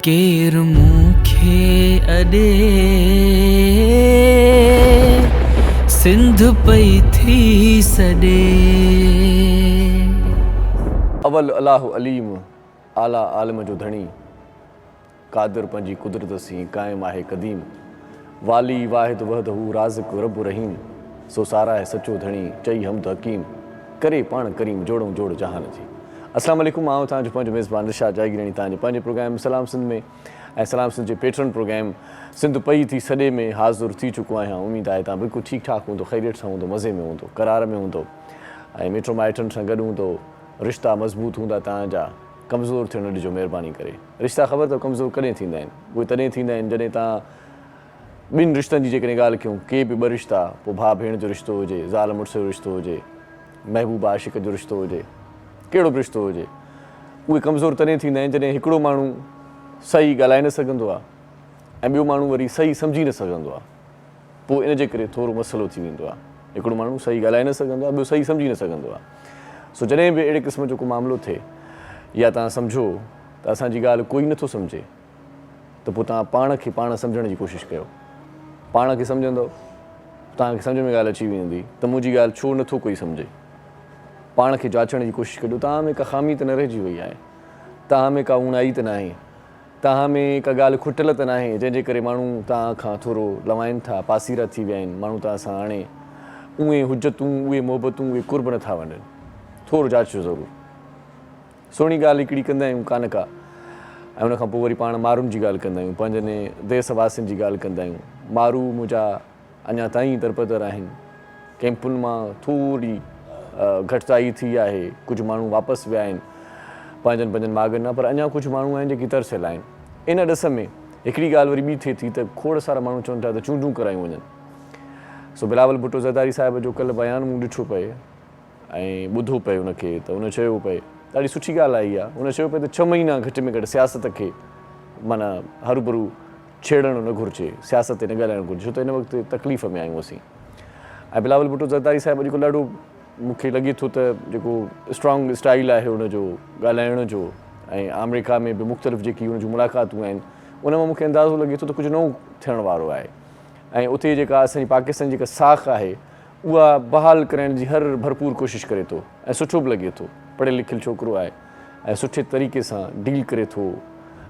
केर मूंखे अॾे सिंध पई थी सॾे। अवल अलाह अलीम आला आलम जो धणी, कादिर पंहिंजी कुदरत सी क़ाइम आहे क़दीम, वाली वाहिद वहदहू राज़िक रब रहीम, सो सारा है सचो धणी चई हमद हकीम, करे पाण करीम जोड़ूं जोड़ जहान जी। अस्सलाम वालेकुम, आऊं तव्हांजो पंहिंजो मेज़बान रिशाद जागीरानी तव्हांजे पंहिंजे प्रोग्राम सलाम सिंध में ऐं सलाम सिंध जे पेट्रन प्रोग्राम सिंध पई थी सॾे में हाज़िर थी चुको आहियां। उमेद आहे तव्हां बिल्कुलु ठीकु ठाक हूंदो, ख़ैरियत सां हूंदो, मज़े में हूंदो, करार में हूंदो ऐं मिट माइटनि सां गॾु हूंदो, रिश्ता मज़बूत हूंदा तव्हांजा, कमज़ोर थियण ॾिजो महिरबानी करे। रिश्ता ख़बर अथव कमज़ोर कॾहिं थींदा आहिनि? उहे तॾहिं थींदा आहिनि जॾहिं तव्हां ॿिनि रिश्तनि जी जेकॾहिं ॻाल्हि कयूं, के बि ॿ रिश्ता, पोइ भाउ भेण जो रिश्तो हुजे, ज़ाल मुड़ुस जो रिश्तो हुजे, महबूब आशिक़ जो रिश्तो हुजे, कहिड़ो बि रिश्तो हुजे, उहे कमज़ोर तॾहिं थींदा आहिनि जॾहिं हिकिड़ो माण्हू सही ॻाल्हाए न सघंदो आहे ऐं ॿियो माण्हू वरी सही सम्झी न सघंदो आहे। पोइ इन जे करे थोरो मसइलो थी वेंदो आहे। हिकिड़ो माण्हू सही ॻाल्हाए न सघंदो आहे, ॿियो सही सम्झी न सघंदो आहे। सो जॾहिं बि अहिड़े क़िस्म जो को मामिलो थिए या तव्हां सम्झो त असांजी ॻाल्हि कोई नथो सम्झे, त पोइ तव्हां पाण खे पाण सम्झण जी कोशिशि कयो। पाण खे सम्झंदव, तव्हांखे सम्झ में ॻाल्हि अची वेंदी त मुंहिंजी ॻाल्हि छो नथो कोई सम्झे। पाण खे जाचण जी कोशिशि कजो, तव्हां में का ख़ामी त न रहिजी वई आहे, तव्हां में का उणाई त न आहे, तव्हां में का ॻाल्हि खुटियल त न आहे जंहिंजे करे माण्हू तव्हां खां थोरो लवाइनि था, पासीरा थी विया आहिनि, माण्हू तव्हां सां हाणे उहे हुजतूं, उहे मोहबतूं, उहे कुर्ब नथा वञनि। थोरो जाचो ज़रूरु। सुहिणी ॻाल्हि हिकिड़ी कंदा आहियूं कान का, ऐं उनखां पोइ वरी पाण मारुनि जी ॻाल्हि कंदा आहियूं, पंहिंजनि देश वासियुनि जी ॻाल्हि कंदा आहियूं। मारू मुंहिंजा अञा ताईं दरबदर आहिनि, कैंपुनि मां थोरी घटिताई थी आहे, कुझु माण्हू वापसि विया आहिनि पंहिंजनि पंहिंजनि माॻनि मां, पर अञा कुझु माण्हू आहिनि जेकी तरसियल आहिनि। इन ॾिस में हिकिड़ी ॻाल्हि वरी ॿी थिए थी त खोड़ सारा माण्हू चवनि था त चूंडूं करायूं वञनि। सो बिलावल भुट्टो ज़रदारी साहिब जो कल्ह बयानु मूं ॾिठो पए ऐं ॿुधो पए उनखे, त उन चयो पए, ॾाढी सुठी ॻाल्हि आई आहे, उन चयो पए त 6 महीना घटि में घटि सियासत खे माना हरूभरू छेड़णु न घुरिजे, सियासत ते न ॻाल्हाइणु घुरिजे, छो त हिन वक़्तु तकलीफ़ में आहियूं असीं। ऐं बिलावल भुट्टो ज़रदारी साहिब अॼुकल्ह ॾाढो मूंखे लॻे थो त जेको स्ट्रॉन्ग स्टाइल आहे हुनजो ॻाल्हाइण जो, ऐं अमेरिका में बि मुख़्तलिफ़ जेकी हुन जूं मुलाक़ातूं आहिनि उन मां मूंखे अंदाज़ो लॻे थो त कुझु नओं थियण वारो आहे। ऐं उते जेका असांजी पाकिस्तान जी जेका साख़ आहे उहा बहाल करण जी हर भरपूर कोशिशि करे थो ऐं सुठो बि लॻे थो। पढ़ियल लिखियलु छोकिरो आहे ऐं सुठे तरीक़े सां डील करे थो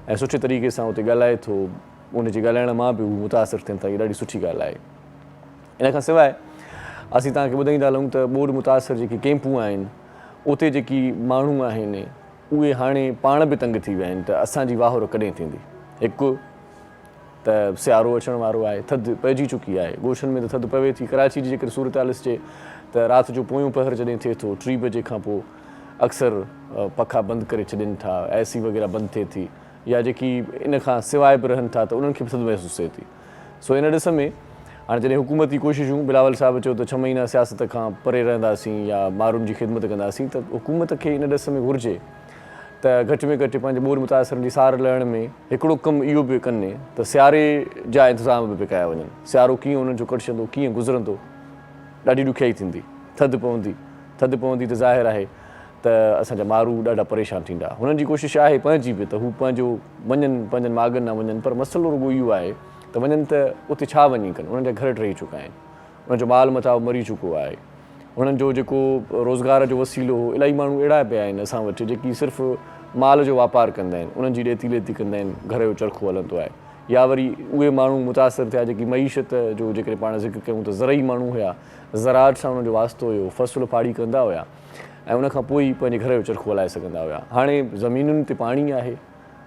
ऐं सुठे तरीक़े सां उते ॻाल्हाए थो, उनजे ॻाल्हाइण मां बि हू मुतासिर थियनि था। इहा ॾाढी सुठी ॻाल्हि आहे। इन खां सवाइ असीं तव्हांखे ॿुधाईंदा हलूं त ॿोॾि मुतासिर जेकी कैंपूं आहिनि उते जेकी माण्हू आहिनि उहे हाणे पाण बि तंग थी विया आहिनि त असांजी वाहुर कॾहिं थींदी। हिकु त सियारो अचण वारो आहे, थधि पइजी चुकी आहे, ॻोठनि में त थधि पवे थी। कराची जी जेकॾहिं सूरत हाल ॾिसिजे त राति जो पोयों पहर जॾहिं थिए थो 3 बजे खां पोइ अक्सर पखा बंदि करे छॾनि था, AC वग़ैरह बंदि थिए थी, या जेकी इन खां सवाइ बि रहनि था त उन्हनि खे बि थधि महसूसु थिए थी। सो इन ॾिस में हाणे जॾहिं हुकूमती कोशिशूं, बिलावल साहिबु चयो त 6 महीना सियासत खां परे रहंदासीं या माण्हुनि जी ख़िदमत कंदासीं, त हुकूमत खे इन ॾिस में घुरिजे त घटि में घटि पंहिंजे ॿोॾि मुतासिरनि जी सार लहण में हिकिड़ो कमु इहो बि कनि त सियारे जा इंतिज़ाम बि कया वञनि। सियारो कीअं उन्हनि जो कटिजंदो, कीअं गुज़रंदो, ॾाढी ॾुखियाई थींदी। थधि पवंदी त ज़ाहिर आहे त असांजा मारू ॾाढा परेशान थींदा। हुननि जी कोशिशि आहे पंहिंजी बि त हू पंहिंजो वञनि, पंहिंजनि माॻनि न वञनि, पर मसइलो रुॻो इहो आहे त वञनि त उते छा वञी कनि। उन्हनि जा घर ठही चुका आहिनि, उन्हनि जो माल मथां मरी चुको आहे, उन्हनि जो जेको रोज़गार जो वसीलो हो, इलाही माण्हू अहिड़ा पिया आहिनि असां वटि जेकी सिर्फ़ु माल जो वापारु कंदा आहिनि, उन्हनि जी ॾेती लेती कंदा आहिनि, घर जो चरखो हलंदो आहे। या वरी उहे माण्हू मुतासिर थिया जेकी मईशत जो जेकॾहिं पाण ज़िक्र कयूं त ज़रई माण्हू हुया, ज़राअत सां उन्हनि जो वास्तो हुयो, फसल फाड़ी कंदा हुया ऐं उनखां पोइ पंहिंजे घर जो चरखो हलाए सघंदा हुया। हाणे ज़मीनुनि ते पाणी आहे,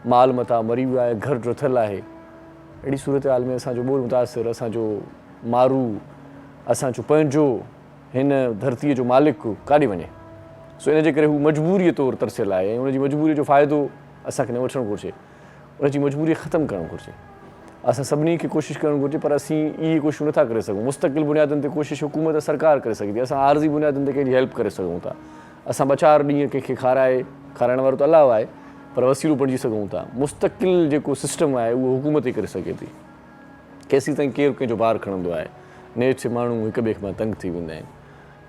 माल मथां मरी वियो आहे, घर ड्रथल आहे। अहिड़ी सूरत हाल में असांजो ॿोॾि मुतासिर, असांजो मारू, असांजो पंहिंजो हिन धरतीअ जो मालिक काॾे वञे। सो इन जे करे हू मजबूरीअ तौरु तरसियल आहे ऐं उनजी मजबूरीअ जो फ़ाइदो असांखे न वठणु घुरिजे, उनजी मजबूरी ख़तमु करणु घुरिजे। असां सभिनी खे कोशिशि करणु घुरिजे, पर असीं इहे कोशिशूं नथा करे सघूं। मुस्तक़िल बुनियादनि ते कोशिशि हुकूमत सरकार करे सघे थी, असां आरज़ी बुनियादनि ते कंहिंजी हेल्प करे सघूं था। असां 2-4 ॾींहं कंहिंखे खाराइण वारो त अलाह आहे, पर वसीलो बणिजी सघूं था। मुस्तक़िल जेको सिस्टम आहे उहो हुकूमत ई करे सघे थी। केसीं ताईं केरु कंहिंजो भार खणंदो आहे। नेठि माण्हू हिक ॿिए खां तंग थी वेंदा आहिनि।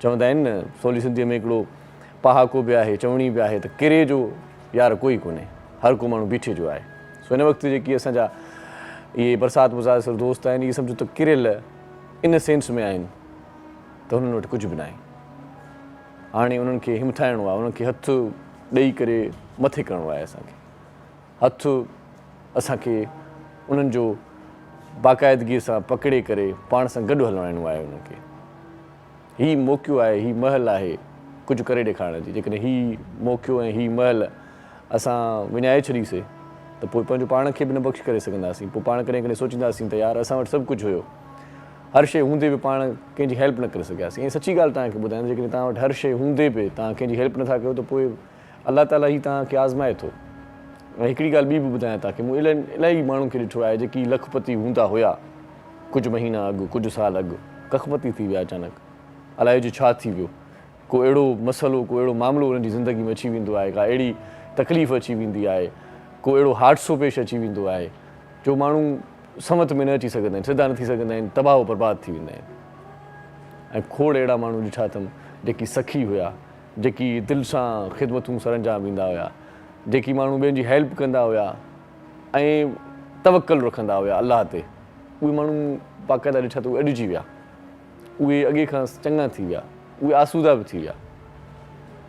चवंदा आहिनि न, सवली सिंधीअ में हिकिड़ो पहाको बि आहे, चवणी बि आहे त किरे जो यार कोई कोन्हे, हर को माण्हू बीठे जो आहे। सो सो हिन वक़्तु जेकी असांजा इहे बरसाति मुज़ासिर दोस्त आहिनि इहे सम्झो त किरियल इन सेंस में आहिनि त हुननि वटि कुझु बि न आहे। हाणे उन्हनि खे हिमथाइणो आहे, उन्हनि खे हथु ॾेई करे मथे करिणो आहे। हथु असांखे उन्हनि जो बाक़ाइदगीअ सां पकिड़े करे पाण सां गॾु हलाइणो आहे। उन्हनि खे हीउ मौक़ो आहे, हीउ महल आहे कुझु करे ॾेखारण जी। जेकॾहिं हीउ मौक़ो ऐं हीउ महल असां विञाए छॾीसीं त पोइ पंहिंजो पाण खे बि न बख़्श करे सघंदासीं। पोइ पाण कॾहिं कॾहिं सोचींदासीं त यार असां वटि सभु कुझु हुयो, हर शइ हूंदे बि पाण कंहिंजी हेल्प न करे सघियासीं। ऐं सची ॻाल्हि तव्हांखे ॿुधायां, जेकॾहिं तव्हां वटि हर शइ हूंदे बि तव्हां कंहिंजी हेल्प नथा कयो त पोइ अलाह ताला ई तव्हांखे आज़माए थो। ऐं हिकिड़ी ॻाल्हि ॿी बि ॿुधायां तव्हांखे, मूं इलाही माण्हुनि खे ॾिठो आहे जेकी लखपति हूंदा हुया कुझु महीना अॻु, कुझु साल अॻु, कखपति थी विया अचानक, अलाए जो छा थी वियो। को अहिड़ो मसइलो, को अहिड़ो मामिलो उन्हनि जी ज़िंदगी में अची वेंदो आहे, का अहिड़ी तकलीफ़ अची वेंदी आहे, को अहिड़ो हादसो पेश अची वेंदो आहे जो माण्हू समत में न अची सघंदा आहिनि, सिधा न थी सघंदा आहिनि, तबाह बर्बाद थी वेंदा आहिनि। ऐं खोड़ अहिड़ा माण्हू ॾिठा अथमि जेकी सखी हुया, जेकी दिलि सां ख़िदमतूं सर अंजाम ॾींदा हुया, जेकी माण्हू ॿियनि जी हेल्प कंदा हुया ऐं तवक्कल रखंदा हुया अलाह ते। उहे माण्हू बाक़ाइदा ॾिठा त उहे अॾिजी विया, उहे अॻे खां चङा थी विया, उहे आसूदा बि थी विया।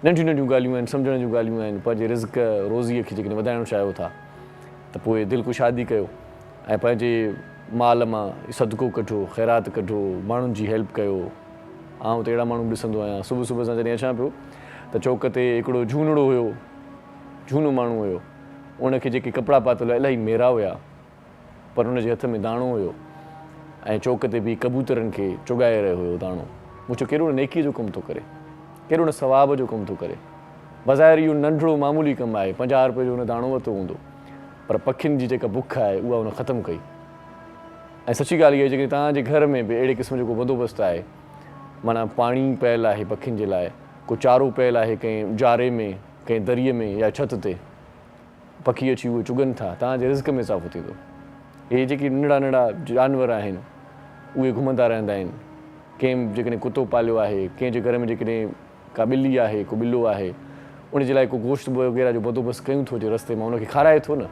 नंढियूं नंढियूं ॻाल्हियूं आहिनि, सम्झण जूं ॻाल्हियूं आहिनि। पंहिंजे रिज़्क रोज़ीअ खे जेकॾहिं वधाइणु चाहियो था त पोइ दिलि कुशादी कयो ऐं पंहिंजे माल मां सदको कढो, ख़ैरात कढो, माण्हुनि जी हेल्प कयो। आउं त अहिड़ा माण्हू ॾिसंदो आहियां, सुबुह सुबुह सां जॾहिं अचां पियो त चौक ते हिकिड़ो झूनड़ो हुयो, झूनो माण्हू हुयो, उनखे जेके कपिड़ा पातल हुआ इलाही मेरा हुया, पर हुनजे हथ में दाणो हुयो ऐं चौक ते बि कबूतरनि खे चुगाए रहियो हुयो दाणो। मूं चयो कहिड़ो नेकीअ जो कमु थो करे, कहिड़ो न सवाब जो कमु थो करे। बज़ाहिर इहो नंढिड़ो मामूली कमु आहे, 50 रुपए जो हुन दाणो वरितो हूंदो, पर पखियुनि जी जेका बुख आहे उहा हुन ख़तमु कई। ऐं सची ॻाल्हि इहा आहे जेकॾहिं तव्हांजे घर में बि अहिड़े क़िस्म जो को बंदोबस्तु आहे, माना पाणी पियल आहे पखियुनि जे लाइ, को चारो पियल आहे कंहिं जारे में, कंहिं दरीअ में या छित ते, पखी अची उहे चुगनि था, तव्हांजे रिज़्क में इज़ाफ़ो थींदो। इहे जेके नंढड़ा नंढड़ा जानवर आहिनि उहे घुमंदा रहंदा आहिनि। कंहिं जेकॾहिं कुतो पालियो आहे, कंहिंजे घर में जेकॾहिं का ॿिली आहे, को ॿिलो आहे, उनजे लाइ को गोश्त वग़ैरह जो बंदोबस्तु कयूं थो जे रस्ते मां, उनखे खाराए थो न।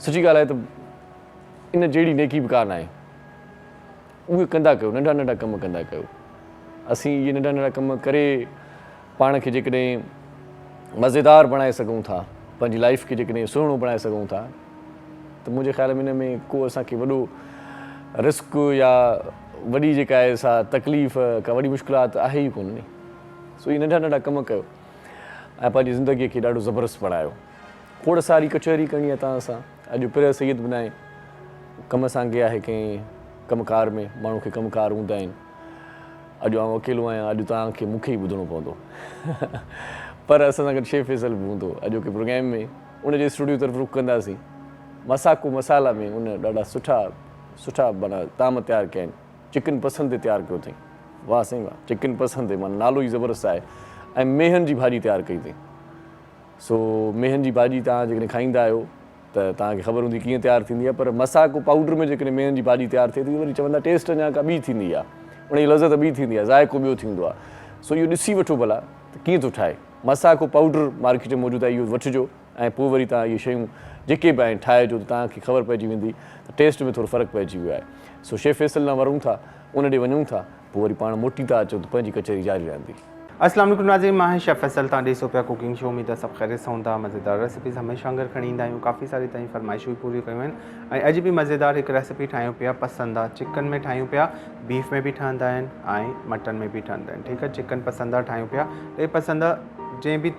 सची ॻाल्हि आहे त इन जहिड़ी नेकी बि कान आहे। उहे कंदा कयो, नंढा नंढा कम कंदा कयो। असीं इहे नंढा नंढा कम करे पाण खे जेकॾहिं मज़ेदार बणाए सघूं था, पंहिंजी लाइफ खे जेकॾहिं सुहिणो बणाए सघूं था, त मुंहिंजे ख़्याल में हिन में को असांखे वॾो रिस्क या वॾी जेका आहे सा तकलीफ़, का वॾी मुश्किलात आहे ई कोन्हे। सो इहे नंढा नंढा कम कयो ऐं पंहिंजी ज़िंदगीअ खे ॾाढो ज़बरदस्तु बणायो। खोड़ सारी कचहरी करणी आहे तव्हां सां। अॼु पिर सैयद बनाए कम सां अॻे आहे कंहिं कमकार में, माण्हू खे कमकार हूंदा आहिनि। अॼु आउं अकेलो आहियां, अॼु तव्हांखे मूंखे ई ॿुधणो पवंदो पर असां सां गॾु शेफ़ फैसल बि हूंदो अॼोके प्रोग्राम में। उनजे स्टूडियो तरफ़ रुख़ कंदासीं। मसाको मसाला में उन ॾाढा सुठा माना ताम तयारु कया आहिनि। चिकन पसंद ते तयारु कयो अथई, वाह साईं वाह, चिकन पसंद ते, माना नालो ई ज़बरदस्तु आहे। ऐं मेहनि जी भाॼी तयारु कई अथई। सो मेहनि जी भाॼी तव्हां जेकॾहिं खाईंदा आहियो त तव्हांखे ख़बर हूंदी कीअं तयारु थींदी आहे, पर मसाको पाउडर में जेकॾहिं मेहनि जी भाॼी तयारु थिए थी वरी चवंदा टेस्ट अञा का ॿी थींदी आहे, उनजी लज़त ॿी थींदी आहे, ज़ाइक़ो ॿियो थींदो आहे। सो इहो ॾिसी वठो भला त कीअं थो ठाहे। मसाको पाउडर मार्केट में मौजूदु आहे, इहो वठिजो ऐं पोइ वरी तव्हां इहे शयूं जेके बि आहिनि ठाहिजो त तव्हांखे ख़बर पइजी वेंदी त टेस्ट में थोरो फ़र्क़ु पइजी वियो आहे। सो शेफ़ फैसल ॾांहुं वरूं था, उन ॾे वञूं था, पोइ वरी पाण मोटी था अचो त पंहिंजी कचहरी जारी रहंदी। अस्सलाम वालेकुम नाज़रीन, मां आहियां शेफ़ फैसल। तव्हां ॾिसो पिया कुकिंग शो। उम्मीद आहे सभु ख़ैरियत सां हूंदा। मज़ेदार रेसिपीज़ हमेशह वांगुरु खणी ईंदा आहियूं। काफ़ी सारी तव्हांजी फ़रमाइशूं बि पूरियूं कयूं आहिनि ऐं अॼु बि मज़ेदार हिकु रेसिपी ठाहियूं पिया। पसंद आहे चिकन में ठाहियूं पिया, बीफ में बि ठहंदा आहिनि ऐं मटन में बि ठहंदा आहिनि। ठीकु आहे, चिकन पसंद आहे ठाहियूं पिया। ये पसंद आहे जंहिं बि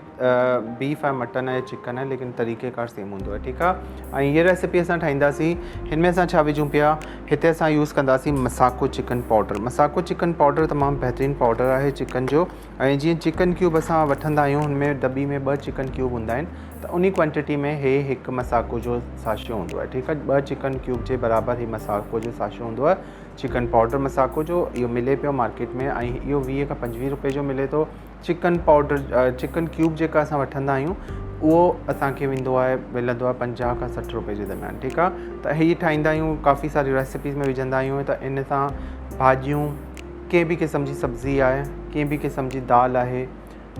बीफ आहे, मटन आहे, चिकन आहे, लेकिन तरीक़ेकार सेम हूंदो आहे। ठीकु आहे। ऐं हीअ रेसिपी असां ठाहींदासीं। हिन में असां छा विझूं पिया, हिते असां यूज़ कंदासीं मसाको चिकन पाउडर। मसाको चिकन पाउडर तमामु बहितरीनु पाउडर आहे चिकन जो। ऐं जीअं चिकन क्यूब असां वठंदा आहियूं, हुनमें दॿी में 2 चिकन क्यूब हूंदा आहिनि, त उन क्वांटिटी में हे हिकु मसाको जो साशो हूंदो आहे। ठीकु आहे, 2 चिकन क्यूब जे बराबरि ही मसाको जो साशो हूंदो आहे। चिकन पाउडर मसाको जो इहो मिले पियो मार्केट में ऐं इहो 20 खां 25 रुपए जो मिले थो। चिकन पाउडर चिकन क्यूब जेका असां वठंदा आहियूं उहो असांखे मिलंदो आहे 50 खां 60 रुपए जे दरम्यान। ठीकु आहे, त हीअ ठाहींदा आहियूं, काफ़ी सारी रेसिपीज़ में विझंदा आहियूं। त इन सां भाॼियूं, कंहिं बि क़िस्म जी सब्ज़ी आहे, कंहिं बि क़िस्म जी दाल आहे,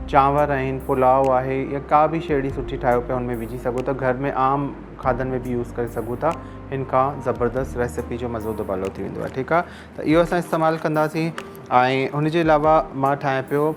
चांवर आहिनि, पुलाव आहे, या का बि शइ अहिड़ी सुठी ठाहियो पिया हुनमें विझी सघो त घर में आम खाधनि में बि यूज़ करे सघूं था। हिन खां ज़बरदस्त रेसिपी जो मज़ो दुबालो थी वेंदो आहे। ठीकु आहे, त इहो असां इस्तेमालु कंदासीं। ऐं हुनजे अलावा मां ठाहियां पियो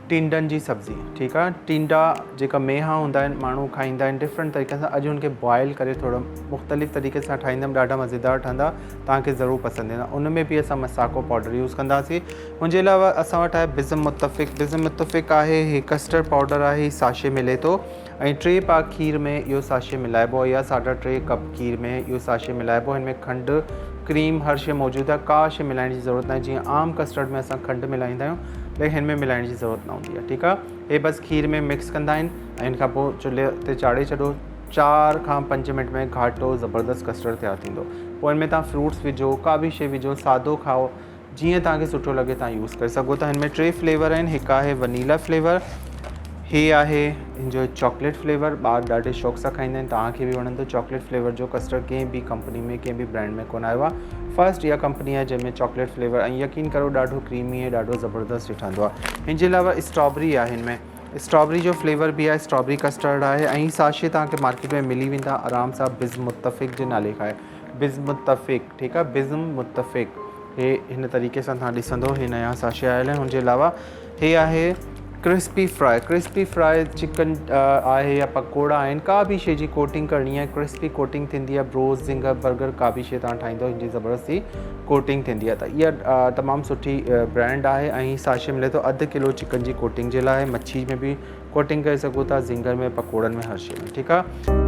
टिंडनि जी सब्ज़ी। ठीकु आहे, टिंडा जेका मेहा हूंदा आहिनि माण्हू खाईंदा आहिनि डिफरेंट तरीक़े सां। अॼु हुनखे बॉइल करे थोरो मुख़्तलिफ़ तरीक़े सां ठाहींदमि, ॾाढा मज़ेदार ठहंदा, तव्हांखे ज़रूरु पसंदि ईंदा। उन में बि असां मसाको पाउडर यूज़ कंदासीं। हुनजे अलावा असां वटि आहे बिज़म मुत्तफ़िक़। बिज़म मुत्तफ़िक़ आहे, ही कस्टर्ड पाउडर आहे, ही साशे मिले थो। ऐं 3 पा खीर में इहो साशे मिलाइबो या 3.5 कप खीर में इहो साशे मिलाइबो। हिन में खंडु, क्रीम, हर शइ मौजूदु आहे, का शइ मिलाइण जी ज़रूरत न आहे। जीअं आम कस्टर्ड में असां खंडु मिलाईंदा आहियूं, लेकिन हिन में मिलाइण जी ज़रूरत न हूंदी आहे। ठीकु आहे, हे बसि खीर में मिक्स कंदा आहिनि ऐं हिन खां पोइ चुल्हे ते चाढ़े छॾो। 4 खां 5 मिंट में घाटो ज़बरदस्त कस्टर्ड तयारु थींदो। पोइ हिन में तव्हां फ्रूट्स विझो, का बि शइ विझो, सादो खाओ, जीअं तव्हांखे सुठो लॻे तव्हां यूज़ करे सघो था। हिन में 3 फ्लेवर आहिनि। हिकु आहे वनीला फ्लेवर, ही आहे हिन जो चॉकलेट फ्लेवर। ॿार ॾाढे शौक़ सां खाईंदा आहिनि, तव्हांखे बि वणंदो चॉकलेट फ्लेवर जो कस्टर्ड। कंहिं बि कंपनी में, कंहिं बि ब्रांड में कोन आयो आहे। फर्स्ट इहा कंपनी आहे जंहिंमें चॉकलेट फ्लेवर, ऐं यकीन करो ॾाढो क्रीमी ऐं ॾाढो ज़बरदस्त ठहंदो आहे। हिन जे अलावा स्ट्रॉबेरी आहे, हिन में स्ट्रॉबेरी जो फ्लेवर बि आहे, स्ट्रॉबेरी कस्टर्ड आहे। ऐं साशे तव्हांखे मार्केट में मिली वेंदा आराम सां, बिज़ मुत्तफ़िक़ जे नाले खां आहे, बिज़ मुत्तफ़िक़। ठीकु आहे, बिज़म मुत्तफ़िक़। हे हिन तरीक़े सां तव्हां ॾिसंदो, हे नया साशे आयल आहिनि। हुनजे अलावा हे आहे crispy fry. Crispy fry chicken आहे या पकोड़ा आहिनि, का बि शइ जी कोटिंग करणी आहे, क्रिस्पी कोटिंग थींदी आहे। ब्रोस्ट, ज़िंगर, बर्गर, का बि शइ तव्हां ठाहींदो, हिनजी ज़बरदस्ती कोटिंग थींदी आहे। त इहा तमामु सुठी ब्रांड आहे। ऐं साशे मिले थो 1/2 किलो चिकन जी कोटिंग जे लाइ। मच्छी में बि कोटिंग करे सघो था, ज़िंगर में, पकोड़नि में, हर शइ में। ठीकु आहे।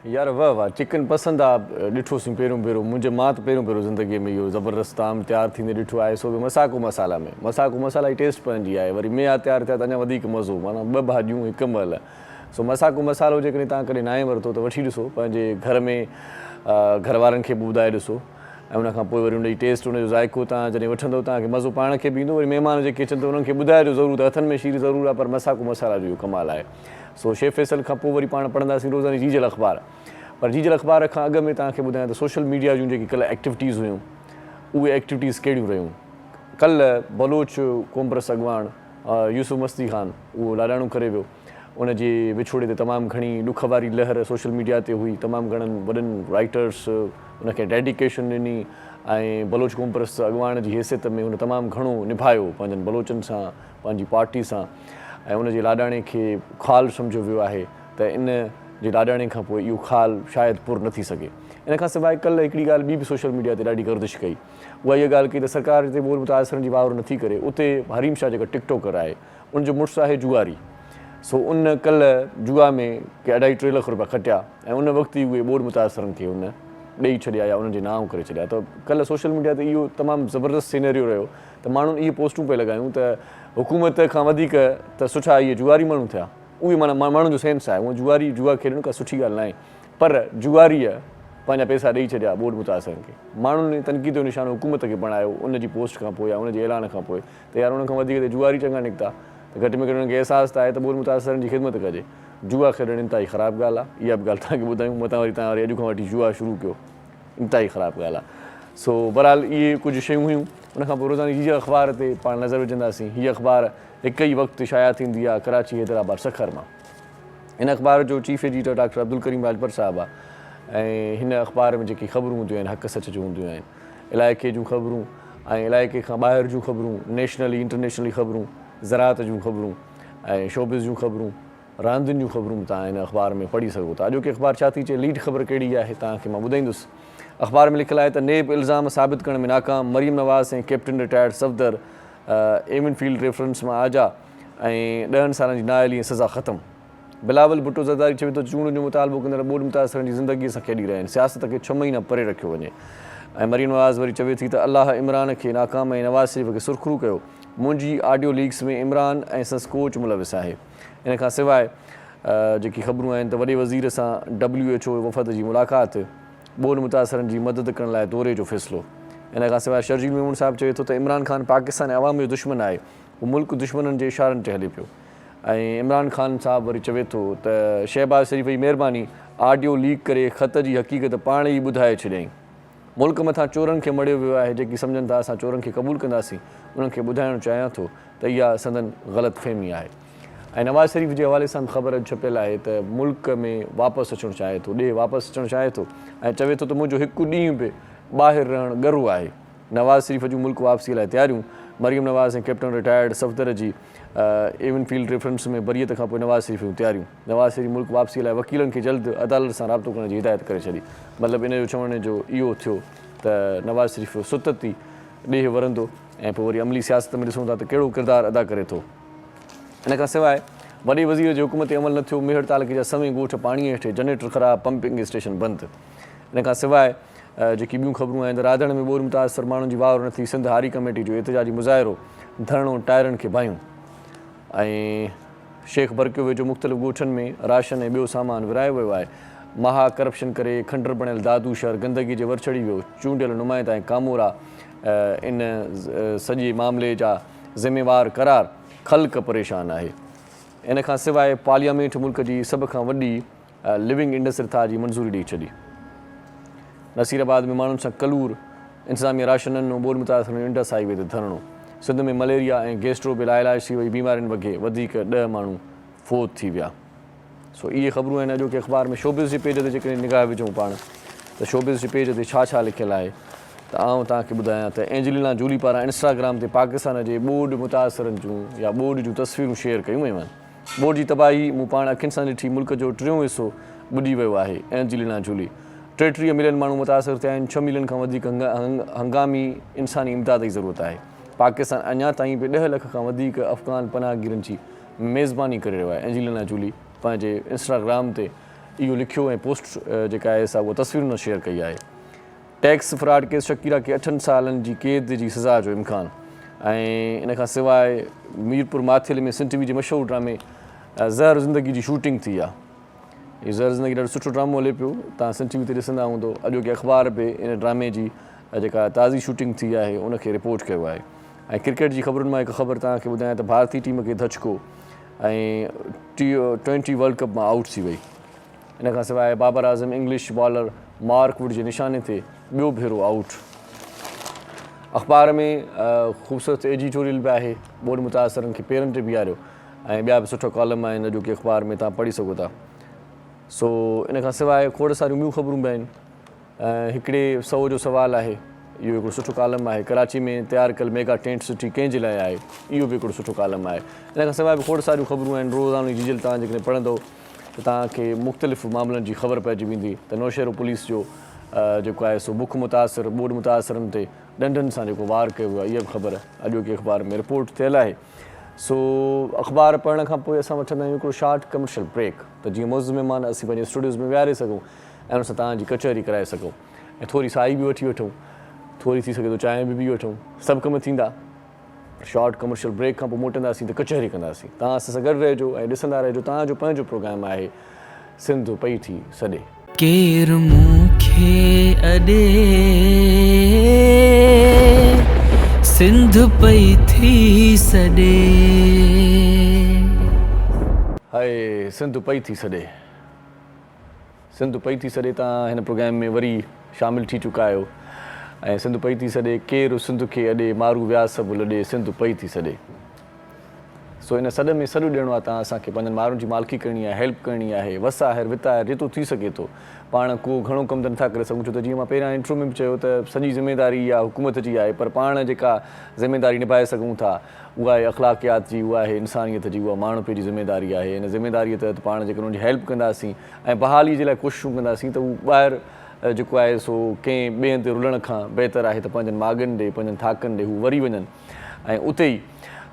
यार वाह वाह, चिकन पसंदि आहे। ॾिठोसीं पहिरियों भेरो, मां त पहिरियों ज़िंदगीअ में इहो ज़बरदस्त ताम तयारु थींदे ॾिठो आहे। सो बि मसाको मसाला में, मसाको मसाला जी टेस्ट पंहिंजी आहे। वरी मेहा तयारु थिया त अञा वधीक मज़ो, माना 2 भाॼियूं हिकु महिल। सो मसाको मसालो जेकॾहिं तव्हां कॾहिं नाहे वरितो त वठी ॾिसो, पंहिंजे घर में घर वारनि खे बि ॿुधाए ॾिसो। ऐं उनखां पोइ वरी उनजी टेस्ट, उनजो ज़ाइको तव्हां जॾहिं वठंदो तव्हांखे मज़ो पाण खे बि ईंदो। वरी महिमान जेके अचनि त उन्हनि खे ॿुधाइजो ज़रूरु त हथनि में शीर ज़रूरु आहे, पर मसाको मसाला जो इहो कमाल आहे। सो शेफ़ फैसल खां पोइ वरी पाण पढ़ंदासीं रोज़ानी जीजल अख़बार। पर जीजल अख़बार खां अॻु में तव्हांखे ॿुधायां त सोशल मीडिया जूं जेकी कल्ह एक्टिविटीज़ हुयूं, उहे एक्टिविटीज़ कहिड़ियूं रहियूं। कल्ह बलोच कोमप्रस अॻवान यूसुफ मस्ती ख़ान उहो लाॾाणो करे वियो। उनजे विछोड़े ते तमामु घणी ॾुख वारी लहर सोशल मीडिया ते हुई। तमामु घणनि वॾनि राइटर्स उनखे डेडिकेशन ॾिनी ऐं बलोच कोमप्रस अॻवान जी हैसियत में हुन तमामु घणो निभायो पंहिंजनि बलोचनि सां, पंहिंजी पार्टी सां। ऐं उनजे लाॾाणे खे ख़ाल सम्झो वियो आहे त इन जे लाॾाणे खां पोइ इहो ख़ाल शायदि पुर न थी सघे। इन खां सवाइ कल्ह हिकिड़ी ॻाल्हि ॿी बि सोशल मीडिया ते ॾाढी गर्दिश कई। उहा इहा ॻाल्हि कई त सरकार हिते बोल मुतासिरनि जी वावर नथी करे, उते हरीम शाह जेका टिकटॉकर आहे उनजो मुड़ुसु आहे जुआरी। सो उन कल्ह जुआ में के 2.5-3 लख रुपया खटिया ऐं उन वक़्तु ई उहे बोल मुतासिरनि खे उन ॾेई छॾिया या उन्हनि जे नाम करे छॾिया। त कल्ह सोशल मीडिया ते इहो तमामु ज़बरदस्त सीनेरियो रहियो त माण्हुनि इहे पोस्टूं पिया लॻायूं त हुकूमत खां वधीक त सुठा इहे जुआरी माण्हू थिया। उहे माना माण्हुनि जो सेंस आहे, उहा जुआ खेॾणु का सुठी ॻाल्हि न आहे, पर जुआरीअ पंहिंजा पैसा ॾेई छॾिया बोल मुतासिरनि खे। माण्हुनि तनक़ीद जो निशानो हुकूमत खे बणायो उनजी पोस्ट खां पोइ या उनजे ऐलान खां पोइ त यार उनखां वधीक त जुआरी चङा निकिता। त घटि में घटि उन्हनि खे अहसासु त आहे त बोल मुतासिरनि जी ख़िदमत कजे। जुआ खेॾणु इंतिहाई ख़राबु ॻाल्हि आहे। इहा बि ॻाल्हि तव्हांखे ॿुधायूं, मथां वरी तव्हां वरी अॼु खां वठी जुआ शुरू कयो, इंतिहाई ख़राबु ॻाल्हि आहे। सो बहरहाल इहे कुझु शयूं हुयूं। उनखां पोइ रोज़ानी जीजल अख़बार ते पाण नज़र विझंदासीं। हीअ अख़बार हिकु ई वक़्तु शाया थींदी आहे कराची हैदराबाद सखर मां। हिन अख़बार जो chief editor doctor Abdul Karim Rajpar साहिबु आहे। ऐं हिन अख़बार में जेकी ख़बरूं हूंदियूं आहिनि हक़ सच जूं हूंदियूं आहिनि, इलाइक़े जूं ख़बरूं ऐं इलाइक़े खां ॿाहिरि जूं ख़बरूं, नेशनली इंटरनेशनली ख़बरूं, ज़राअत जूं ख़बरूं ऐं शोबिज़ जूं ख़बरूं, रांदियुनि जूं ख़बरूं तव्हां हिन अख़बार में पढ़ी सघो था। अॼोकी अख़बार छा थी चए, लीड ख़बर कहिड़ी आहे तव्हांखे मां ॿुधाईंदुसि। अख़बार में लिखियलु आहे त नेब इल्ज़ाम साबित करण में नाकाम, मरियम नवाज़ ऐं कैप्टन रिटायर्ड सफ़दर एमन फील्ड रेफरेंस मां आजा ऐं 10 सालनि जी नाअहली ऐं सज़ा ख़तमु। बिलावल भुट्टो ज़रदारी चवे थो चूंड जो मुतालबो कंदड़ बोल मुतासिरनि जी ज़िंदगीअ सां खेॾी रहिया आहिनि, सियासत खे 6 महीना परे रखियो वञे। ऐं मरियम नवाज़ वरी चवे थी त अलाह इमरान खे नाकाम ऐं नवाज़ शरीफ़ खे सुरखरू कयो। मुंहिंजी ऑडियो लीक्स में इमरान ऐं संस कोच मुलविस आहे। इन खां सवाइ जेकी ख़बरूं आहिनि त वॾे वज़ीर सां WHO वफ़द जी मुलाक़ात ॿोॾि मुतासिरनि जी मदद करण लाइ दौरे जो फ़ैसिलो। इन खां सवाइ शर्जील मेमून साहिबु चए थो त इमरान ख़ान पाकिस्तान ऐं अवाम जो दुश्मन आहे, उहो मुल्क दुश्मननि जे इशारनि ते हले पियो। ऐं इमरान ख़ान साहिबु वरी चवे थो त शहबाज़ शरीफ़ जी महिरबानी ऑडियो लीक करे ख़त जी हक़ीक़त पाण ई ॿुधाए छॾियईं। मुल्क मथां चोरनि खे मड़ियो वियो आहे, जेकी सम्झनि था असां चोरनि खे क़बूलु कंदासीं, उन्हनि खे ॿुधाइणु चाहियां थो त इहा संदन ग़लतफ़हमी आहे। ऐं नवाज़ शरीफ़ जे हवाले सां ख़बर छपियल आहे त मुल्क में वापसि अचणु चाहे थो, वापसि अचणु चाहे थो ऐं चवे थो त मुंहिंजो हिकु ॾींहुं बि ॿाहिरि रहणु ॻरू आहे। नवाज़ शरीफ़ जूं मुल्क वापसीअ लाइ तयारियूं। मरियम नवाज़ ऐं कैप्टन रिटायर्ड सफ़दर जी एवनफील्ड रेफरेंस में बरियत खां पोइ नवाज़ शरीफ़ जूं तयारियूं। नवाज़ शरीफ़ मुल्क वापसीअ लाइ वकीलनि खे जल्द अदालत सां राब्तो करण जी हिदायत करे छॾी। मतिलबु इन जो चवण जो इहो थियो त नवाज़ शरीफ़ सुतती ॾेह वरंदो ऐं पोइ वरी अमली सियासत में ॾिसूं था त कहिड़ो किरदारु अदा करे थो। इन खां सवाइ वॾे वज़ीर जे हुकूम ते अमल न थियो, मेहर तालुके जा सवें ॻोठ पाणीअ हेठि, जनरेटर ख़राबु, पंपिंग स्टेशन बंदि। इन खां सवाइ जेकी ॿियूं ख़बरूं आहिनि, राधण में ॿोॾि मुतासिर माण्हुनि जी वार न थी, सिंध हारी कमेटी जो एतिजाजी मुज़ाहिरो, धरणो टायरनि खे बाहियूं। ऐं शेख बरकियो वेझो मुख़्तलिफ़ ॻोठनि में राशन ऐं ॿियो सामान विरायो वियो आहे। महा करप्शन करे खंडर बणियल दादू शहर गंदगी जे वर चढ़ी वियो। चूंडियल नुमाइंदा ऐं कामोरा इन सॼे मामले जा ज़िम्मेवार करार, ख़ल्क़ परेशान आहे। इन खां सवाइ पार्लियामेंट मुल्क जी सभ खां वॾी लिविंग इंडस्ट्री था जी मंज़ूरी ॾेई छॾी। नसीराबाद में माण्हुनि सां कलूर, इंतिज़ामिया राशननि ऐं ॿोॾि मुतासिर इंडस हाईवे ते धरणो। सिंध में मलेरिया ऐं गैस्ट्रो बि लाइलाज थी वई, बीमारियुनि वगे वधीक 10 माण्हू फ़ौत थी विया। सो इहे ख़बरूं आहिनि अॼोके अख़बार में। शोबिज़ जे पेज ते जेकॾहिं निगाह विझूं पाण त शोबिज़ जे पेज ते छा लिखियलु आहे त आउं तव्हांखे ॿुधायां त एंजेलिना जूली पारां इंस्टाग्राम ते पाकिस्तान जे ॿोॾि मुतासिरनि जूं या ॿोॾि जूं तस्वीरूं शेयर कयूं वयूं आहिनि। ॿोॾि जी तबाही मूं पाण अखियुनि सां ॾिठी, मुल्क जो 3 हिसो ॿुॾी वियो आहे। एंजेलिना जूली 33 मिलियन माण्हू मुतासिर थिया आहिनि, 6 मिलियन खां वधीक हंगामी इंसानी इमदाद जी ज़रूरत आहे। पाकिस्तान अञा ताईं बि 10 लख खां वधीक अफ़गान पनाहगीरनि जी मेज़बानी करे रहियो आहे। एंजेलिना जूली पंहिंजे इंस्टाग्राम ते इहो लिखियो ऐं पोस्ट जेका आहे सा उहा तस्वीरूं न शेयर कई आहे। टैक्स फ्रॉड केस शकीरा खे 8 सालनि जी क़ैद जी सज़ा जो इम्कान। ऐं इन खां सवाइ मीरपुर माथियल में सिंध टीवी जे मशहूरु ड्रामे ज़हर ज़िंदगी जी शूटिंग थी आहे। हीअ ज़हर ज़िंदगी ॾाढो सुठो ड्रामो हले पियो, तव्हां सिंध टीवी ते ॾिसंदा हूंदो। अॼोके अख़बार बि इन ड्रामे जी जेका ताज़ी शूटिंग थी आहे उनखे रिपोर्ट कयो आहे। ऐं क्रिकेट जी ख़बरुनि मां हिकु ख़बर तव्हांखे ॿुधायां त भारतीय टीम खे धचको ऐं T20 वर्ल्ड कप मां आउट थी वई। इन खां सवाइ बाबर आज़म इंग्लिश बॉलर मार्क वुड जे निशाने ते ॿियो भेरो आउट। अख़बार में ख़ूबसूरत एडिटोरियल बि आहे, ॿोॾि मुतासिरनि खे पेरनि ते बीहारियो ऐं ॿिया बि सुठा कॉलम आहिनि अॼोके अख़बार में, तव्हां पढ़ी सघो था। सो इन खां सवाइ खोड़ सारियूं ॿियूं ख़बरूं बि आहिनि। हिकिड़े 100 जो सुवालु आहे, इहो हिकिड़ो सुठो कॉलम आहे। कराची में तयारु कयल मेगा टेंट सिटी कंहिंजे लाइ आहे, इहो बि हिकिड़ो सुठो कॉलम आहे। इन खां सवाइ बि खोड़ सारियूं ख़बरूं आहिनि। रोज़ानो जी जिल तव्हां जेकॾहिं पढ़ंदव त तव्हांखे मुख़्तलिफ़ मामलनि जी ख़बर पइजी वेंदी त नौशहरो पुलिस जो जेको आहे सो बुख मुतासिर ॿोॾि मुतासिरनि ते ॾंडनि सां जेको वार कयो वियो आहे, इहा बि ख़बर अॼोके अख़बार में रिपोर्ट थियल आहे। सो अख़बार पढ़ण खां पोइ असां वठंदा आहियूं हिकिड़ो शार्ट कमर्शियल ब्रेक, त जीअं मौज़ महिमान असीं पंहिंजे स्टूडियोज़ में विहारे सघूं ऐं उन सां तव्हांजी कचहरी कराए सघूं ऐं थोरी साई बि वठी वठूं, थोरी थी सघे थो चांहि बि पी वठूं, सभु कम थींदा। शॉर्ट कमर्शियल ब्रेक खां पोइ मोटंदासीं त कचहरी कंदासीं। तव्हां असां सां गॾु रहिजो ऐं ॾिसंदा रहिजो। तव्हांजो पंहिंजो प्रोग्राम आहे सिंध पई थी सॾे। केरु मूंखे अॾे सिंध पई थी सॾे। हाय सिंध पई थी सॾे, सिंध पई थी सॾे। तव्हां हिन प्रोग्राम में वरी शामिलु थी चुका आहियो ऐं सिंध पई थी सॾे, केरु सिंध खे अॾे, मारू विया सभु लॾे, सिंध पई थी सॾे। सो इन सॾ में सॾु ॾियणो आहे तव्हां असांखे, पंहिंजनि माण्हुनि जी मालिकी करणी आहे, हेल्प करणी आहे, वसाहिर विताहिर जेतिरो थी सघे थो। पाण को घणो कमु त नथा करे सघूं, छो त जीअं मां पहिरियां इंट्रो में बि चयो त सॼी ज़िमेदारी इहा हुकूमत जी आहे, पर पाण जेका ज़िमेदारी निभाए सघूं था उहा आहे अख़लाक़ियात जी, उहा आहे इंसानियत जी, उहा माण्हू जी ज़िमेदारी आहे। इन ज़िमेदारीअ तहत पाण जेकर उनजी हेल्प कंदासीं ऐं बहालीअ जे लाइ कोशिशूं कंदासीं त उहो ॿाहिरि जेको आहे सो कंहिं ॿिए हंधि रुलण खां बहितर आहे त पंहिंजनि माॻनि ॾे, पंहिंजनि थाकनि ॾे हू वरी वञनि ऐं उते ई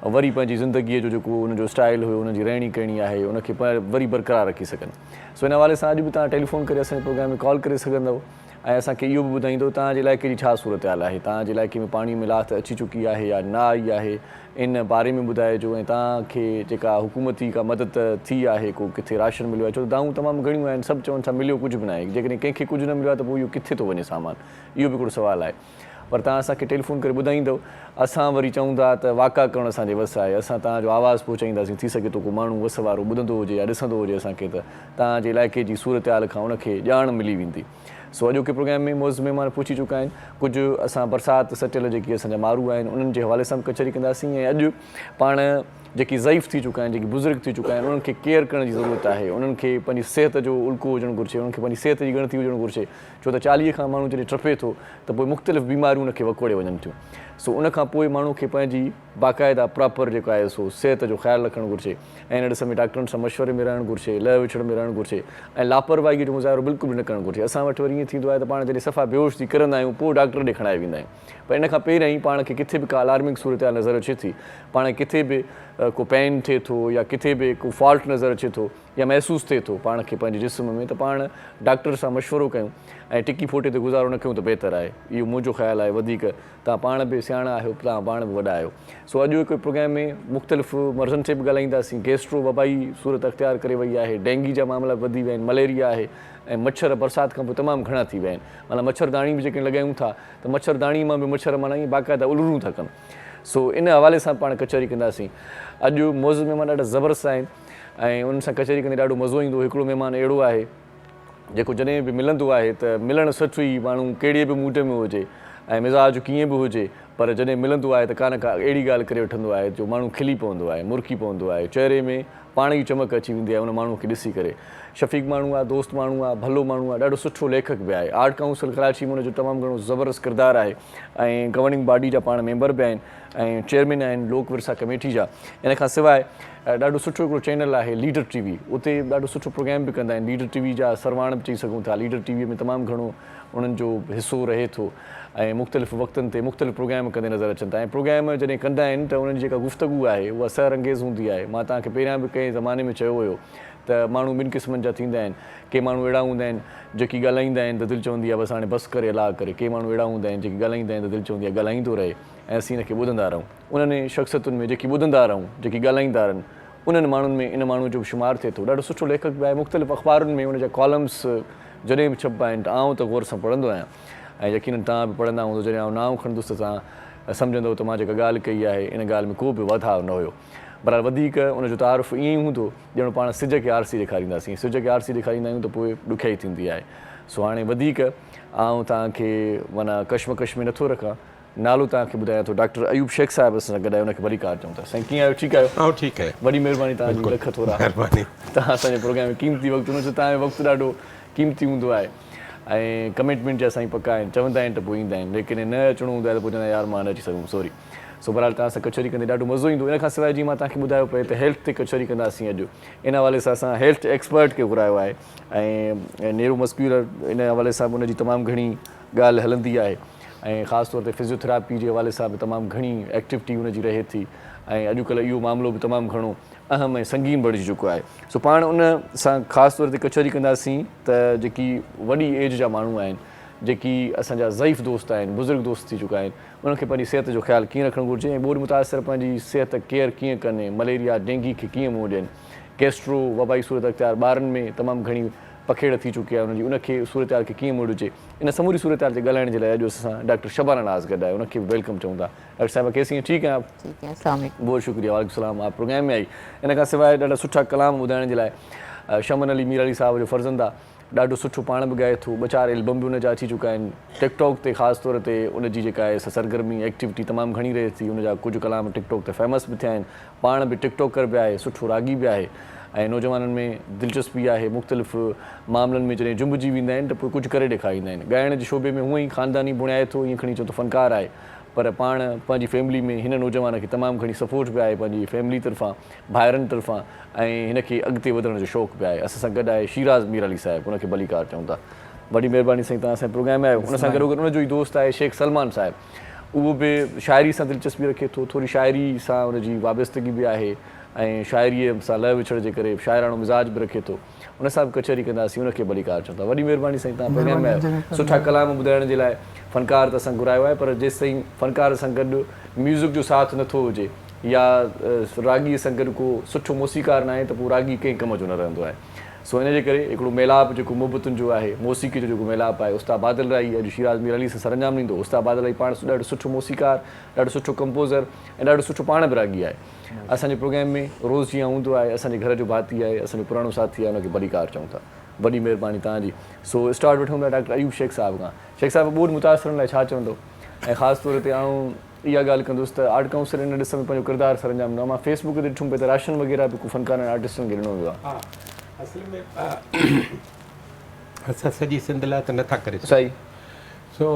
वरी पंहिंजी ज़िंदगीअ जो जेको उनजो स्टाइल हुयो, उनजी रहणी करणी आहे, उनखे वरी बरक़रार रखी सघनि। सो इन हवाले सां अॼु बि तव्हां टेलीफोन करे असांजे प्रोग्राम में कॉल करे सघंदव ऐं असांखे इहो बि ॿुधाईंदो तव्हांजे इलाइक़े जी छा सूरत हाल आहे, तव्हांजे इलाइक़े में पाणी में लाथ अची चुकी आहे या न आई आहे, इन बारे में ॿुधाइजो। ऐं तव्हांखे जेका हुकूमती का मदद थी आहे, को किथे राशन मिलियो आहे, छो त दाऊं तमामु घणियूं आहिनि, सभु चवनि था मिलियो कुझु बि न आहे। जेकॾहिं कंहिंखे कुझु न मिलियो आहे त पोइ इहो किथे थो वञे सामान, इहो बि हिकिड़ो सुवालु आहे। पर तव्हां असांखे टेलीफोन करे ॿुधाईंदव, असां वरी चऊं था त वाक़ा करणु असांजे वस आहे, असां तव्हांजो आवाज़ु पहुचाईंदासीं। थी सघे थो को माण्हू वस वारो ॿुधंदो हुजे या ॾिसंदो हुजे असांखे, त तव्हांजे इलाइक़े जी सूरत हाल खां उनखे ॼाण मिली वेंदी। सो अॼोके प्रोग्राम में मौज़ महिमान पहुची चुका आहिनि। कुझु असां बरसाति सटियल जेकी असांजा मारू आहिनि उन्हनि जे हवाले सां कचहरी कंदासीं। ऐं अॼु पाण जेकी ज़ईफ़ थी चुका आहिनि, जेकी बुज़ुर्ग थी चुका आहिनि, उन्हनि खे केयर करण जी ज़रूरत आहे। उन्हनि खे पंहिंजी सिहत जो उल्को हुजणु घुरिजे, उन्हनि खे पंहिंजी सिहत जी ॻणती हुजणु घुरिजे, छो त 40 खां माण्हू जॾहिं टपे थो त पोइ मुख़्तलिफ़ बीमारियूं उनखे वकोड़े वञनि थियूं। सो उनखां पोइ माण्हू खे पंहिंजी बाक़ाइदा प्रॉपर जेको आहे सो सिहत जो ख़्यालु रखणु घुरिजे ऐं हिन ॾिस में डॉक्टरनि सां मशवरे में रहणु घुरिजे, लह विछड़ में रहणु घुरिजे ऐं लापरवाही जो मुज़ाहिरो बिल्कुलु बि न करणु घुरिजे। असां वटि वरी ईअं थींदो आहे त पाण जॾहिं सफ़ा बेहोश थी किरंदा आहियूं पोइ डॉक्टर ॾे खणाए वेंदा आहियूं, पर इन खां पहिरियों ई पाण खे किथे बि का अलार्मिंग सूरत हाल नज़र अचे थी, पाण किथे बि को पेन थिए थो या किथे बि को फॉल्ट नज़र अचे थो या महसूसु थिए थो पाण खे पंहिंजे जिस्म में, त पाण डॉक्टर सां मशवरो कयूं ऐं टिकी फोटे ते गुज़ारो न कयूं त बहितर आहे। इहो मुंहिंजो ख़्यालु आहे। वधीक तव्हां पाण बि सियाणा आहियो, तव्हां पाण बि वॾा आहियो। सो अॼु हिकु प्रोग्राम में मुख़्तलिफ़ मर्ज़नि ते बि ॻाल्हाईंदासीं। गैस्ट्रो वबाई सूरत अख़्तियार करे वई आहे, डेंगी जा मामला वधी विया आहिनि, मलेरिया आहे ऐं मच्छर बरसाति खां पोइ तमामु घणा थी विया आहिनि। माना मच्छरदाणी बि जेके लॻायूं था त मच्छरदाणी मां बि मच्छर माना ईअं बाक़ाइदा उलरूं था कनि। सो इन हवाले सां पाण कचहरी कंदासीं। अॼु मौज़ महिमान ॾाढा ज़बरदस्त आहिनि ऐं उन्हनि सां कचहरी कंदे ॾाढो मज़ो ईंदो। हिकिड़ो महिमान अहिड़ो आहे जेको जॾहिं बि मिलंदो आहे त मिलणु सुठो ई, माण्हू कहिड़े बि मूड में हुजे ऐं मिज़ाज कीअं बि हुजे, पर जॾहिं मिलंदो आहे त का अहिड़ी ॻाल्हि करे वठंदो आहे जो माण्हू खिली पवंदो आहे, मुरकी पवंदो आहे, चहिरे में पाण ई चमक अची वेंदी आहे उन माण्हू खे ॾिसी करे। शफ़ीक़ माण्हू आहे, दोस्त माण्हू आहे, भलो माण्हू आहे, ॾाढो सुठो लेखक बि आहे। आर्ट काउंसिल कराची में हुनजो तमामु घणो ज़बरदस्त किरदारु आहे ऐं गवर्निंग बॉडी जा पाण मेंबर बि आहिनि ऐं चेयरमैन आहिनि लोक विरसा कमेटी जा। इन खां सवाइ ॾाढो सुठो हिकिड़ो चैनल आहे लीडर टीवी, उते ॾाढो सुठो प्रोग्राम बि कंदा आहिनि। लीडर टीवी जा सरवाण बि चई सघूं था। लीडर टीवीअ में तमामु घणो उन्हनि जो हिसो रहे थो ऐं मुख़्तलिफ़ वक़्तनि ते मुख़्तलिफ़ प्रोग्राम कंदे नज़र अचनि था। ऐं प्रोग्राम जॾहिं कंदा आहिनि त उन्हनि जी जेका गुफ़्तगू आहे उहा सर अंगेज़ हूंदी आहे। मां तव्हांखे पहिरियां बि कंहिं ज़माने में चयो हुयो त माण्हू ॿिनि क़िस्मनि जा थींदा आहिनि। के माण्हू अहिड़ा हूंदा आहिनि जेकी ॻाल्हाईंदा आहिनि त दिलि चवंदी आहे बसि हाणे बसि करे अलाह करे। के माण्हू अहिड़ा हूंदा आहिनि जेकी ॻाल्हाईंदा आहिनि त दिलि चवंदी आहे ॻाल्हाईंदो रहे ऐं असीं हिनखे ॿुधंदा रहूं। उन्हनि शख़्सियतुनि में जेकी ॿुधंदा रहूं, जेकी ॻाल्हाईंदा रहनि, उन्हनि माण्हुनि में इन माण्हू जो बि शुमारु थिए थो। ॾाढो सुठो लेखक बि आहे। मुख़्तलिफ़ अख़बारुनि में उनजा कॉलम्स जॾहिं बि छपा आहिनि त आउं त गौर सां पढ़ंदो आहियां ऐं यकीननि तव्हां बि पढ़ंदा हूंदो। जॾहिं आउं नाम खणंदुसि त तव्हां सम्झंदव त मां जेका ॻाल्हि कई आहे इन ॻाल्हि में को बि वाधाउ न हुयो। पर वधीक उनजो तारुफ़ ईअं ई हूंदो ॼणो पाण सिज खे आरसी ॾेखारींदासीं। सिज खे आरसी ॾेखारींदा आहियूं त पोइ ॾुखियाई थींदी आहे। सो हाणे वधीक आउं तव्हांखे माना कश्मकश में नथो रखां। नालो तव्हांखे ॿुधायां थो, डॉक्टर अयूब शेख साहिब सां गॾु आहे, हुनखे भली कार चऊं था। साईं कीअं आहियो? ठीकु आहियो? ठीकु आहे। वॾी महिरबानी तव्हांजी, लख थोरा महिरबानी। तव्हां असांजे प्रोग्राम में क़ीमती वक़्तु हुन तव्हांजो वक़्तु ॾाढो क़ीमती हूंदो आहे ऐं कमिटमेंट जा साईं पका आहिनि। चवंदा आहिनि त पोइ ईंदा आहिनि, लेकिन न अचिणो हूंदो आहे त पोइ चवंदा यार मां न अची सघूं, सॉरी। सो बहरहाल तव्हां सां कचहरी कंदे ॾाढो मज़ो ईंदो। इन खां सवाइ जीअं मां तव्हांखे ॿुधायो पिए त हेल्थ ते कचहरी कंदासीं अॼु। इन हवाले सां असां हेल्थ एक्सपर्ट खे घुरायो आहे ऐं न्यूरो मस्क्यूलर इन हवाले सां बि उनजी तमामु घणी ॻाल्हि हलंदी आहे ऐं ख़ासि तौर ते फिज़ियोथेरापी जे हवाले सां बि तमामु घणी एक्टिविटी उनजी रहे थी ऐं अॼुकल्ह इहो मामिलो बि तमामु घणो अहम ऐं संगीन बणिजी चुको आहे। सो पाण उन सां ख़ासि तौर ते कचहरी कंदासीं त जेकी वॾी एज जा माण्हू आहिनि, जेकी असांजा ज़ईफ़ दोस्त आहिनि, बुज़ुर्ग दोस्त थी चुका आहिनि, उन्हनि खे पंहिंजी सिहत जो ख़्यालु कीअं रखणु घुरिजे ऐं ॿोॾि मुतासिर पंहिंजी सिहत केयर कीअं कनि, मलेरिया डेंगी खे कीअं मुंहुं ॾियनि। गैस्ट्रो वबाई सूरत अख़्तियार ॿारनि में तमामु घणी पखेड़ थी चुकी आहे, उनजी उनखे सूरत हाल खे कीअं मुंहुं ॾिजे। इन समूरी सूरत हाल ते ॻाल्हाइण जे लाइ अॼु असां डॉक्टर शबाना नाज़ गॾु आहे, उनखे बि वेलकम चऊं था। डॉक्टर साहिबा कैसी हैं? ठीकु है? बहुत शुक्रिया। वालेकुम सलाम। आप प्रोग्राम में आई। इन खां सवाइ ॾाढा सुठा कलाम ॿुधाइण जे लाइ शमन अली मीर अली साहिब जो फर्ज़ंद आहे, ॾाढो सुठो पाण बि ॻाए थो। 4 एल्बम बि उनजा अची चुका आहिनि। टिकटॉक ते ख़ासि तौर ते उनजी जेका आहे सरगर्मी एक्टिविटी तमामु घणी रहे थी। उनजा कुझु कलाम टिकटॉक ते फेमस बि थिया आहिनि। पाण बि टिकटॉकर बि आहे, सुठो रागी बि आहे ऐं नौजवाननि में दिलचस्पी आहे। मुख़्तलिफ़ मामलनि में जॾहिं जुंबिजी वेंदा आहिनि त पोइ कुझु करे ॾेखारींदा आहिनि। ॻाइण जे शोबे में हूअं ई ख़ानदानी बुणाए थो, ईअं खणी चओ त फ़नकार आहे, पर पाण पंहिंजी फैमिली में हिन नौजवान खे तमामु घणी सपोर्ट बि आहे पंहिंजी फैमिली तरफ़ां, भाइरनि तरफ़ां ऐं हिनखे अॻिते वधण जो शौक़ु बि आहे। असां सां गॾु आहे शिराज़ मीर अली साहिबु, उनखे भली कार चऊं था। वॾी महिरबानी साईं, तव्हां असांजे प्रोग्राम में आहियो। उन सां गॾो गॾु उनजो ई दोस्त आहे शेख सलमान साहिबु, उहो बि शाइरी सां दिलचस्पी रखे थो, थोरी शाइरी सां उनजी वाबस्तगी बि आहे ऐं शाइरीअ सां लह विछड़ जे करे शाइराणो मिज़ाज बि रखे थो उन सां बि कचहरी कंदासीं उनखे भलीकार चऊं था। वॾी महिरबानी साईं तव्हां प्रोग्राम में आयो सुठा कलाम ॿुधाइण जे लाइ। फ़नकार त असां घुरायो आहे पर जेसि ताईं फ़नकार सां गॾु म्यूज़िक जो साथ नथो हुजे या राॻीअ सां गॾु को सुठो मौसीक़ार न आहे त पोइ राॻी कंहिं कम जो न रहंदो आहे। सो इन जे करे हिकिड़ो मेलाप जेको मुहबतुनि जो आहे मौसीक़ी जो जेको मेलाप आहे उस्ताद बादल राई अॼु शिराज मीर अली सां सरंजाम ॾींदो। उस्ताद बादल राई पाण ॾाढो सुठो मौसीक़ार ॾाढो सुठो कंपोज़र ऐं ॾाढो सुठो पाण बि राॻी आहे। असांजे प्रोग्राम में रोज़ जीअं हूंदो आहे असांजे घर जो भाती आहे असांजो पुराणो साथी आहे हुनखे भलीकार चऊं था। वॾी महिरबानी तव्हांजी। सो स्टार्ट वठूं था डॉक्टर अयूब शेख साहिब खां। शेख साहिब ॿोॾि मुतासिरनि लाइ छा चवंदो ऐं ख़ासि तौर ते आऊं इहा ॻाल्हि कंदुसि त आर्ट काउंसिल इन ॾिस में पंहिंजो किरदारु सरंजाम ॾिनो। मां फेसबुक ते ॾिठुमि पिए त राशन वग़ैरह बि फ़नकारनि आर्टिस्टनि खे ॾिनो वियो आहे। असल में असां सॼी सिंध लाइ त नथा करे सही। सो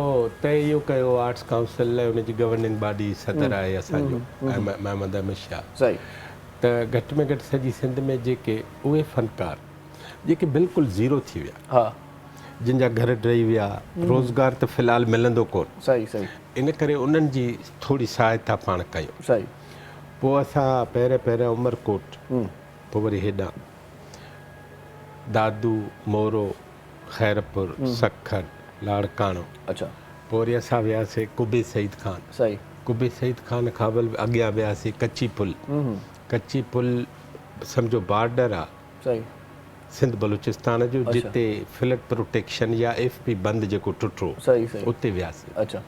तंहिं इहो कयो आर्ट्स काउंसिल लाइ हुनजी गवर्निंग बॉडी सदर आहे असांजो महमद अहमद शाह। सही। त घटि में घटि सॼी सिंध में जेके उहे फ़नकार जेके बिल्कुलु ज़ीरो थी विया हा जिन जा घर ॾेई विया रोज़गार त फ़िलहालु मिलंदो कोन। सही सही। इन करे उन्हनि जी थोरी सहायता पाण कयूं। सही। पोइ असां पहिरियों उमरकोट पोइ वरी हेॾां दादू मोरो खैरपुर सखर लाड़काणो। अच्छा। पोइ वरी असां वियासीं कुबे सईद खान। सही। कुबे सईद खान खां बि अॻियां वियासीं कच्ची पुल। कच्ची पुल सम्झो बॉर्डर आहे सही सिंध बलूचिस्तान जो जिते फ्लड प्रोटेक्शन या FP बंद जेको टुटो सही सही उते वियासीं। अच्छा।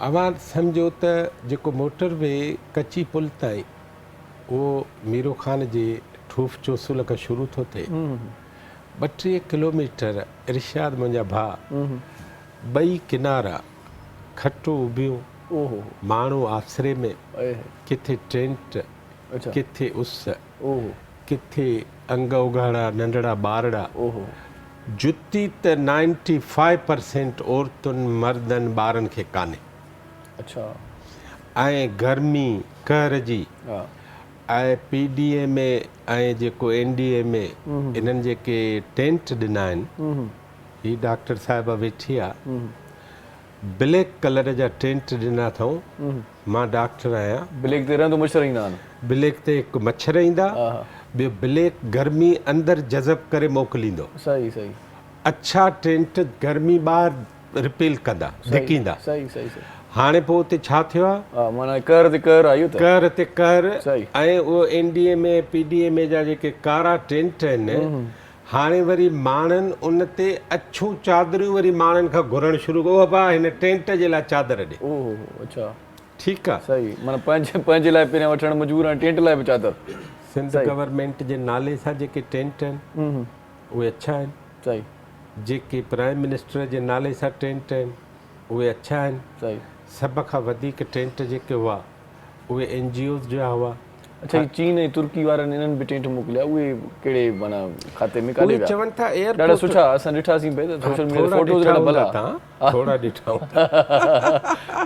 अवां सम्झो त जेको मोटरवे कच्ची पुल ताईं उहो मीरो ख़ान जे ठूफ चोसूल खां शुरू थो थिए 32 किलोमीटर। इरशाद मुंहिंजा भाउ ॿई किनारा खटो उबियूं ओहो माण्हू आसरे में किथे टेंट अच्छा किथे उस ओहो किथे अंग उघाड़ा नंढड़ा ॿारड़ा। ओहो जुती त 95% औरतुनि मर्दनि ॿारनि खे कान्हे। अच्छा। ऐं गर्मी कहर जी हा ऐं PDA में ऐं जेको NDA में इन्हनि जेके टेंट ॾिना आहिनि ही डॉक्टर साहिबा वेठी आहे ब्लैक कलर जा टेंट ॾिना अथऊं। मां डॉक्टर आहियां। ब्लैक ते रहंदो मच्छर ईंदा आहिनि। ब्लैक ते हिकु मच्छर ईंदा ॿियो ब्लैक गर्मी अंदरि जज़ब करे मोकिलींदो। सही सही। अच्छा टेंट गर्मी ॿाहिरि रिपेल कंदा धिकींदा। सही सही सही। हाणे पोइ उते छा थियो आहे माना कहर ते कहर आयो त कहर ते कहर। सही। ऐं उहो NDA में PDA में जा जेके कारा टेंट आहिनि हाणे वरी माण्हुनि उन ते अछूं चादरूं वरी माण्हुनि खां घुरणु शुरू कयो भाउ हिन टेंट जे लाइ चादर ॾे। ओहो अच्छा ठीकु आहे। सही। माना पंहिंजे लाइ पहिरियां वठणु मजबूर आहे टेंट लाइ बि चादर। सिंध गवर्नमेंट जे नाले सां जेके टेंट आहिनि उहे अच्छा आहिनि। सही। जेके प्राइम मिनिस्टर जे नाले सां टेंट आहिनि उहे अच्छा आहिनि। सही। सभ खां वधीक टेंट जेके हुआ उहे NGOs जा हुआ। अच्छा चीन ऐं तुर्की वारनि इन्हनि बि टेंट मोकिलिया उहे कहिड़े माना खाते में काॾे उहे चवनि था एयरपोर्ट ॾाढा सुठा असां ॾिठासीं पिए त सोशल मीडिया ते फोटोज़ ॾाढा भला थोरा ॾिठा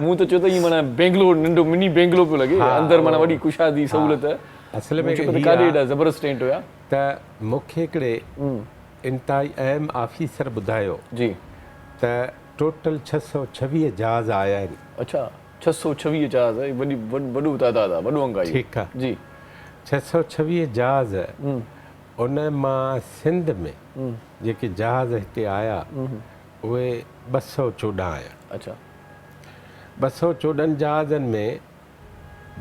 मूं त चयो त ईअं माना बेंगलोर नंढो मिनी बेंगलोर पियो लॻे अंदरि माना वॾी कुशादी सहूलियत। असल में काॾे एॾा ज़बरदस्त टेंट हुया। त मूंखे हिकिड़े इंतिहाई अहम ऑफिसर ॿुधायो जी त टोटल 626 जहाज़ आया आहिनि। अच्छा 626 जहाज़ वॾी वॾो तादाद आहे वॾो अंग आहे। ठीकु आहे जी 626 जहाज़ उन मां सिंध में जेके जहाज़ हिते आया उहे 214 आया। अच्छा 214 जहाज़नि में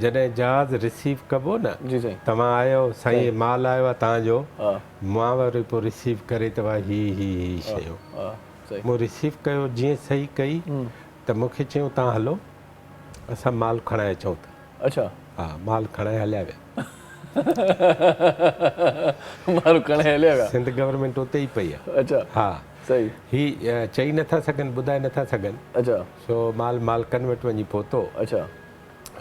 जॾहिं जहाज़ रिसीव कबो न जी साईं तव्हां आयो साईं माल आयो आहे तव्हांजो हा मां वरी पोइ रिसीव करे तव्हां ही शयूं हा सही। मूं रिसीव कयो जीअं सही कई त मूंखे चयूं तव्हां हलो असां माल खणाए अचूं था। अच्छा हा माल खणाए हलिया विया। माल खणाए हलिया विया। सिंध गवर्नमेंट उते ई पई आहे। अच्छा हा सही। ही चई नथा सघनि ॿुधाए नथा सघनि। अच्छा सो माल कन्वर्ट वञी पहुतो। अच्छा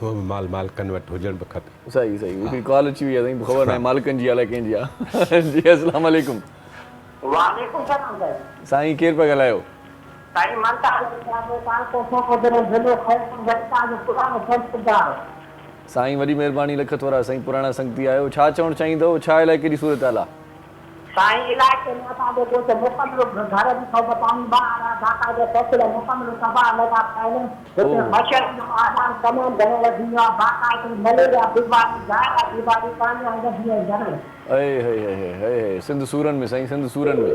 उहो बि माल कन्वर्ट हुजणु बि खपे। सही सही। हिकिड़ी कॉल अची वई आहे साईं ख़बर न आहे मालिकनि जी अलाए कंहिंजी आहे। जी अस्सलाम वालेकुम। वालेकुम सलाम साईं। साईं केरु पिया ॻाल्हायो? साईं मनता साईं वॾी महिरबानी लख थोरा साईं पुराणा संगती आहियो छा चवणु चाहींदव छा इलाइक़े जी सूरत हाल आहे? साईं इलाइक़े में असांजो कुझु मुकमिल घर बि थो पाणी ॿाहिरि आहे ढाका जो तहसील मुकमिल तबाह लॻा पिया आहिनि हिते मच्छर जो आदान तमामु घणो वधी वियो आहे बाक़ाइदे मलेरिया बीमारी ज़ाहिरा बीमारी पाणी वधी वई घर हे सिंध सूरन में साईं सिंध सूरन में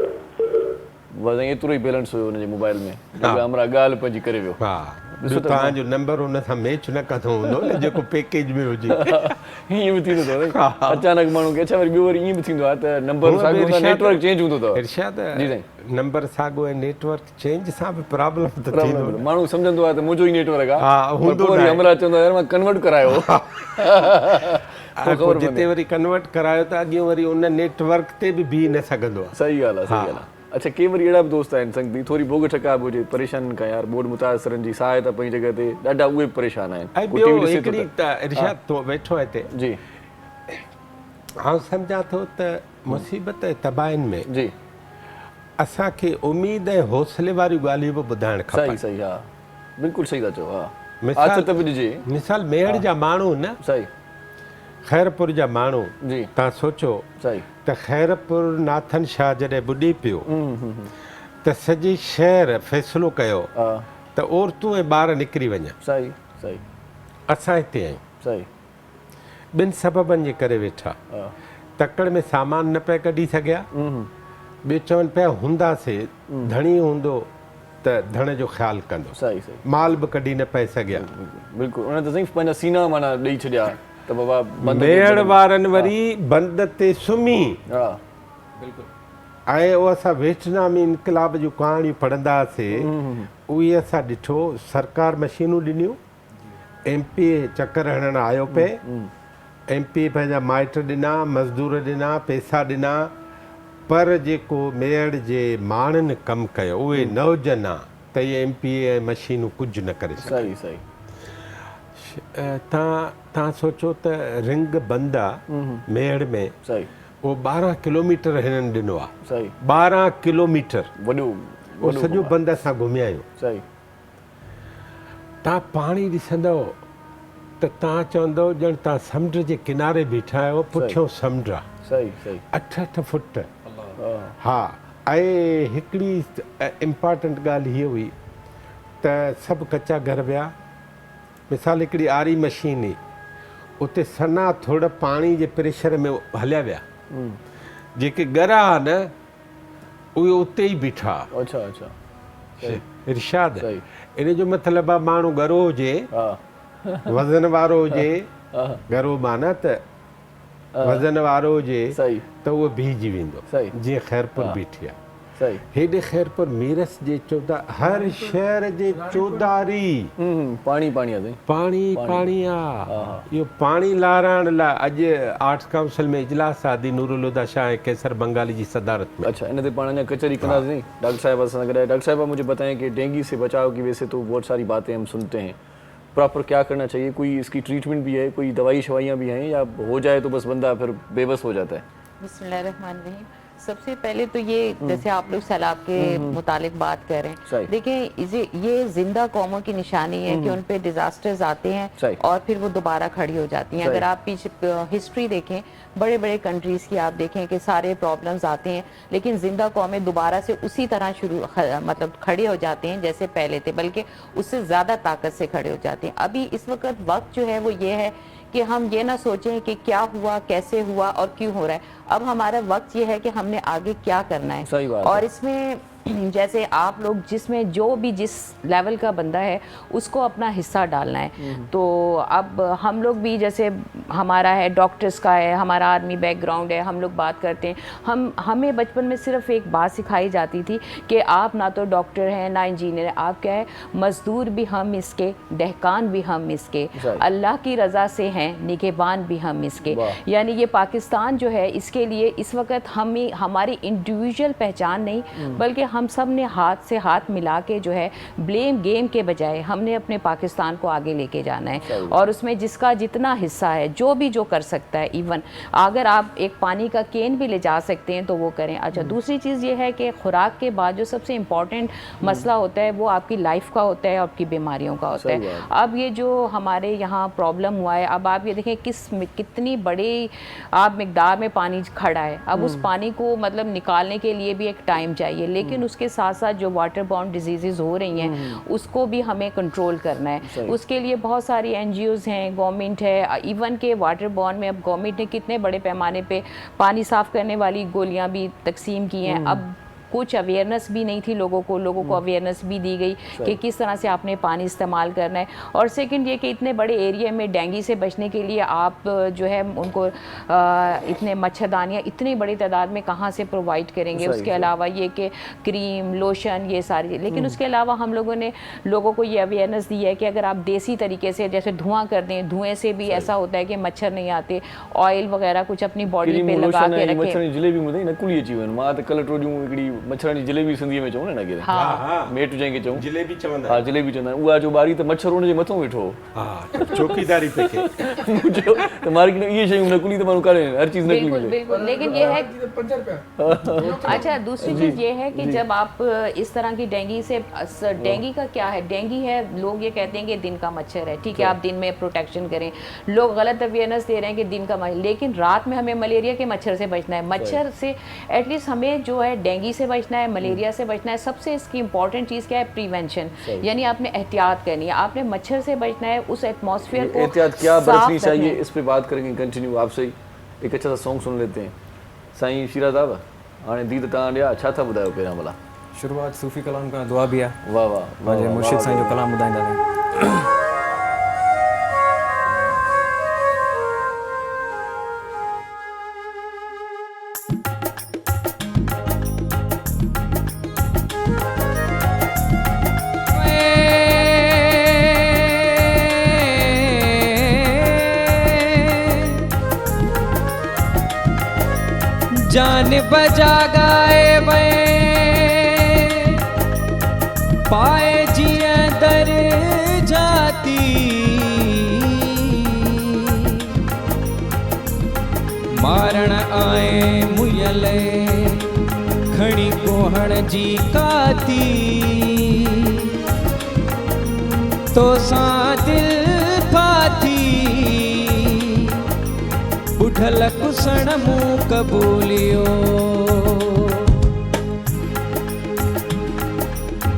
बस एतिरो ई बैलेंस हुयो हुनजे मोबाइल में जेको हमरा ॻाल्हि पंहिंजी करे वियो हा ॿियो तव्हांजो नंबर हुन सां मैच न कंदो हूंदो न जेको पैकेज में हुजे हीअं बि थींदो अथव साईं अचानक माण्हू खे अच्छा वरी ॿियो वरी ईअं बि थींदो आहे त नंबर साॻियो त नेटवर्क चेंज हूंदो अथव इरशाद जी साईं नंबर साॻियो ऐं नेटवर्क चेंज सां बि प्रॉब्लम त थींदो न। माण्हू सम्झंदो आहे त मुंहिंजो ई नेटवर्क आहे हा, हूंदो वरी न आहे। हमरा चवंदो यार मां कन्वर्ट करायो पोइ जिते वरी कन्वर्ट करायो त अॻियां वरी उन नेटवर्क ते बि बीह न सघंदो आहे। सही ॻाल्हि आहे सही ॻाल्हि आहे अच्छा कई वरी अहिड़ा बि दोस्त आहिनि संगती थोरी भोग ठका बि हुजे परेशान कया यार बोर्ड मुतासिरनि जी सहायता पंहिंजी जॻह ते ॾाढा उहे बि परेशान आहिनि ऐं कोई ॿियो टीवी ॾिसे थो हिकिड़ी त- त इरशाद तो वेठो आहे हिते जी आउं सम्झां थो त मुसीबत ऐं तबाहियुनि में जी असांखे उमेद ऐं हौसले वारियूं ॻाल्हियूं बि ॿुधाइणु सही खपनि। सही हा बिल्कुलु सही था चओ हा मिसाल आदत बि ॾिजे मिसाल मेड़ जा माण्हू न सही ख़ैरपुर जा माण्हू जी तव्हां सोचो सही त ख़ैरपुर नाथन शाह जॾहिं ॿुॾी पियो त सॼे शहर फ़ैसिलो कयो हा त औरतूं ऐं ॿार निकिरी वञनि। सही सही असां हिते आहियूं सही ॿिनि सबबनि जे करे वेठा हा तकड़ में सामान न पिया कढी सघिया ॿियो चवनि पिया हूंदासीं धणी हूंदो त धण जो ख़्यालु कंदो सही सही माल बि कढी न पिए सघिया। बिल्कुलु उन त साईं पंहिंजा सीना माना ॾेई छॾिया त बाबा बंदि मेड़ वारनि वरी बंद ते सुम्ही हा ऐं उहो असां वियतनामी इनकलाब जूं कहाणियूं पढ़ंदा हुआसीं उहे असां ॾिठो सरकार मशीनूं ॾिनियूं MP चकर हणणु आयो पे MP पंहिंजा माइट ॾिना मज़दूर ॾिना पैसा ॾिना पर जेको मेड़ जे माण्हुनि कमु कयो उहे न हुजनि हा त इहे MP ऐं मशीनूं कुझु न करे सघनि। सही सही तव्हां सोचो त रिंग बंदि आहे मेड़ में सही उहो 12 किलोमीटर हिननि ॾिनो आहे सही 12 किलोमीटर वॾो उहो सॼो बंदि असां घुमिया आहियूं। सही तव्हां पाणी ॾिसंदव त तव्हां चवंदव ॼण तव्हां समुंड जे किनारे बीठा आहियो पुठियों समुंड आहे सही सही 8-8 फुट। हा हा ऐं हिकिड़ी इम्पॉर्टेंट ॻाल्हि हीअ हुई त सभु कचा घर विया मिसाल हिकिड़ी आरी मशीन हुई उते सना थोरा पाणी जे प्रेशर में हलिया विया जेके ॻरा न उहे उते ई बीठा। अच्छा अच्छा इरशाद सही इन जो मतिलबु आहे माण्हू ॻरो हुजे हा वज़न वारो हुजे हा ॻरो माना त वज़न वारो हुजे सही त उहो बीहजी वेंदो सही जीअं ख़ैरपुर बीठी आहे सही हेॾे ख़ैरपुर मीरस जे हर शहर जे चौधारी पाणी पाणी आहे साईं पाणी पाणी आहे। इहो पाणी लाराइण लाइ अॼु आर्ट्स काउंसिल में इजलास आहे दी नूरुल हुदा शाह ऐं केसर बंगाली जी सदारत में। अच्छा इन ते पाण अञा कचहरी कंदासीं नहीं डॉक्टर साहब असां गए डॉक्टर साहब मुझे बताएं कि डेंगू से बचाव की वजह से तो बहुत सारी बातें हम सुनते हैं प्रॉपर क्या करना चाहिए कोई इसकी ट्रीटमेंट भी है कोई दवाई शवाइयाँ भी हैं या हो जाए तो बस बंदा फिर बेबस हो जाता है। बिस्मिल्लाहिर्रहमानिर्रहीम। सबसे पहले तो ये जैसे आप लोग सैलाब के मुतालिक बात कर रहे सही। हैं देखिए ये जिंदा कौमों की निशानी है कि उन पे डिजास्टर्स आते हैं सही। और फिर वो दोबारा खड़ी हो जाती हैं। सही। अगर आप पीछे हिस्ट्री देखें बड़े बड़े कंट्रीज की आप देखें कि सारे प्रॉब्लम्स आते हैं लेकिन जिंदा कौमें दोबारा से उसी तरह मतलब खड़े हो जाते हैं जैसे पहले थे बल्कि उससे ज़्यादा ताकत से खड़े हो जाते हैं। अभी इस वक्त वक्त जो है वो ये है कि हम ये ना सोचें कि क्या हुआ कैसे हुआ और क्यों हो रहा है। अब हमारा वक्त ये है कि हमने आगे क्या करना है। सही बात और है। इसमें जैसे आप लोग जिसमें जो भी जिस लेवल का बंदा है उसको अपना हिस्सा डालना है। तो अब हम लोग भी जैसे हमारा है डॉक्टर्स का है हमारा आर्मी बैकग्राउंड है हम लोग बात करते हैं हमें बचपन में सिर्फ एक बात सिखाई जाती थी कि आप ना तो डॉक्टर हैं ना इंजीनियर हैं आप क्या है मज़दूर भी हम इसके दहकान भी हम इसके अल्लाह की रज़ा से हैं निगहबान भी हम इसके। यानी ये पाकिस्तान जो है इसके लिए इस वक्त हमें हमारी इंडिविजुअल पहचान नहीं बल्कि हम सब ने हाथ से हाथ मिला के जो है ब्लेम गेम के बजाय हमने अपने पाकिस्तान को आगे लेके जाना है, और उसमें जिसका जितना हिस्सा है जो कर सकता है, इवन अगर आप एक पानी का केन भी ले जा सकते हैं तो वो करें। अच्छा, दूसरी चीज़ ये है कि खुराक के बाद जो सबसे इम्पॉर्टेंट मसला होता है वो आपकी लाइफ का होता है, आपकी बीमारियों का होता है। अब ये जो हमारे यहाँ प्रॉब्लम हुआ है, अब आप ये देखें कितनी बड़ी आप मिकदार में पानी खड़ा है, अब उस पानी को मतलब निकालने के लिए भी एक टाइम चाहिए, लेकिन उसके साथ साथ जो वाटर बाउंड डिजीज़ हो रही हैं उसको भी हमें कंट्रोल करना है। उसके लिए बहुत सारी NGOs हैं, गवर्नमेंट है, इवन के वाटर बाउंड में अब गवर्नमेंट ने कितने बड़े पैमाने पे पानी साफ़ करने वाली गोलियां भी तकसीम की हैं। अब कुछ अवेयरनेस भी नहीं थी लोगों को अवेयरनेस भी दी गई कि किस तरह से आपने पानी इस्तेमाल करना है। और सेकंड ये कि इतने बड़े एरिया में डेंगू से बचने के लिए आप जो है उनको इतने मच्छरदानियाँ इतनी बड़ी तादाद में कहाँ से प्रोवाइड करेंगे। उसके अलावा ये कि क्रीम, लोशन, ये सारी, लेकिन उसके अलावा हम लोगों ने लोगों को ये अवेयरनेस दी है कि अगर आप देसी तरीके से जैसे धुआं कर दें, धुएँ से भी ऐसा होता है कि मच्छर नहीं आते, ऑयल वगैरह कुछ अपनी बॉडी पे लगा के रखें। जलेबी में न कुली जीवन मां त कल टोडियूं हिकिड़ी मच्छरनि जी जलेबी सिंधीअ में चऊं न के हाँ मेट जंहिंखे चऊं जलेबी चवंदा हाँ जलेबी चवंदा आहिनि। उहा जो ॿारी त मच्छर हुन जे मथां वेठो हाँ चौकीदारी पे के त मार्केट में इहे शयूं नकुली त माण्हू करे हर चीज़ नकली बिल्कुल मिले। बिल्कुल, लेकिन ये है अच्छा दूसरी चीज़ ये है कि जब आप इस तरह की डेंगू से डेंगू का क्या है, डेंगू है लोग ये कहते हैं कि दिन का मच्छर है, ठीक है आप दिन में प्रोटेक्शन करें, लोग गलत अवेयरनेस दे रहे हैं कि दिन का मच्छर, लेकिन रात में हमें मलेरिया के मच्छर से बचना है। मच्छर से एटलीस्ट हमें जो है डेंगू से बचना है, मलेरिया से बचना है। सबसे इसकी इंपॉर्टेंट चीज़ क्या है, प्रिवेंशन, यानी आपने एहतियात करनी है, आपने मच्छर से बचना है, उस एटमॉस्फेयर को एहतियात क्या बरतनी चाहिए, इस पे बात करेंगे कंटिन्यू। आपसे एक अच्छा सा सॉन्ग सुन लेते हैं। साईं शीरा दावा हाणे दी त तव्हां ॾिया छा था ॿुधायो पहिरियां भला? शुरुआत सूफ़ी कलाम का दुआ भी है। वाह वाह मुझे मुर्शिद साईं जो कलाम ॿुधाईंदा आहिनि। जान बजा गाए वे पाए जिया दर जाती मारण आए मुयले खणी कोहण जी काती तो सा दिल फाती बुढ़ल कुसण मुँह कबूलियो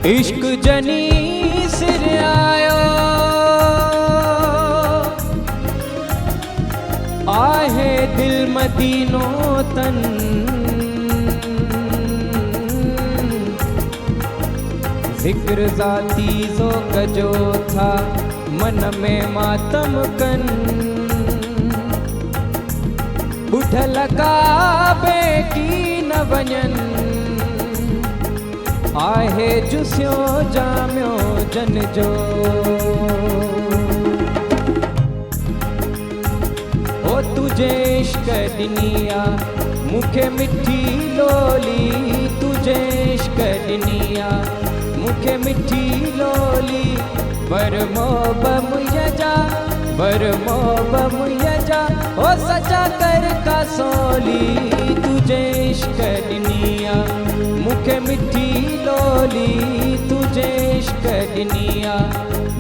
इश्क जनी सिर आयो आहे दिल मदीनो तन जिक्र जाती जो कजो था मन में मातम कन बुढ़ल काबे की न वञन आहे जुस्यो जामियो जन जो ओ तुझे इश्क ॾिनिया मूंखे मिठी लोली तुझे इश्क ॾिनिया मूंखे मिठी लोली पर मोहब मुंहिंजा पर मोहब मुंहिंजा ओ सचा कर का सोली तुझे इश्क ॾिनिया मूंखे मिठी लोली तुझे इश्क ॾिनिया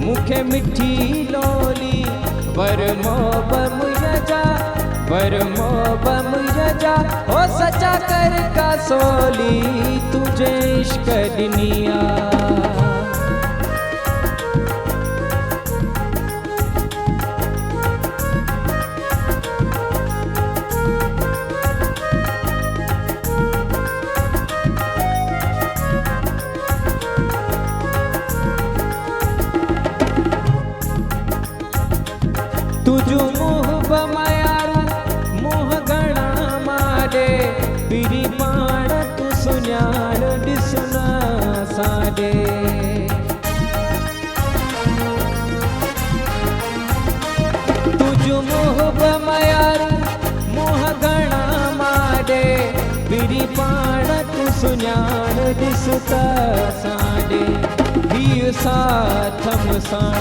मूंखे मिठी लोली पर मोहब मुंहिंजा पर मोहब मुंहिंजा ओ सचा कर का सोली तुझे इश्क ॾिनिया। तुझो मोह बमायारू मोह घणा माडे पिरी पाण तू सुञाण ॾिसना साडे सुञाण ॾिसता साॾे हीउ साथम साण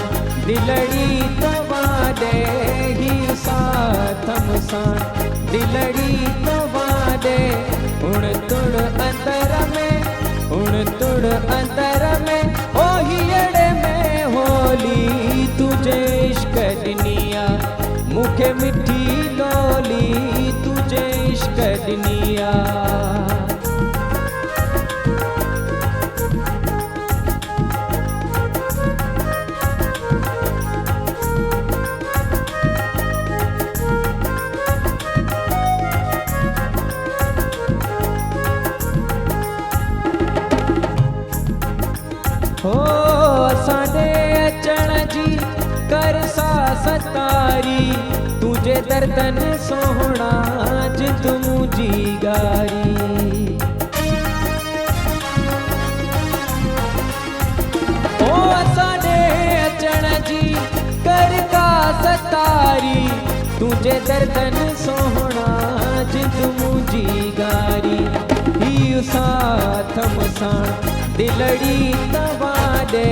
दिलड़ी तव्हां ॾे हीउ साथम साण दिलड़ी तव्हां ॾे उण तुण अंदर में ओ हीअड़े में होली तुझे इश्क ॾिनिया मूंखे मिठी लोली तुझे इश्क ॾिनिया हो असांजे अचण जी कर सा सतारी तुझे दर्दन सोहणा जित मुंहिंजी गारी हो असांजे अचण जी कर का सतारी तुझे दर्दन सोहणा जित मुंहिंजी गारी हीउ साथम साण दिलड़ी तव्हां ॾे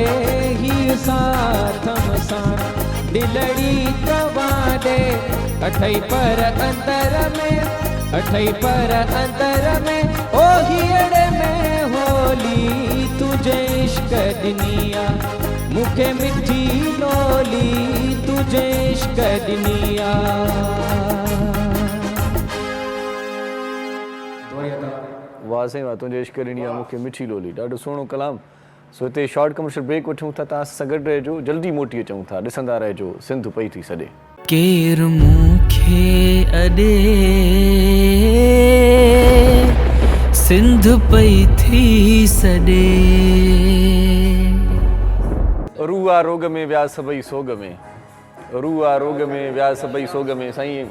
हीउ साथम साण दिलड़ी तव्हां ॾे अठई पर अंदर में ओ हीअड़े में होली तुझे इश्क ॾिनिया मूंखे मिठी लोली तुझे इश्क ॾिनिया वाह साईं वाह तुंहिंजे इश्क ॾिनी आहे मूंखे मिठी लोली ॾाढो सुहिणो कलाम सो हिते शॉर्ट कमर्शियल ब्रेक वठूं था तव्हां सां गॾु रहिजो जल्दी मोटी अचूं था ॾिसंदा रहिजो सिंध पई थी सॾे केरु मूंखे अॾे सिंध पई थी सॾे रूआ रोग में विया सभई सोग में रूआ रोग में विया सभई सोग में साईं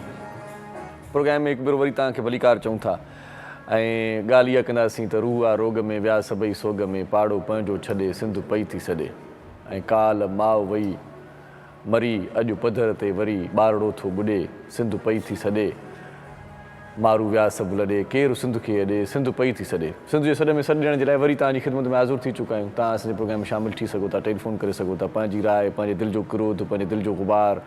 प्रोग्राम में हिकु भेरो वरी तव्हांखे भलीकार चऊं था ऐं ॻाल्हि इहा कंदासीं त रूआ रोग में विया सभई सोग में पाड़ो पंहिंजो छॾे सिंध पई थी सॾे ऐं काल माउ वई मरी अॼु पधर ते वरी ॿारड़ो थो ॿुॾे सिंध पई थी सॾे मारू विया सभु लॾे केरु सिंध खे अॾे सिंध पई थी सॾे सिंध जे सॾ में सॾु ॾियण जे लाइ वरी तव्हांजी ख़िदमत में हाज़ुर थी चुका आहियूं तव्हां असांजे प्रोग्राम में शामिलु थी सघो था टेलीफोन करे सघो था पंहिंजी राय पंहिंजे दिलि जो क्रोध पंहिंजे दिलि जो गुबार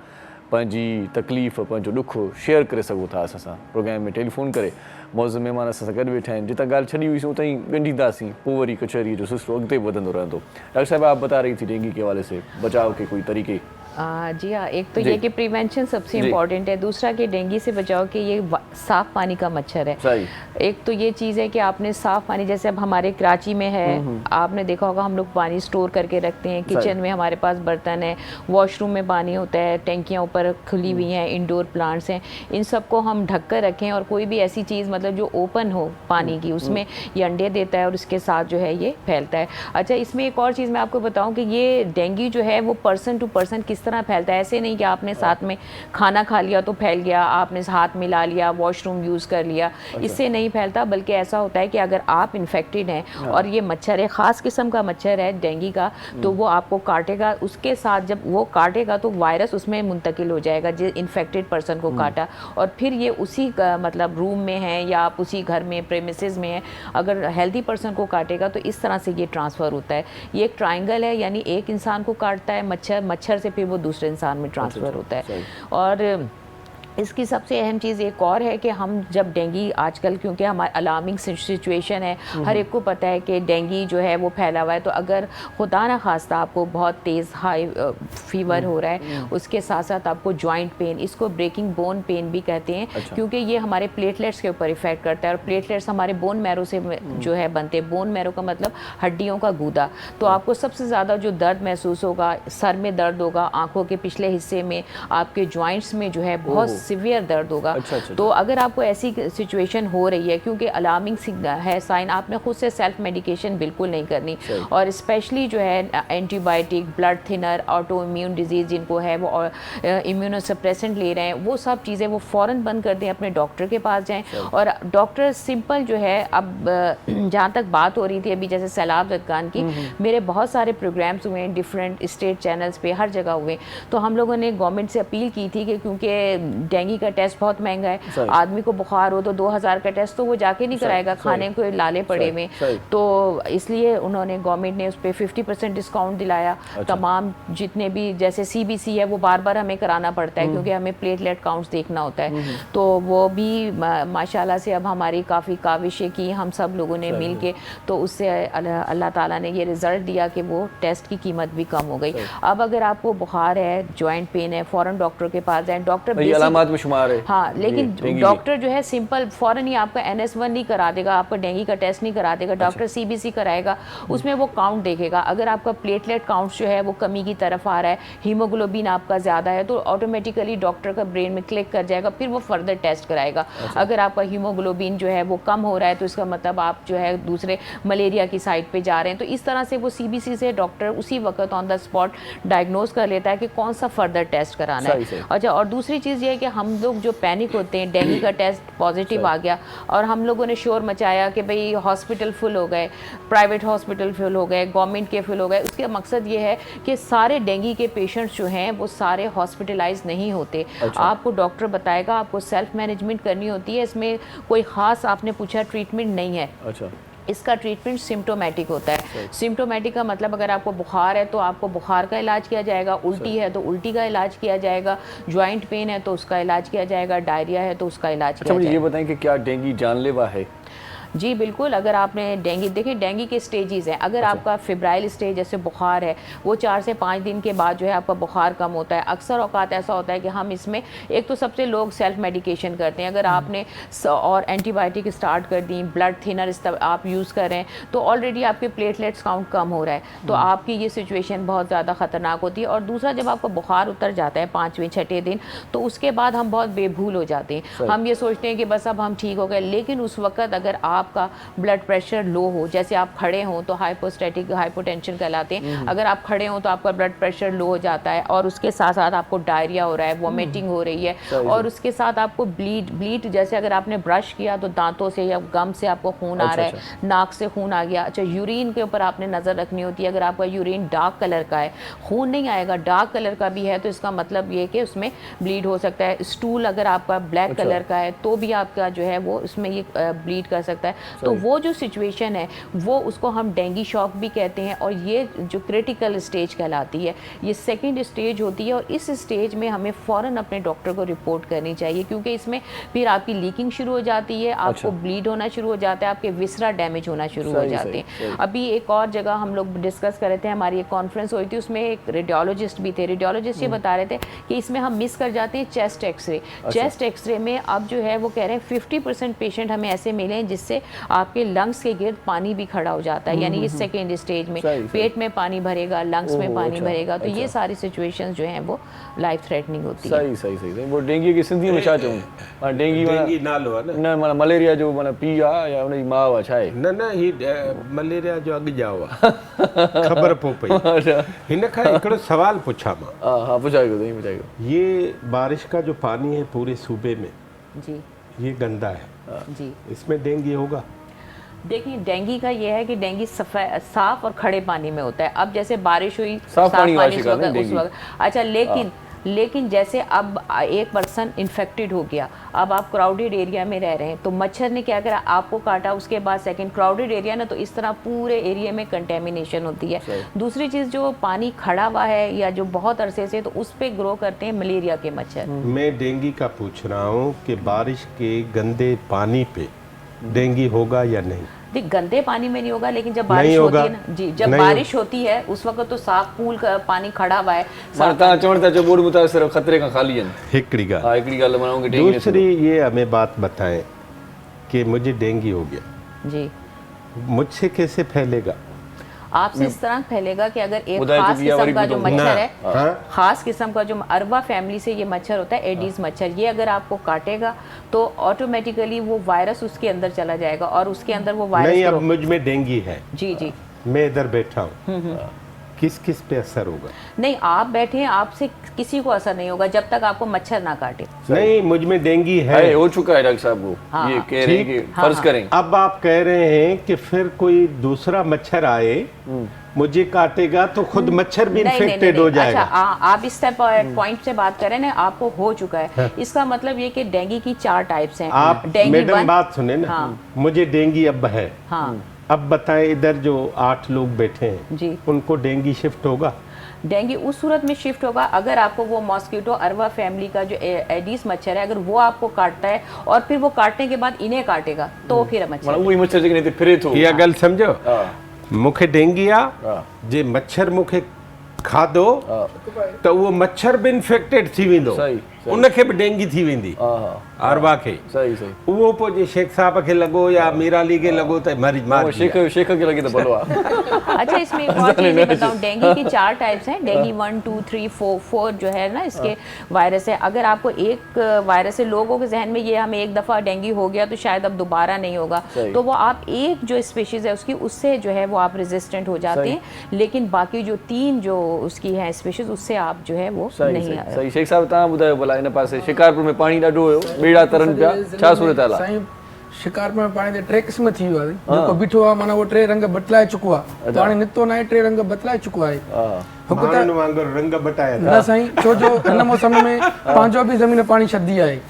पंहिंजी तकलीफ़ पंहिंजो ॾुख शेयर करे सघो था असां सां प्रोग्राम में टेलीफोन करे मौज़ महिमान असां सां गॾु वेठा आहिनि जितां ॻाल्हि छॾी हुईसीं उतां ई ॻंढींदासीं पोइ वरी कचहरीअ जो सिलसिलो अॻिते वधंदो रहंदो डॉक्टर साहब आप बता रही थी डेंगू के हवाले से बचाव के कोई तरीके जी हाँ एक तो ये कि प्रिवेंशन सबसे इम्पॉर्टेंट है दूसरा कि डेंगू से बचाव के ये साफ़ पानी का मच्छर है सही एक तो ये चीज़ है कि आपने साफ़ पानी जैसे अब हमारे कराची में है आपने देखा होगा हम लोग पानी स्टोर करके रखते हैं किचन में हमारे पास बर्तन है वॉशरूम में पानी होता है टैंकियाँ ऊपर खुली हुई हैं इंडोर प्लांट्स हैं इन सबको हम ढक कर रखें और कोई भी ऐसी चीज़ मतलब जो ओपन हो पानी की उसमें ये अंडे देता है और उसके साथ जो है ये फैलता है। अच्छा इसमें एक और चीज़ मैं आपको बताऊँ कि ये डेंगू जो है वो पर्सन टू पर्सन किस तरह फैलता है ऐसे नहीं कि आपने साथ में खाना खा लिया तो फैल गया आपने हाथ मिला लिया वॉशरूम यूज़ कर लिया इससे नहीं फैलता बल्कि ऐसा होता है कि अगर आप इन्फेक्टेड हैं और ये मच्छर है ख़ास किस्म का मच्छर है डेंगू का तो वो आपको काटेगा उसके साथ जब वो काटेगा तो वायरस उसमें मुंतकिल हो जाएगा जो इन्फेक्टेड पर्सन को काटा और फिर ये उसी मतलब रूम में है या आप उसी घर में प्रेमिसेस में है अगर हेल्दी पर्सन को काटेगा तो इस तरह से ये ट्रांसफ़र होता है। ये एक ट्रायंगल है यानी एक इंसान को काटता है मच्छर से फिर वो दूसरे इंसान में ट्रांसफ़र होता है। और इसकी सबसे अहम चीज़ एक और है कि हम जब डेंगू आजकल क्योंकि हमारे अलार्मिंग सिचुएशन है हर एक को पता है कि डेंगू जो है वो फैला हुआ है तो अगर खुदा ना खास्ता आपको बहुत तेज़ हाई फीवर हो रहा है उसके साथ साथ आपको जॉइंट पेन इसको ब्रेकिंग बोन पेन भी कहते हैं क्योंकि ये हमारे प्लेटलेट्स के ऊपर इफेक्ट करता है और प्लेटलेट्स हमारे बोन मैरो से जो है बनते हैं बोन मैरो का मतलब हड्डियों का गूदा तो आपको सबसे ज़्यादा जो दर्द महसूस होगा सर में दर्द होगा आँखों के पिछले हिस्से में आपके जॉइंट्स में जो है बहुत सीवियर दर्द होगा। तो अगर आपको ऐसी सिचुएशन हो रही है क्योंकि अलार्मिंग है साइन आपने खुद से सेल्फ मेडिकेशन बिल्कुल नहीं करनी और स्पेशली जो है antibiotic blood thinner auto immune disease जिनको है वो इम्यूनोसप्रेसेंट ले रहे हैं वो सब चीज़ें वो फ़ौरन बंद कर दें अपने डॉक्टर के पास जाएँ और डॉक्टर सिंपल जो है अब जहाँ तक बात हो रही थी अभी जैसे सैलाब ज़क्कान की मेरे बहुत सारे प्रोग्राम्स हुए हैं डिफरेंट स्टेट चैनल्स पे हर जगह हुए तो हम लोगों ने गवर्नमेंट से अपील की थी कि क्योंकि डेंगू का टेस्ट बहुत महंगा है। सही। आदमी को बुखार हो तो 2000 का टेस्ट तो वो जाके नहीं कराएगा, खाने को लाले पड़े में। सही। तो इसलिए उन्होंने गवर्नमेंट ने उस पर 50% डिस्काउंट दिलाया। तमाम जितने भी जैसे CBC है वो बार बार हमें कराना पड़ता है क्योंकि हमें प्लेटलेट काउंट्स देखना होता है। तो वो भी माशाल्लाह से अब हमारी काफ़ी काविशें की हम सब लोगों ने मिल के, तो उससे अल्लाह ताला ने ये रिज़ल्ट दिया कि वो टेस्ट की कीमत भी कम हो गई। अब अगर आपको बुखार है, जॉइंट पेन है, फ़ौरन डॉक्टर के पास जाएं। डॉक्टर ये अलामात में शुमार है। हाँ, लेकिन डेंगू डॉक्टर जो है सिंपल फ़ौरन ही आपका NS1 नहीं करा देगा, आपका डेंगू का टेस्ट नहीं करा देगा। डॉक्टर CBC कराएगा, उसमें वो काउंट देखेगा। अगर आपका प्लेटलेट काउंट जो है वो कमी की तरफ आ रहा है, हीमोग्लोबिन आपका ज़्यादा है, तो ऑटोमेटिकली डॉक्टर का ब्रेन में क्लिक कर जाएगा, फिर वो फर्दर टेस्ट कराएगा। अगर आपका हीमोग्लोबिन जो है वो कम हो रहा है तो इसका मतलब आप जो है दूसरे मलेरिया की साइड पे जा रहे हैं। तो इस तरह से वो CBC से डॉक्टर उसी वक्त ऑन द स्पॉट डायग्नोज कर लेता है कि कौन सा फर्दर टेस्ट कराना है। अच्छा, और दूसरी चीज़ ये है कि हम लोग जो पैनिक होते हैं, डेंगू का टेस्ट पॉजिटिव आ गया और हम लोगों ने शोर मचाया कि भाई हॉस्पिटल फुल हो गए, प्राइवेट हॉस्पिटल फुल हो गए, गवर्नमेंट के फुल हो गए। उसका मकसद ये है कि सारे डेंगू के पेशेंट्स जो हैं वो सारे हॉस्पिटलाइज नहीं होते। आपको डॉक्टर बताएगा, आपको सेल्फ मैनेजमेंट करनी होती है। इसमें कोई ख़ास आपने पूछा ट्रीटमेंट नहीं है। अच्छा, इसका ट्रीटमेंट सिम्टोमेटिक होता है। सिम्टोमेटिक का मतलब अगर आपको बुखार है तो आपको बुखार का इलाज किया जाएगा, उल्टी है तो उल्टी का इलाज किया जाएगा, जॉइंट पेन है तो उसका इलाज किया जाएगा, डायरिया है तो उसका इलाज किया मुझे जाएगा। ये बताएं कि क्या डेंगू जानलेवा है? जी बिल्कुल। अगर आपने डेंगू, देखिए डेंगू के स्टेजेस हैं। अगर आपका फेब्राइल स्टेज जैसे बुखार है वो 4 से 5 दिन के बाद जो है आपका बुखार कम होता है। अक्सर औकात ऐसा होता है कि हम इसमें एक तो सबसे लोग सेल्फ मेडिकेशन करते हैं। अगर आपने और एंटीबायोटिक स्टार्ट कर दी, ब्लड थिनर आप यूज़ कर रहे हैं तो ऑलरेडी आपके प्लेटलेट्स काउंट कम हो रहा है, तो आपकी ये सिचुएशन बहुत ज़्यादा ख़तरनाक होती है। और दूसरा, जब आपका बुखार उतर जाता है 5वें 6ठे दिन, तो उसके बाद हम बहुत बेभूल हो जाते हैं। हम ये सोचते हैं कि बस अब हम ठीक हो गए, लेकिन उस वक्त अगर आपका ब्लड प्रेशर लो हो, जैसे आप खड़े हों तो हाइपोस्टैटिक हाइपोटेंशन कहलाते हैं। अगर आप खड़े हों तो आपका ब्लड प्रेशर लो हो जाता है और उसके साथ साथ आपको डायरिया हो रहा है, वॉमिटिंग हो रही है और उसके साथ आपको ब्लीड जैसे अगर आपने ब्रश किया तो दांतों से या गम से आपको खून आ रहा है, नाक से खून आ गया। अच्छा, यूरिन के ऊपर आपने नज़र रखनी होती है। अगर आपका यूरिन डार्क कलर का है, खून नहीं आएगा, डार्क कलर का भी है, तो इसका मतलब ये कि उसमें ब्लीड हो सकता है। स्टूल अगर आपका ब्लैक कलर का है तो भी आपका जो है वो उसमें ये ब्लीड कर सकता है। तो वो जो सिचुएशन है वो उसको हम डेंगू शॉक भी कहते हैं और ये जो क्रिटिकल स्टेज कहलाती है, ये सेकंड स्टेज होती है। और इस स्टेज में हमें फ़ौरन अपने डॉक्टर को रिपोर्ट करनी चाहिए क्योंकि इसमें फिर आपकी लीकिंग शुरू हो जाती है, आपको ब्लीड होना शुरू हो जाता है, आपके विसरा डैमेज होना शुरू हो जाते हैं। अभी एक और जगह हम लोग डिस्कस कर रहे थे, हमारी एक कॉन्फ्रेंस हुई थी, उसमें एक रेडियोलॉजिस्ट भी थे। रेडियोलॉजिस्ट ये बता रहे थे कि इसमें हम मिस कर जाते हैं चेस्ट एक्सरे। चेस्ट एक्सरे में अब जो है वो कह रहे हैं 50% पेशेंट हमें ऐसे मिले हैं जिससे आपके लंग्स के गिर्द पानी भी खड़ा हो जाता है, यानी ये सेकेंड स्टेज में पेट में पानी भरेगा, लंग्स में पानी भरेगा। तो ये सारी सिचुएशंस जो हैं वो लाइफ थ्रेटनिंग होती है। सही वो डेंगू की सिंधी में छा चऊं? डेंगू नालो आहे न? न माना मलेरिया जो माना पी आहे या उनजी माउ आहे, छा आहे? न ही मलेरिया जो अॻु जाओ आहे, ख़बर पोइ पई। हिन खां हिकिड़ो सवाल पुछां मां। हाँ पुछाइयो। ये बारिश का जो पानी है पूरे सूबे में जी, ये गंदा है जी। इसमें डेंगू होगा? देखिए डेंगू का ये है कि डेंगू साफ और खड़े पानी में होता है। अब जैसे बारिश हुई साफ पानी उस वक्त अच्छा, लेकिन जैसे अब एक पर्सन इन्फेक्टेड हो गया, अब आप क्राउडेड एरिया में रह रहे हैं तो मच्छर ने क्या करा, आपको काटा, उसके बाद सेकंड क्राउडेड एरिया ना, तो इस तरह पूरे एरिया में कंटेमिनेशन होती है। दूसरी चीज़, जो पानी खड़ा हुआ है या जो बहुत अरसे से, तो उस पर ग्रो करते हैं मलेरिया के मच्छर। मैं डेंगू का पूछ रहा हूँ कि बारिश के गंदे पानी पे डेंगू होगा या नहीं? देख, गंदे पानी में नहीं होगा, लेकिन जब बारिश होती है ना जी, जब बारिश होती है उस वक्त तो साफ पूल का पानी खड़ा हुआ है। बोर्ड मुताबिक खतरे का खाली है। हिकड़ी गाल दूसरी ये हमें बात बताएं कि मुझे डेंगू हो गया जी, मुझसे कैसे फैलेगा? आपसे इस तरह फैलेगा कि अगर एक खास किस्म का जो मच्छर है, खास किस्म का जो अरवा फैमिली से ये मच्छर होता है, एडीज मच्छर, ये अगर आपको काटेगा तो ऑटोमेटिकली वो वायरस उसके अंदर चला जाएगा और उसके अंदर वो वायरस नहीं, अब मुझ में डेंगू है जी, मैं इधर बैठा हूँ, किस किस पे असर होगा? नहीं, आप बैठे हैं, आपसे किसी को असर नहीं होगा जब तक आपको मच्छर ना काटे। नहीं, मुझ में डेंगी है। हो चुका है डॉक्टर साहब को। हाँ, ये कह रहे हैं कि फर्ज करें अब आप कह रहे हैं कि फिर कोई दूसरा मच्छर आए मुझे काटेगा तो खुद मच्छर भी इन्फेक्टेड हो जाएगा। अच्छा, आप इस पॉइंट से बात करें ना, आपको हो चुका है, इसका मतलब ये कि डेंगू की 4 टाइप्स हैं। आप मैडम बात सुने ना, हाँ। मुझे डेंगू अब है। हाँ। अब बताएं, इधर जो 8 लोग बैठे हैं जी, उनको डेंगू शिफ्ट होगा? डेंगू उस सूरत में शिफ्ट होगा अगर आपको वो मॉस्किटो अरवा फैमिली का जो एडिस मच्छर है, अगर वो आपको काटता है और फिर वो काटने के बाद इन्हें काटेगा तो फिर मच्छर वही मच्छर जेके नहीं फिरे थो। इहा ॻाल्हि सम्झो, मूंखे डेंगी आहे, जे मच्छर मूंखे खाधो त उहो मच्छर बि इन्फेक्टेड थी वेंदो, उनखे बि डेंगी थी वेंदी अरवा खे। सही सही। उहो पोइ जे शेख साहब खे लॻो या मीराली खे लॻो त मरी मार शेख खे लगे तो भलो आहे। अच्छा, इसमें एक और चीज़ मैं बताऊं, डेंगू की 4 टाइप्स हैं। डेंगू 1, 2, 3, 4 जो है ना इसके वायरस है। अगर आपको एक वायरस से लोगों के जहन में ये हमें एक दफ़ा डेंगू हो गया तो शायद अब दोबारा नहीं होगा, तो वो आप एक जो स्पीशीज़ है उसकी, उससे जो है वो आप रेजिस्टेंट हो जाते हैं, लेकिन बाकी जो 3 जो उसकी है स्पीशीज़ उससे आप जो है वो नहीं। सही। शेख साहब तव्हां ॿुधायो भला इन पासे शिकारपुर में पानी ॾाढो हुयो, ॿेड़ा तरन पिया, छा सूरत हाल आहे? शिकारपुर में पानी 3 क़िस्म थी वियो आहे, जेको बीठो आहे माना वो 3 रंग बदलाए चुको आहे, पानी नितो न आहे, 3 रंग बदलाए चुको आहे। माण्हुनि वांगुरु रंग बटाया न साईं, छो जो हिन मौसम में पंहिंजो बि ज़मीन पाणी छॾंदी आहे,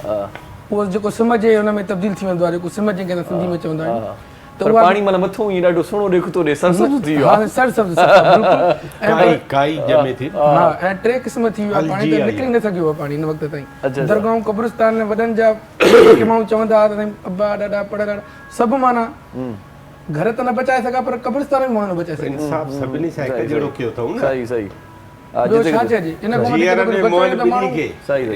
उहो जेको सिम जे हुन में तब्दील थी वेंदो आहे, जेको सिम जंहिंखे सिंधी में चवंदा आहियूं। पर पानी मतलब मथों ई ॾाढो सुहिणो ॾेख थो ॾे, सरसब्ज थी वियो आहे। हां, सरसब्ज बिल्कुल काई जमे थी। हां, ऐं 3 क़िस्म थी वियो आहे, पाणी त निकिरी न सघियो आहे पाणी हिन वक़्त ताईं। दरगाहों कब्रिस्तान में वॾनि जा के माण्हू चवंदा हुआ त अब्बा ॾाढा पढ़ियल सभु माना घर त न बचाए सघा पर कब्रिस्तान में माण्हू न बचाए सघे। इंसाफ़ सभिनी सां हिकु जहिड़ो कयो अथऊं न। सही सही। ॿियो छा चइजे, इन खां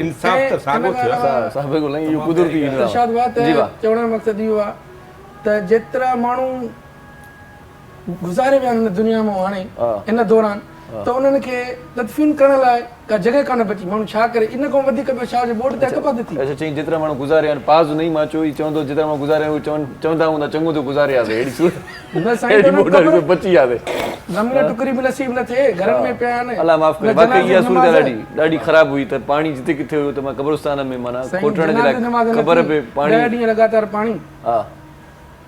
इंसाफ़ त साॻियो थियो। साहब को लई इहो कुदरती ईंदो आहे। इरशाद बात है, चवण जो मक़सद इहो आहे त जेतिरा माण्हू गुज़ारे विया आहिनि दुनिया में हाणे इन दौरान, त उन्हनि खे तदफीन करण लाइ का जॻह कान बची, माण्हू छा करे, इन खां वधीक ॿियो छा हुजे, बोर्ड ते हिकु पासे थी। अच्छा, चई जेतिरा माण्हू गुज़ारे आहिनि, पाज़ नहीं मां चो ई चवंदो जेतिरा माण्हू गुज़ारे आहिनि चवंदा हूंदा चङो तो गुज़ारियासीं, अहिड़ी सूरत न साईं, अहिड़ी बोर्ड बची वियासीं। ज़मीन टुकरी बि नसीब न थिए, घरनि में पिया आहिनि। अल्लाह माफ़ करे, बाक़ी इहा सूरत ॾाढी ख़राब हुई त पाणी जिते किथे हुयो त मां कब्रिस्तान में माना कोटण जे लाइ ख़बर पए पाणी 10 ॾींहं लगातार पाणी। हा,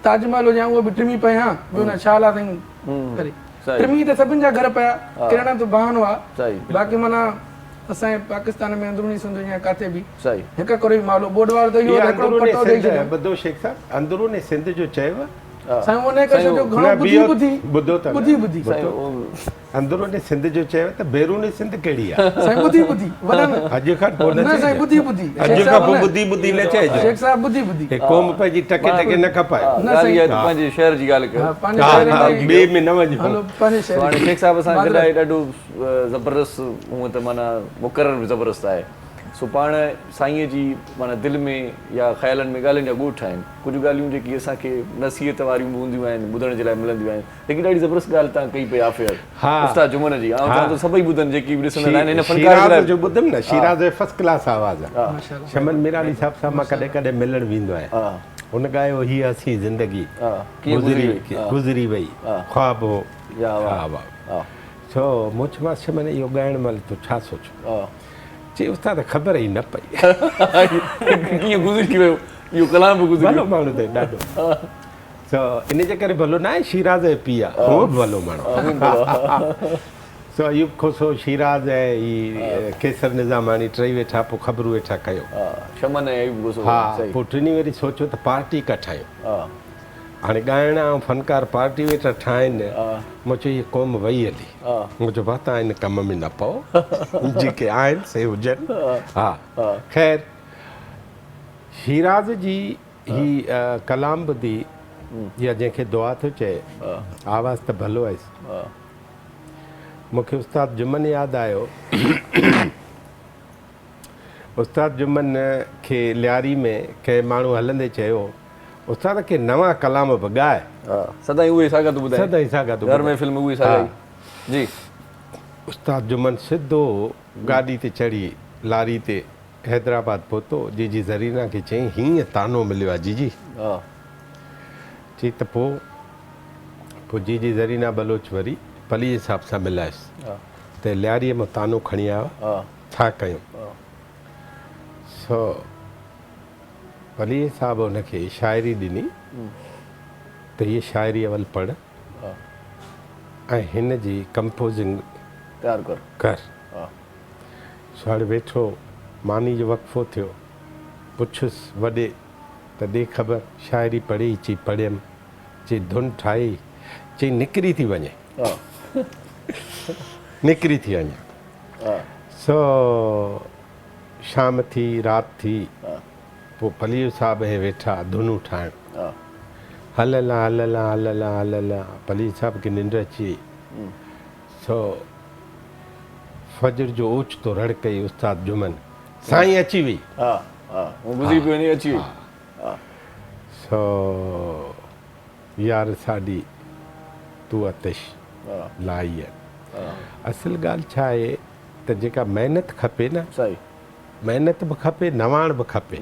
ताजमहल हुजां उहो बि टिमी पिया, ॿियो न छा ला साईं करे टिमी त सभिनि जा घर पिया, किरण तो बहानो आहे। बाक़ी माना असांजे पाकिस्तान में अंदरूनी सिंध या काथे बि हिकु करे मालो बोर्ड वारो त इहो हिकिड़ो पटो ॾेई छॾियो। ॿुधो शेख साहब, अंदरूनी सिंध जो चयव साईं, उन करे जो घणो ॿुधी अंदरूनी सिंध जो चयव त बैरूनी सिंध कहिड़ी आहे? साईं ॿुधी वॾनि अॼु खां पोइ न साईं, ॿुधी अॼु खां पोइ ॿुधी न चइजो। शेख साहब ॿुधी क़ौम पंहिंजी टके न खपाए। न साईं, पंहिंजे शहर जी ॻाल्हि कयो, ॿिए में न वञो। हलो पंहिंजे शहर। हाणे शेख साहब असां गॾु आहे, ॾाढो ज़बरदस्त हूअं त माना मुक़रर बि ज़बरदस्त आहे। सो पाण साईंअ जी माना दिलि में या ख़्यालनि में ॻाल्हियुनि जा ॻोठ आहिनि, कुझु ॻाल्हियूं जेकी असांखे नसीहत वारियूं बि हूंदियूं आहिनि, ॿुधण जे लाइ मिलंदियूं आहिनि, लेकिन ॾाढी ज़बरदस्त ॻाल्हि तव्हां कई पई आफ़ियर उस्ताद जुमन जी। ऐं तव्हां सभई ॿुधनि जेकी बि ॾिसंदा आहिनि हिन फनकार जो ॿुधमि न, शिराज़ फर्स्ट क्लास आवाज़ आहे। शमन मीराली साहब सां मां कॾहिं कॾहिं मिलण वेंदो आहियां, हुन ॻायो हीअ असीं ज़िंदगी गुज़री वई, ख्वाब हो। छो मुझ शमन इहो ॻाइण महिल तूं छा सोचो? चई उस्ताद ख़बर ई न पई कीअं गुज़री वियो, इहो कलाम बि गुज़री भलो माण्हू त ॾाढो। सो इन जे करे भलो न आहे, शिराज़ ऐं पीउ आहे, उहो बि भलो माण्हू। सो अयूब खोसो, शिराज़ ऐं ही केसर निज़ामानी टई वेठा, पोइ ख़बरूं वेठा कयो। शमन ऐं अयूब खोसो। हा, पोइ टिनी वरी सोचियो त पार्टी कठायूं। हाणे ॻाइण ऐं फनकार पार्टी वेठा ठाहिनि, मूं चयो हीअ क़ौम वई हली, मूं चयो भाउ तव्हां हिन कम में न पओ, जेके आहिनि से हुजनि। हा, ख़ैर शिराज़ जी ही कलाम ॿुधी या जंहिंखे दुआ थो चए, आवाज़ त भलो आहे। मूंखे उस्ताद जुमन यादि आयो। उस्ताद जुमन खे लियारी में कंहिं माण्हू हलंदे चयो, उस्ताद खे नवां कलाम बि ॻाए। सदाईं उहे साॻा तूं ॿुधाए, सदाईं साॻा तूं घर में फिल्म उहे साॻा जी। उस्ताद जुमन सिधो गाॾी ते चढ़ी लारी ते हैदराबाद पहुतो। जीजी ज़रीना खे चई हीअं तानो मिलियो आहे जीजी। चई त पोइ जीजी ज़रीना बलोच वरी पलीअ साहिब सां मिलायुसि त लियारीअ मां तानो खणी आयो छा कयूं सो पलीअ साहिब हुनखे शाइरी ॾिनी त हीअ शाइरी अवल पढ़ ऐं हिन जी कंपोज़िंग तयारु कर सो हाणे वेठो मानी जो वक़फ़ो थियो पुछुसि वॾे त ॾे ख़बर शाइरी पढ़ी चई पढ़ियमि चई धुन ठाही चई निकिरी थी वञे निकिरी थी वञे सो शाम थी राति थी पोइ पलीअ साहिब हे वेठा धुनूं ठाहिण हलला हलला हलला हलला पलीअ साहिब खे निंड अची वई सो फजर जो ओचितो रड़ कई उस्ताद जुमन साईं अची वई गुज़री पियो वञे अची वई सो यार साॾी तूं आतिश लाई आहे असल ॻाल्हि छा आहे त जेका महिनत खपे न सही महिनत बि खपे नवाण बि खपे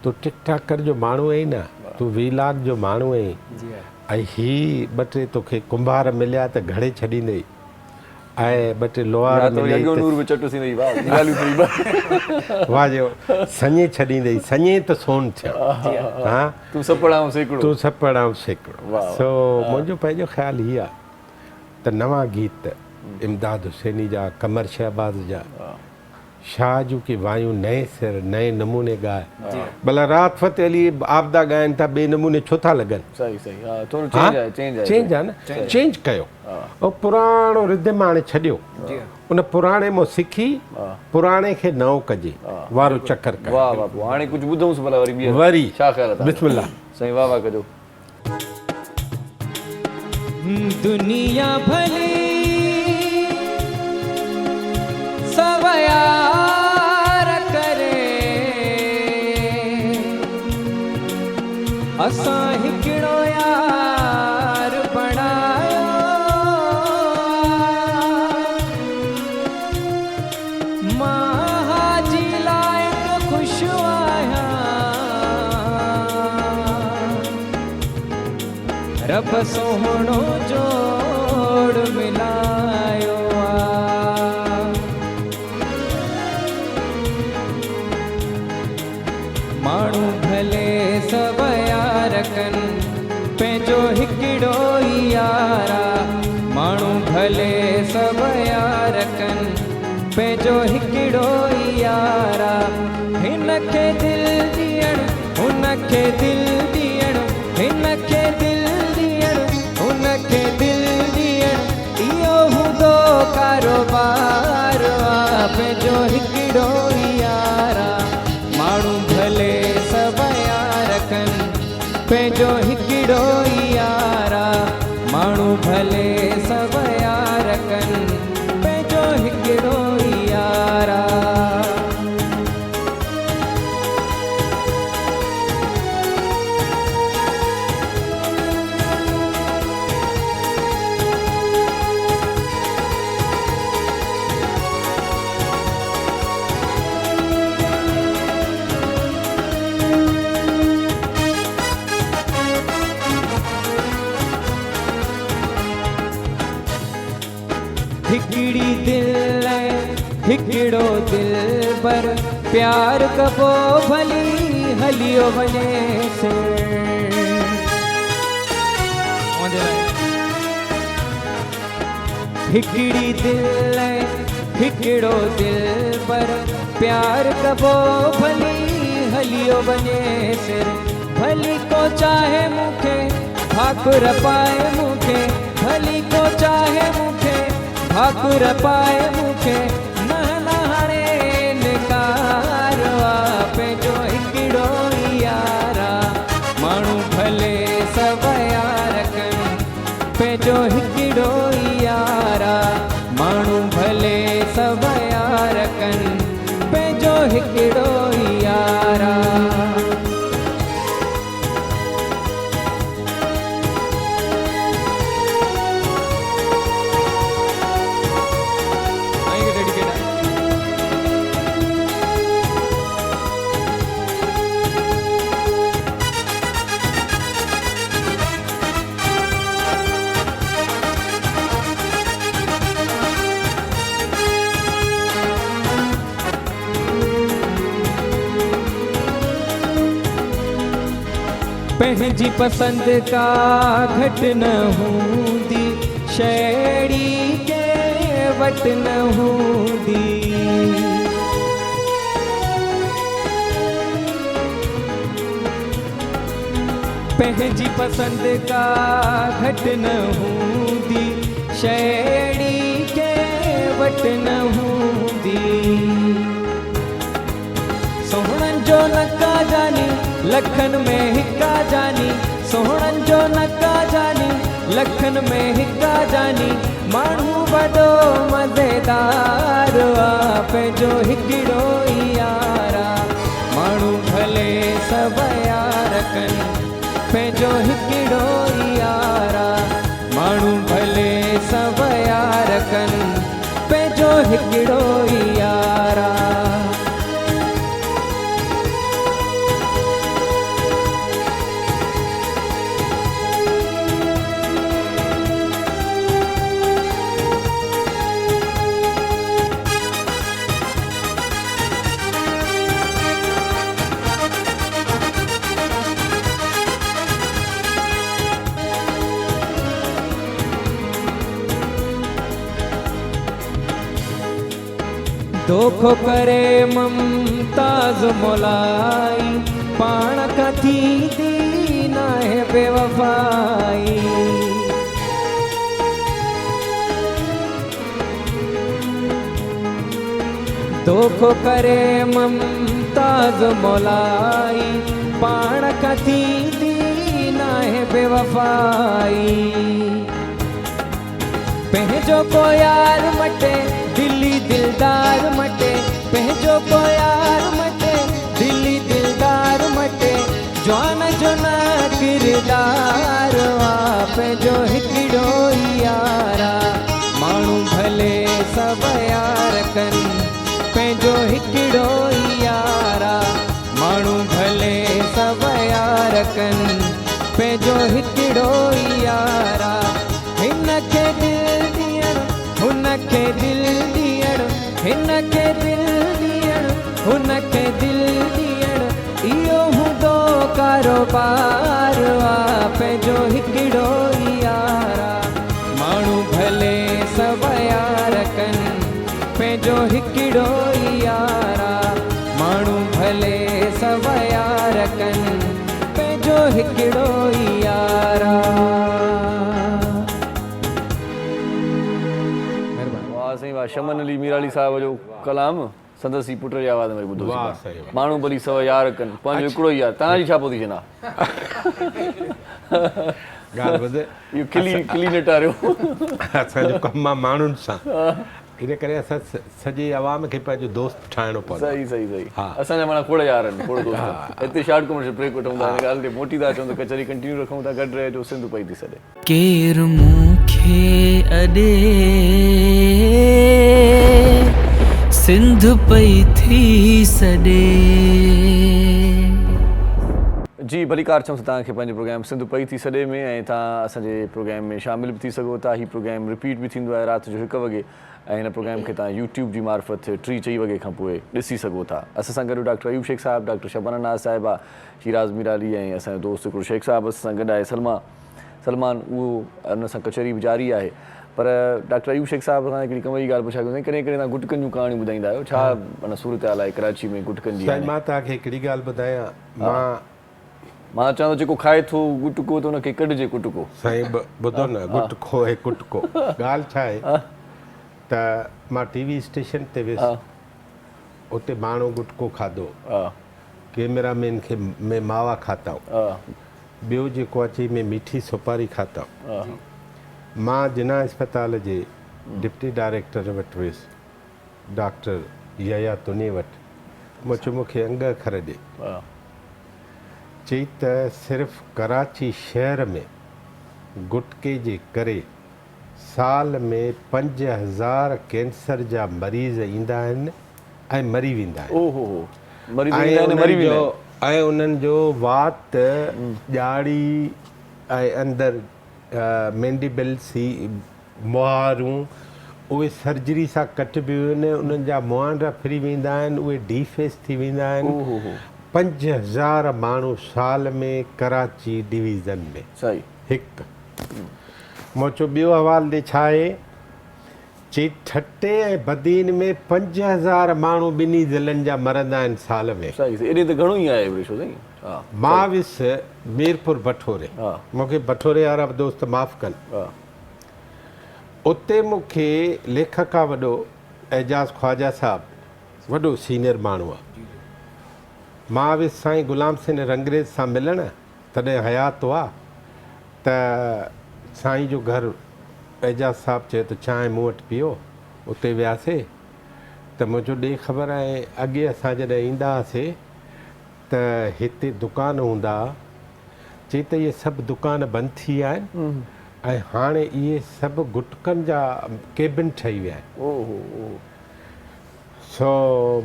तूं टिकटाकर जो माण्हू आहीं न तूं वीलाग जो माण्हू आहीं ऐं ही ॿ टे तोखे कुंभार मिलिया त घणे छॾींदई ऐं ॿ टे लोहार वाह जो सञे छॾींदई सञे त सोन थियो हा तूं सपड़ाऊं सेकिड़ो सो मुंहिंजो पंहिंजो ख़्यालु हीअ आहे त नवां गीत इमदाद हुसैनी जा कमर शहबाज़ जा शाह जूं की वायूं नए सिर नए नमूने ॻाए भला राहत फ़तेह अली आबदा ॻाइनि था ॿिए नमूने छो था लॻनि चेंज आहे न चेंज कयो ऐं पुराणो रिदम हाणे छॾियो उन पुराणे मां सिखी पुराणे खे नओं कजे वारो चकर कयो हाणे कुझु ॿुधूंसि भला वरी छा ख़्यालु आहे बिस्मिल्लाह साईं वाह वाह कजो दुनिया भली सवयार करे असां हिकिड़ो यार बणायो मां हाजी लाइक़ ख़ुशि आहियां रब सोहणो जोड़ मिलायो माण्हू भले सभु यार कनि पंहिंजो हिकिड़ो ई यारा माण्हू भले सभु यार कनि पंहिंजो हिकिड़ो ई यारा हिन खे दिलि ॾियणु हुन खे दिलि ॾियणु हिन खे दिलि ॾियणु हुन खे दिलि ॾियणु इहो हूंदो कारोबार आहे पंहिंजो हिकिड़ो ई यारा माण्हू भले सभु यार कनि पंहिंजो हिकिड़ो ई यारा माण्हू भले सभु यार कनि पंहिंजो हिकिड़ो ई यारा हिकिड़ी दिल हिकिड़ो दिल पर प्यार कबो भली हलियो वञे से हिकिड़ी दिल हिकिड़ो दिल पर प्यार कबो भली हलियो वञे सिर भली को चाहे मूंखे ठाकुर पाए मूंखे भली को चाहे मूंखे ठाकुर पाए मूंखे न हाणे निकारो आहे पंहिंजो हिकिड़ो ई यारा माण्हू भले सभु यार कनि पंहिंजो हिकिड़ो ई यारा माण्हू भले सभु यार कनि पंहिंजो हिकिड़ो ई यारा पंहिंजी पसंद का घट न हूंदी शैड़ी के वट न हूंदी पंहिंजी पसंद का घट न हूंदी शैड़ी के वट न हूंदी सोहणन जो नका जानी लखन में हिक्का जानी सोहणन जो नका जानी लखन में हिक्का जानी माण्हू वॾो मज़ेदार आ पंहिंजो हिकिड़ो ई यार आ माण्हू भले सभु यार कनि पंहिंजो हिकिड़ो ई यार आ माण्हू भले सभु यार कनि पंहिंजो हिकिड़ो ई यार आ धोखो करे ममताज मोलाई पाण खां थींदी नाहे बेवफ़ाई धोखो करे ममताज मोलाई पाण खां थींदी नाहे बेवफ़ाई पंहिंजो को यार मटे दिल्ली दिलदार मटे पंहिंजो को यार मटे दिल्ली दिलदार मटे जवान जो ना किरदार आ पंहिंजो हिकिड़ो ई यार आ माण्हू भले सभु यार कनि पंहिंजो हिकिड़ो ई यार आ माण्हू भले सभु यार कनि पंहिंजो हिकिड़ो ई यार आ हिन खे दिल ॾियणु हुन खे दिल ॾियणु हिन खे दिल ॾियणु हुन खे दिल ॾियणु इहो हूंदो कारोबार आ पंहिंजो हिकिड़ो ई यार आ माण्हू भले सभु यार कनि पंहिंजो हिकिड़ो ई यार आ माण्हू भले सभु यार कनि पंहिंजो हिकिड़ो ई यार आ साईं वाह शमन अली मीराली साहिब जो कलाम संदसि पुट जी आवाज़ में ॿुधो माण्हू भली सभु यार कनि पंहिंजो हिकिड़ो ई यार तव्हांजी छा पोज़ीशन आहे इहो खिली नटारियो असांजो कमु आहे माण्हुनि सां इन करे असां सॼे आवाम खे पंहिंजो दोस्त ठाहिणो पवंदो सही सही सही असांजा माना खोड़ यार आहिनि खोड़ दोस्त हिते शॉर्ट कमर्शियल ब्रेक वठूं था हिन ॻाल्हि ते मोटी था अचूं त कचहरी कंटिन्यू रखूं था गॾु रहिजो सिंधु पई थी सॾे केरु मूंखे अॾे सिंधु पई थी सॾे जी भली कार चऊं तव्हांखे पंहिंजो प्रोग्राम सिंधु पई थी सॾे में ऐं तव्हां असांजे प्रोग्राम में शामिल बि थी सघो था हीउ प्रोग्राम रिपीट बि थींदो आहे राति जो 1 वॻे ऐं हिन प्रोग्राम खे तव्हां यूट्यूब जी मार्फत 3-4 वॻे खां पोइ ॾिसी सघो था असां सां गॾु डॉक्टर अयूब शेख साहिबु डॉक्टर शबाना नाज़ साहिबा शिराज़ मीराली ऐं असांजो दोस्त हिकिड़ो शेख साहिबु असां सां गॾु आहे सलमान उहो उन सां कचहरी बि जारी आहे पर डॉक्टर अयूब शेख साहिबु खां हिकिड़ी कमई ॻाल्हि पुछा कयूं कॾहिं कॾहिं तव्हां गुटकनि जूं कहाणियूं ॿुधाईंदा आहियो छा माना सूरत हाल आहे कराची में गुटकनि जी मां तव्हांखे हिकिड़ी ॻाल्हि ॿुधायां मां चवां थो जेको खाए थो गुटको त हुनखे कढिजे कुटको साईं ॿुधो न गुटको ऐं कुटको ॻाल्हि छा आहे त मां टीवी स्टेशन ते वियुसि उते माण्हू गुटको खाधो कैमरामैन खे में मावा खाताऊं ॿियो जेको अचे में मीठी सुपारी खाताऊं मां जिना अस्पताल जे डिप्टी डायरेक्टर वटि वियुसि डॉक्टर यया तुने वटि मूं चयो मूंखे अंग अखर ॾे चई त सिर्फ़ु कराची शहर में गुटके जे करे साल में 5000 कैंसर जा मरीज़ ईंदा आहिनि ऐं मरी वेंदा आहिनि ऐं उन्हनि जो वात ॼाड़ी ऐं अंदरि मैंडिबल्स मुहारूं उहे सर्जरी सां कटिबियूं आहिनि उन्हनि जा मुहांडा फिरी वेंदा आहिनि उहे डीफेस थी वेंदा आहिनि 5000 माण्हू साल में कराची डिवीज़न में सही हिकु मूं चयो ॿियो हवालु ॾे छा आहे चई ठटे ऐं बदीन में 5000 माण्हू ॿिन्ही ज़िलनि जा मरंदा आहिनि साल में सही सही एॾे त घणो ई आहे एवरेज साईं हा मां वियुसि मीरपुर भठोरे हा मूंखे भठोरे वारा दोस्त माफ़ु कनि हा उते मूंखे लेखक खां वॾो एजाज़ ख्वाजा साहिबु वॾो सीनियर माण्हू आहे मां वियुसि साईं गुलाम सिंह रंगरेज़ सां मिलणु तॾहिं हयात हुआ त साईं जो घरु एजाज़ साहिबु चयो त चांहि मूं वटि पीओ उते वियासीं त मुंहिंजो ॾे ख़बर आहे अॻे असां जॾहिं ईंदा हुआसीं त हिते दुकान हूंदा चई त इहे सभु दुकान बंदि थी विया आहिनि ऐं हाणे इहे सभु गुटकनि जा केबिन ठही विया आहिनि ओहो सो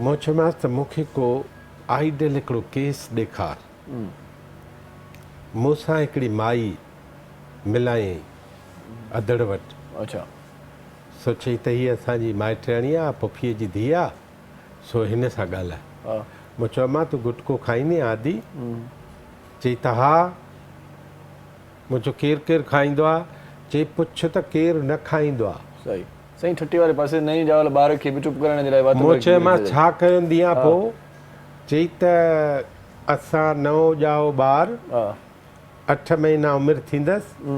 मूं चयोमांसि त मूंखे को आइडियल हिकिड़ो केस ॾेखार मूंसां हिकिड़ी माई मिलायईं अदड़ वटि अच्छा सो चई त हीअ असांजी माइटाणी आहे पुफीअ जी धीउ आहे सो हिन सां ॻाल्हाए हा मूं चयोमांसि तूं गुटको खाईंदी आदि चई त हा मूं चयो केरु केरु खाईंदो आहे चई पुछ त केरु न खाईंदो आहे सही साईं ठटे वारे पासे नई जावल ॿार खे बि चुप करण जे लाइ वात मूं चयोमांसि छा कयोंदी आहे पोइ चई त असां नओं ॼाओ ॿारु हा 8 महीना उमिरि थींदसि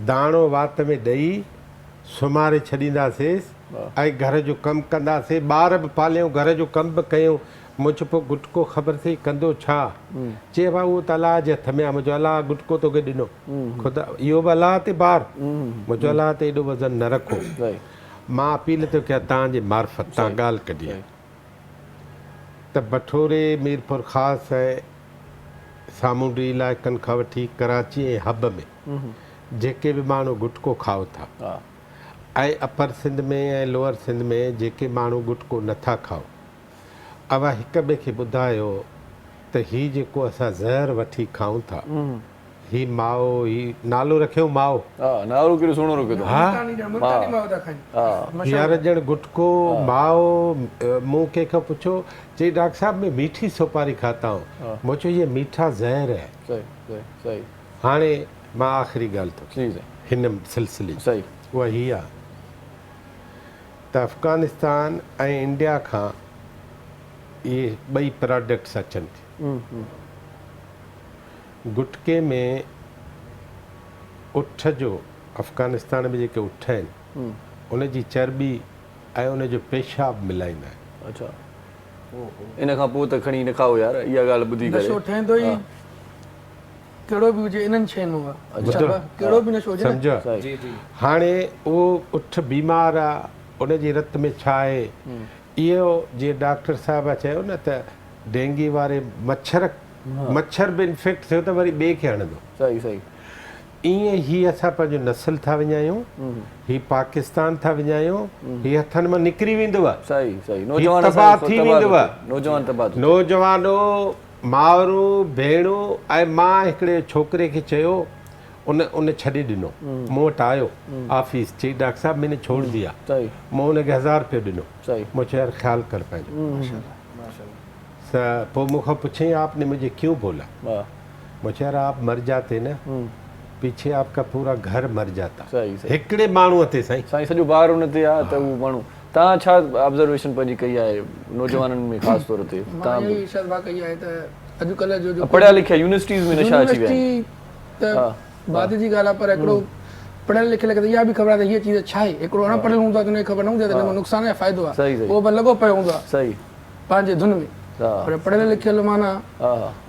दाणो वात में ॾेई सुम्हारे छॾींदासीं ऐं घर जो कमु कंदासीं ॿार बि पालियूं घर जो कमु बि कयूं मूं चयो पोइ गुटको ख़बर अथई कंदो छा चए भाउ उहो त अलाह जे हथ में आहे मुंहिंजो अलाह गुटको तोखे ॾिनो ख़ुदा इहो बि अलाह ते ॿार मुंहिंजो अलाह ते एॾो वज़न न रखो मां अपील थो कयां तव्हांजे मार्फत तव्हां ॻाल्हि कढी आहे त भठोरे मीरपुर ख़ासि ऐं सामूंडी इलाइक़नि खां वठी कराची ऐं हब में जेके बि माण्हू गुटको खाओ था ऐं अपर सिंध में ऐं लोअर सिंध में जेके माण्हू गुटको नथा खाओ अवा हिक ॿिए खे ॿुधायो त हीउ जेको असां ज़हर वठी खाऊं था हीउ माओ हीउ नालो रखियो माओ हा नालो केॾो सुहिणो रखियो यार ॼण गुटको माओ मूं कंहिंखां पुछो चई डॉक्टर साहब मैं मीठी सुपारी खाता हूँ मूं चयो ये मीठा ज़हर है सही सही सही हाणे मां आख़िरी ॻाल्हि थो जी जी हिन सिलसिले सही उहा हीअ आहे त अफ़गानिस्तान ऐं इंडिया खां इहे ॿई प्रोडक्ट्स अचनि थियूं गुटके में उठ जो अफ़गानिस्तान में जेके उठ आहिनि उन जी चर्बी ऐं उन जो पेशाब मिलाईंदा आहिनि अच्छा इन खां पोइ त खणी न खाओ यार इहा ॻाल्हि ॿुधी करे नशो ठहंदो ई कहिड़ो बि हुजे इन्हनि शयुनि मां कहिड़ो बि नशो हुजे सम्झो हाणे उहो उठ बीमार आहे उन जी रत में छा आहे इहो जीअं डॉक्टर साहिबु चयो न त डेंगी वारे मच्छर बि इन्फेक्ट थियो त वरी ॿिए खे हणंदो सही सही ईअं ई असां पंहिंजो नस्ल था विञायूं हीउ पाकिस्तान था विञायूं हीउ हथनि मां निकिरी वेंदव सही सही तबाह थी वेंदव नौजवान तबाह नौजवानो मावरूं भेणूं ऐं मां हिकिड़े छोकिरे खे चयो उन छॾे ॾिनो मूं वटि आयो ऑफिस चई डॉक्टर साहब मैंने छोड़ दिया सही मूं हुनखे 1000 रुपयो ॾिनो सही मूं चयो यार ख़्यालु कर पंहिंजो पोइ मूंखां पुछई आपने मुझे क्यों बोला मूं चयो यार आप मर जाते न पीछे आपका पूरा घर मर जाता सही सही हिकिड़े माण्हूअ ते साईं सॼो ॿार हुन ते आहे त उहो माण्हू तव्हां छा ऑब्जर्वेशन पंहिंजी कई आहे नौजवाननि में ख़ासि तौर ते तव्हां इहा शर्बा कई आहे त अॼुकल्ह जो पढ़िया लिखिया यूनिवर्सिटीज़ में नशा अची विया आहिनि त बाद जी ॻाल्हि आहे पर हिकिड़ो पढ़ियल लिखियल खे त इहा बि ख़बर आहे त हीअ चीज़ छा आहे हिकिड़ो अणपढ़ियल हूंदो आहे त हुनखे ख़बर न हूंदी आहे त हिन में नुक़सानु आहे फ़ाइदो आहे उहो बि लॻो पियो हूंदो आहे सही पंहिंजे धुन में पर पढ़ियल लिखियल माना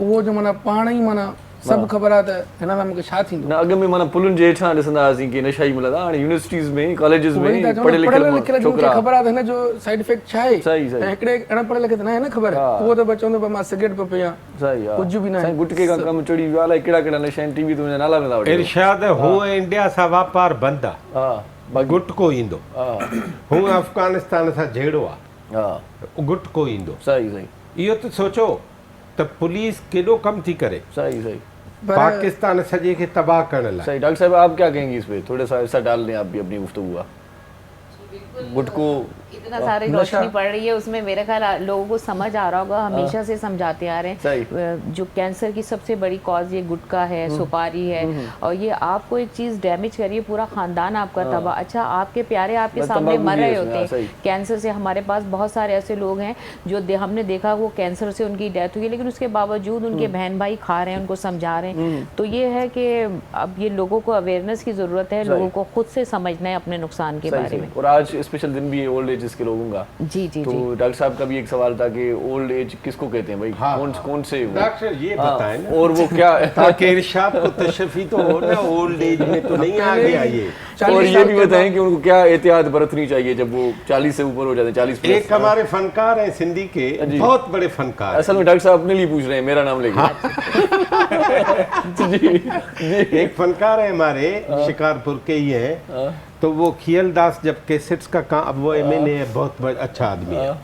उहो जो माना पाण ई माना सभु ख़बर आहे त हिन सां मूंखे छा थींदो न अॻ में माना पुलुनि जे हेठां ॾिसंदा हुआसीं की नशा ई मिलंदा हाणे यूनिवर्सिटीज़ में कॉलेजिस में पढ़ियल लिखियल छोकिरा ख़बर आहे त हिन जो साइड इफेक्ट छा आहे ऐं हिकिड़े अणपढ़ियल खे त न आहे न ख़बर उहो त चवंदो भई मां सिगरेट पियो पियां सही आहे कुझु बि न आहे गुटके खां कमु चढ़ी वियो आहे कहिड़ा कहिड़ा नशा आहिनि टीवी ते मुंहिंजा नाला वेंदा इरशाद हू इंडिया सां वापारु बंदि आहे गुटको ईंदो हू अफ़गानिस्तान सां जहिड़ो आहे गुटको ईंदो सही सही इहो त सोचो त पुलिस केॾो कमु थी करे सही सही पाकिस्तान सॼे खे तबाह करण लाइ सही डॉक्टर साहब आप क्या कहेंगे इस पे थोड़ा सा ऐसा डाल दें आप भी अपनी गुफ्तगू का गुटको इतना सारी रोशनी पड़ रही है उसमें, मेरे ख्याल लोगों को समझ आ रहा होगा, हमेशा से समझाते आ रहे हैं जो कैंसर की सबसे बड़ी कॉज ये गुटखा है, सुपारी है, और ये आपको एक चीज़ डैमेज करिए, पूरा ख़ानदान आपका तबाह। अच्छा, आपके प्यारे आपके सामने मर रहे होते हैं कैंसर से। हमारे पास बहुत सारे ऐसे लोग हैं जो हमने देखा वो कैंसर से उनकी डेथ हुई, लेकिन उसके बावजूद उनके बहन भाई खा रहे हैं, उनको समझा रहे हैं। तो ये है कि अब ये लोगों को अवेयरनेस की ज़रूरत है, लोगों को खुद से समझना है अपने नुकसान के बारे में। और आज स्पेशल दिन भी है ओल्ड एज के लोगों का। जी जी तो डॉक्टर साहब का भी एक सवाल था कि ओल्ड एज किसको कहते हैं भाई? कौन से डॉक्टर ये बताएं ना, और वो क्या ताकि इरशाद को तशफ़ी तो हो ना, ओल्ड एज में तो नहीं आ गया ये। और ये भी बताएं कि उनको क्या एहतियात बरतनी चाहिए जब वो 40 से ऊपर हो जाते हैं, 40 प्लस। एक हमारे फनकार हैं सिंधी के, बहुत बड़े फनकार। असल में डॉक्टर साहब अपने लिए पूछ रहे हैं, मेरा नाम लेके। एक फनकार है हमारे, शिकारपुर के ही हैं, तो वो खियल दास जब कैसेट्स का काम, अब वो एमएनए है, बहुत अच्छा आदमी है,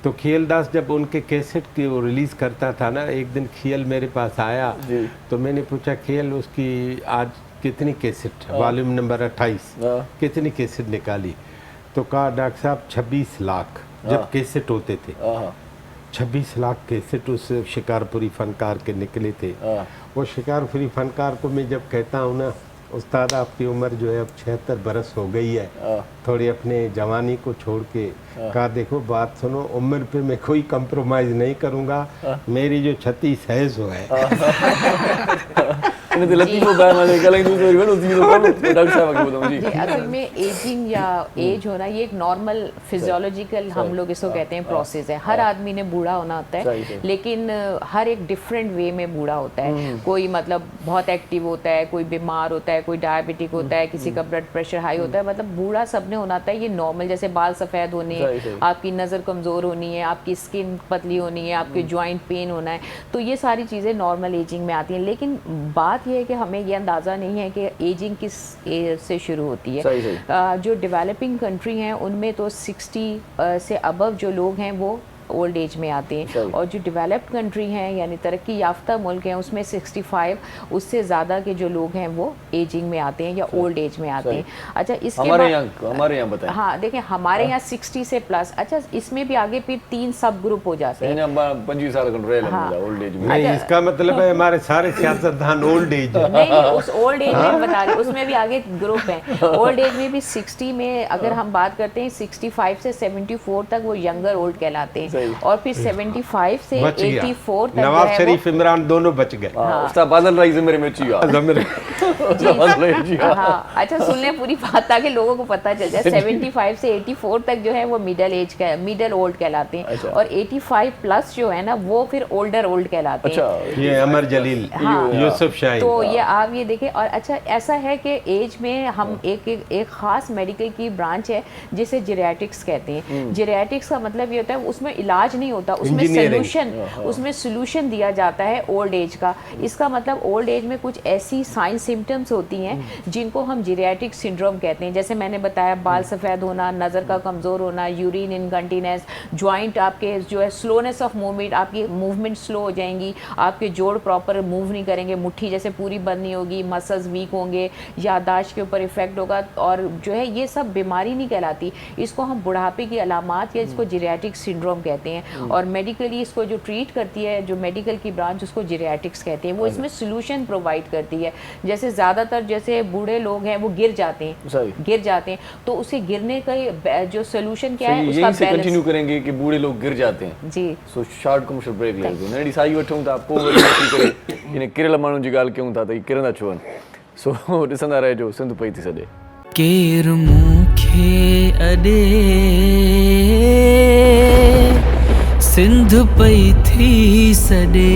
तो खियल दास जब उनके कैसेट की वो रिलीज़ करता था ना, एक दिन खियल मेरे पास आया तो मैंने पूछा खियल उसकी आज कितनी कैसेट, वॉल्यूम नंबर 28 कितनी कैसेट निकाली? तो कहा डॉक्टर साहब 26 लाख जब कैसेट होते थे, 26 लाख कैसेट उस शिकारपुरी फनकार के निकले थे। वो शिकारपुरी फनकार को मैं जब कहता हूँ ना, उस्ताद आपकी उम्र जो है अब 76 बरस हो गई है, थोड़ी अपने जवानी को छोड़ के, कहा देखो बात सुनो, उम्र पे मैं कोई कंप्रोमाइज़ नहीं करूँगा, मेरी जो 36 है सो है। असल में एजिंग या एज होना ये एक नॉर्मल फिजियोलॉजिकल हम लोग इसको कहते हैं प्रोसेस है। हर आदमी ने बूढ़ा होना होता है, लेकिन हर एक डिफरेंट वे में बूढ़ा होता है। कोई मतलब बहुत एक्टिव होता है, कोई बीमार होता है, कोई डायबिटिक होता है, किसी का ब्लड प्रेशर हाई होता है, मतलब बूढ़ा सबने होना होता है। ये नॉर्मल, जैसे बाल सफ़ेद होने, आपकी नज़र कमज़ोर होनी है, आपकी स्किन पतली होनी है, आपके जॉइंट पेन होना है, तो ये सारी चीज़ें नॉर्मल एजिंग में आती हैं। लेकिन बात ये है कि हमें ये अंदाज़ा नहीं है कि एजिंग किस एज से शुरू होती है। जो डेवलपिंग कंट्री हैं उनमें तो 60 से अबव जो लोग हैं वो ओल्ड एज में आते हैं, और जो डेवलप्ड कंट्री हैं यानी तरक्की याफ्ता मुल्क हैं उसमें 65 उससे ज़्यादा के जो लोग हैं वो एजिंग में आते हैं या ओल्ड एज में आते हैं। अच्छा, इसके हमारे यहाँ बताएं। हाँ देखें, हमारे यहाँ 60 से प्लस। अच्छा, इसमें भी आगे फिर 3 सब ग्रुप हो जाते हैं। 25 साल ओल्ड एज में। नहीं, इसका मतलब है हमारे सारे सियासतदान ओल्ड एज है। नहीं, उस ओल्ड एज में बता रहे, उसमें भी आगे ग्रुप हैं। ओल्ड एज में भी 60 में अगर हम बात करते हैं 65 से 74 तक वो यंगर ओल्ड कहलाते हैं, और फिर 75 से 84 तक नवाज शरीफ इमरान दोनों बच गए। उसका बादल रही ज़मीर में चिया। हाँ, अच्छा सुन लें पूरी बात ताकि लोगों को पता चल जाए। 75 से 84 तक जो है वो मिडल एज का मिडल ओल्ड कहलाते हैं, और 85 प्लस जो है ना वो फिर ओल्डर ओल्ड कहलाते हैं। ये अमर जलील, यूसुफ शाहीन। तो ये आप ये देखें। और अच्छा, ऐसा है कि एज में हम एक खास मेडिकल की ब्रांच है जिसे जेरियाट्रिक्स कहते हैं। जेरियाट्रिक्स का मतलब ये होता है उसमें इलाज नहीं होता, उसमें सोल्यूशन दिया जाता है ओल्ड एज का। इसका मतलब ओल्ड एज में कुछ ऐसी साइन सिम्टम्स होती हैं जिनको हम जेरियाट्रिक सिंड्रोम कहते हैं। जैसे मैंने बताया, बाल सफ़ेद होना, नज़र का कमज़ोर होना, यूरिन इनकंटीनेंस, जॉइंट आपके जो है स्लोनेस ऑफ मूवमेंट, आपकी मूवमेंट स्लो हो जाएंगी, आपके जोड़ प्रॉपर मूव नहीं करेंगे, मुट्ठी जैसे पूरी बंद नहीं होगी, मसल्स वीक होंगे, याददाश्त के ऊपर इफेक्ट होगा, और जो है ये सब बीमारी नहीं कहलाती, इसको हम बुढ़ापे की अलामात या इसको जेरियाट्रिक सिंड्रोम कहते हैं। और मेडिकली इसको जो ट्रीट करती है जो मेडिकल की ब्रांच उसको जेरियाट्रिक्स कहते हैं। वो इसमें सोल्यूशन प्रोवाइड करती है। जैसे ज़्यादातर जैसे बूढ़े लोग हैं वो गिर जाते हैं, तो उसे गिरने का जो सोल्यूशन क्या है उसका बैलेंस। कंटिन्यू करेंगे कि बूढ़े लोग गिर जाते हैं जी। सो शॉर्ट कमर्शियल ब्रेक ले दो। नड़ी साई वठूं था पोइ वरी करे इन किरल माण्हू जी ॻाल्हि कयूं था त ई किरंदा छो आहिनि। सो ॾिसंदा रहिजो, सिंध पई थी सॾे। केर मूंखे अॾे सिंध पई थी सॾे।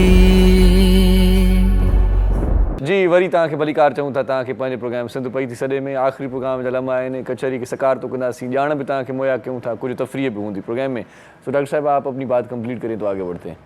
जी, वरी तव्हांखे भलीकार चऊं था तव्हांखे पंहिंजे प्रोग्राम सिंध पई थी सॾे में। आख़िरी प्रोग्राम जा लम्हा आहिनि, कचहरी खे सकार तो कंदासीं, ॼाण भी तव्हांखे मुहैया कयूं था, कुछ तफरीह भी हूंदी प्रोग्राम में। सो डॉक्टर साहब आप अपनी बात कंप्लीट करें तो आगे बढ़ते हैं।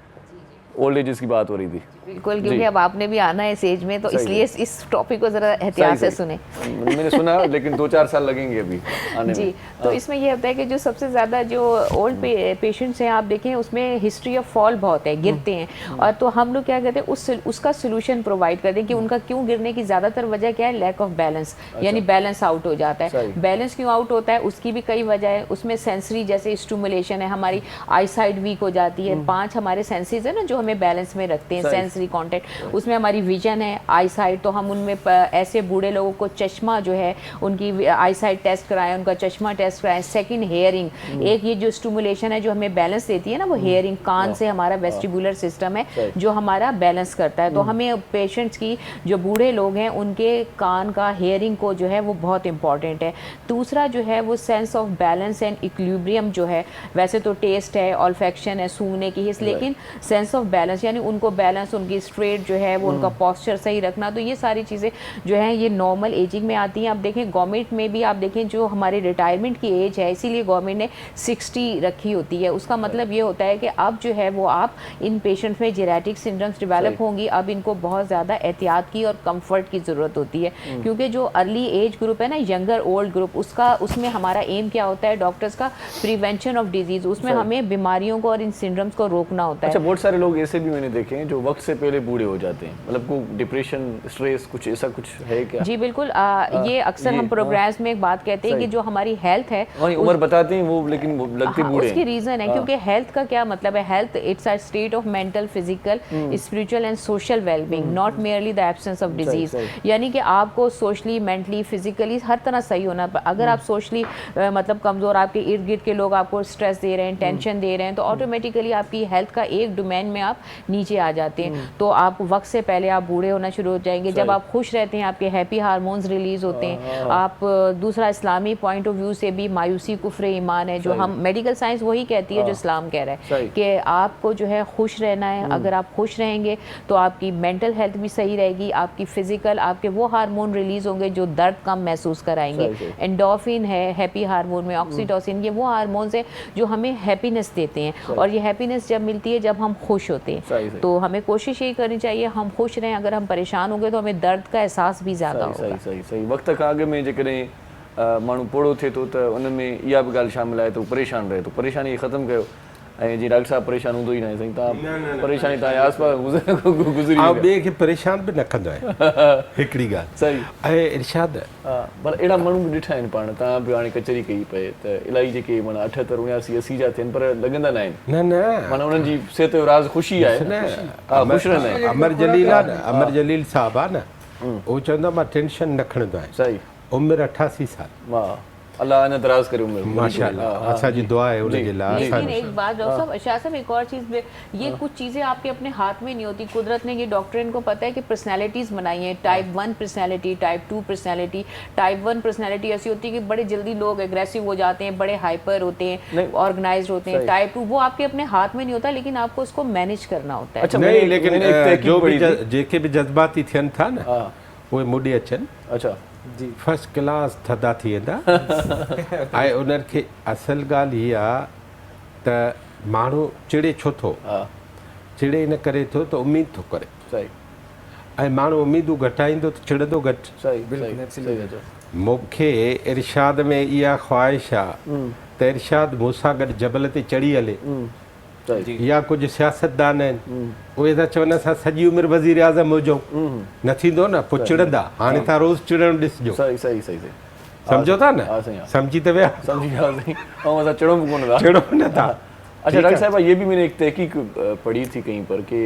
ओल्ड एजेस की बात हो रही थी। बिल्कुल, क्योंकि अब आपने भी आना है इस एज में, तो इसलिए इस टॉपिक को ज़रा एहतियात से सुने। मैंने सुना लेकिन 2-4 साल लगेंगे अभी आने जी में। तो इसमें ये होता है कि जो सबसे ज़्यादा जो ओल्ड पेशेंट्स हैं आप देखें उसमें हिस्ट्री ऑफ फॉल बहुत है, गिरते हैं, और तो हम लोग क्या कहते हैं उसका सोल्यूशन प्रोवाइड कर दें कि उनका क्यों गिरने की ज़्यादातर वजह क्या है, लैक ऑफ बैलेंस, यानी बैलेंस आउट हो जाता है। बैलेंस क्यों आउट होता है उसकी भी कई वजह है। उसमें सेंसरी जैसे स्टिमुलेशन है, हमारी आई साइट वीक हो जाती है। 5 हमारे सेंसेस है ना जो हमें बैलेंस में रखते हैं, सेंसरी कॉन्टेक्ट, उसमें हमारी विजन है, आई साइट, तो हम उनमें ऐसे बूढ़े लोगों को चश्मा जो है उनकी आई साइट टेस्ट कराएं, उनका चश्मा टेस्ट कराएं। सेकंड हेयरिंग, एक ये जो स्टिमुलेशन है जो हमें बैलेंस देती है ना, वो हेयरिंग, कान से हमारा वेस्टिबुलर सिस्टम है जो हमारा बैलेंस करता है। तो हमें पेशेंट्स की जो बूढ़े लोग हैं उनके कान का हेयरिंग को जो है वो बहुत इंपॉर्टेंट है। दूसरा जो है वो sense of balance and equilibrium जो है, वैसे तो टेस्ट है, ऑल्फेक्शन है, सूंघने की हिस्स, लेकिन सेंस ऑफ बैलेंस यानी उनको बैलेंस, उनकी स्ट्रेट जो है वो उनका पॉस्चर सही रखना, तो ये सारी चीज़ें जो हैं ये नॉर्मल एजिंग में आती हैं। आप देखें गवर्नमेंट में भी, आप देखें जो हमारे रिटायरमेंट की एज है, इसीलिए गवर्नमेंट ने 60 रखी होती है। उसका मतलब ये होता है कि अब जो है वो आप इन पेशेंट्स में जेनेटिक सिंड्रोम्स डेवलप होंगी, अब इनको बहुत ज़्यादा एहतियात की और कंफर्ट की ज़रूरत होती है, क्योंकि जो अर्ली एज ग्रुप है ना, यंगर ओल्ड ग्रुप, उसमें हमारा एम क्या होता है डॉक्टर्स का, प्रिवेंशन ऑफ डिजीज़, उसमें हमें बीमारियों को और इन सिंड्रोम्स को रोकना होता है। अच्छा, बहुत सारे लोग ऐसे भी मैंने देखे हैं जो वक्त से पहले बूढ़े हो जाते हैं, मतलब को डिप्रेशन, स्ट्रेस, कुछ ऐसा कुछ है क्या? जी बिल्कुल, ये अक्सर हम प्रोग्राम्स में एक बात कहते हैं कि जो हमारी हेल्थ है, उम्र बताते हैं वो, लेकिन वो लगते बूढ़े हैं। उसकी रीजन है क्योंकि हेल्थ का क्या मतलब है, health it's a state of mental, physical, spiritual and social wellbeing, not merely the absence of disease. यानी कि आपको सोशली, मेंटली, फिजिकली हर तरह सही होना। अगर आप सोशली मतलब कमज़ोर, आपके इर्द गिर्द के लोग आपको स्ट्रेस दे रहे हैं, टेंशन दे रहे हैं, तो ऑटोमेटिकली आपकी हेल्थ का एक डोमेन में आप नीचे आ जाते हैं, तो आप वक्त से पहले आप बूढ़े होना शुरू हो जाएंगे। जब आप खुश रहते हैं आपके हैप्पी हार्मोन्स रिलीज होते हैं। आप दूसरा इस्लामी पॉइंट ऑफ व्यू से भी मायूसी कुफ्र ईमान है, जो हम मेडिकल साइंस वही कहती है जो इस्लाम कह रहा है कि आपको जो है खुश रहना है। अगर आप खुश रहेंगे तो आपकी मेंटल हेल्थ भी सही रहेगी, आपकी फिजिकल, आपके वो हार्मोन रिलीज होंगे जो दर्द कम महसूस कराएंगे। एंडोर्फिन है हैप्पी हार्मोन में, ऑक्सीटोसिन, ये वो हार्मोन्स है जो हमें हैप्पीनेस देते हैं, और ये हैप्पीनेस जब मिलती है जब हम खुश होते हैं। तो हमें कोशिश यही करनी चाहिए हम खुश रहें। अगर हम परेशान होंगे तो हमें दर्द का एहसास भी ज़्यादा होगा। सही वक्त खां अॻु में जेकॾहिं माण्हू पोड़ो थिए थो त उन में इहा बि ॻाल्हि शामिल आहे, तो परेशान रहे, तो परेशानी ख़तमु कयो। ऐं जीअं डॉक्टर साहब परेशान हूंदो ई न आहे साईं, तव्हां परेशानी तव्हांजे आसपास गुज़री ऐं ॿिए खे परेशान बि न कंदो आहे, हिकिड़ी ॻाल्हि सही। ऐं इरशाद, पर अहिड़ा माण्हू बि ॾिठा आहिनि पाण, तव्हां बि हाणे कचहरी कई पए त इलाही जेके माना 78, 79, 80 जा थियनि पर लॻंदा न आहिनि, न माना उन्हनि जी सिहत जो राज़ ख़ुशी आहे, ख़ुशि रहंदा आहिनि। अमर जलील आहे न, अमर जलील साहब आहे न, उहो चवंदो मां टेंशन न खणंदो आहियां। सही। उमिरि 88 साल। वाह, अल्लाह अञा दराज करे उमिरि। माशाअल्लाह, असांजी दुआ आहे उनजे लाइ। लेकिन एक बात डॉक्टर साहब, शाह साहब एक और चीज़, ये कुछ चीज़ें आपके अपने हाथ में नहीं होती, कुदरत ने, ये डॉक्टर इनको पता है कि पर्सनैलिटीज़ बनाई हैं, type 1 personality, type 2 personality. Type 1 personality ऐसी होती है कि बड़े जल्दी लोग एग्रेसिव हो जाते हैं, बड़े हाइपर होते हैं, ऑर्गेनाइज्ड होते हैं। टाइप 2 वो आपके अपने हाथ में नहीं होता, लेकिन आपको उसको मैनेज करना होता है। अच्छा, नहीं, लेकिन जो भी जेके बि जज्बाती थियनि था न, उहे मुॾे अचनि। अच्छा जी, फर्स्ट क्लास थधा थी वेंदा। ऐं उन्हनि खे असल ॻाल्हि हीअ आहे त माण्हू चिड़े छो थो, चिड़े इन करे थो त उमेद थो करे। सही। ऐं माण्हू उमेदूं घटाईंदो त चिड़ंदो घटि। सही। मूंखे इरशाद में इहा ख़्वाहिश आहे त इरशाद मूंसां गॾु जबल ते चढ़ी हले, या कुझु सियासतदान आहिनि उहे था चवनि असां सॼी उमिरि वज़ीर आज़म हुजूं, न थींदो न, पोइ चिड़ंदा। हाणे तव्हां रोज़ चिड़णु ॾिसिजो। सही। सम्झो था न, सम्झी त विया, समझी विया सही। ऐं असां चिड़ूं बि कोन था, चिड़ो न था। अच्छा डॉक्टर साहब, ये भी मैंने एक तहकीक पढ़ी थी कहीं पर कि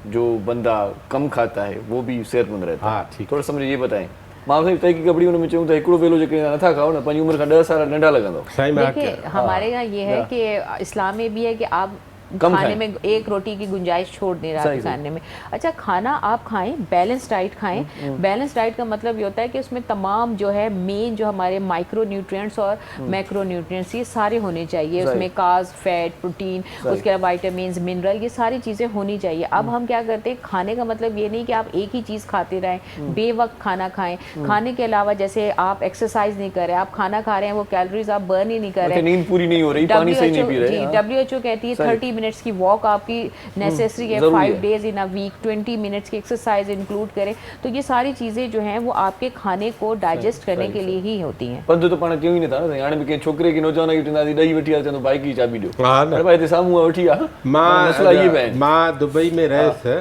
जो बंदा कम खाता है वो भी सेहतमंद रहता है। हाँ, ठीक। थोड़ा समझ ये बताएं। मां साईं तहकीक पढ़ी, हुन में चऊं त हिकिड़ो वेलो जेके नथा खाओ न, पंहिंजी उमिरि खां 10 साल नंढा लॻंदो। देखिए हमारे यहाँ ये है कि इस्लाम में भी है कि आप खाने में एक रोटी की गुंजाइश छोड़ दें रात के खाने में। अच्छा, खाना आप खाएं, बैलेंस डाइट खाएं। बैलेंस डाइट का मतलब ये होता है कि उसमें तमाम जो है मेन जो हमारे माइक्रो न्यूट्रिएंट्स और मैक्रो न्यूट्रिएंट्स ये सारे होने चाहिए। उसमें कार्ब्स, फैट, प्रोटीन, उसके अलावा विटामिन्स, मिनरल, ये सारी चीज़ें होनी चाहिए। अब हम क्या करते हैं, खाने का मतलब ये नहीं कि आप एक ही चीज़ खाते रहें, बेवक्त खाना खाएं। खाने के अलावा जैसे आप एक्सरसाइज नहीं कर रहे, आप खाना खा रहे हैं, वो कैलोरीज आप बर्न ही नहीं कर रहे, नींद पूरी नहीं हो रही, पानी सही नहीं पी रहे। WHO कहती है 30 मिनट्स की वॉक आपकी नेसेसरी है, 5 days in a week, 20 minutes की एक्सरसाइज इंक्लूड करें। तो ये सारी चीज़ें जो हैं वो आपके खाने को डाइजेस्ट करने के लिए ही होती हैं। पंधु तो पाण क्यों ही नथा हाणे बि कंहिं छोकिरे खे नौजवान खे उथंदासीं ॾही वठी आहे चवंदो बाइक जी चाबी ॾियो, हा न। अरे भाई हिते साम्हूं वठी आहे, मसला इहे बि आहिनि। मां दुबई में रहियुसि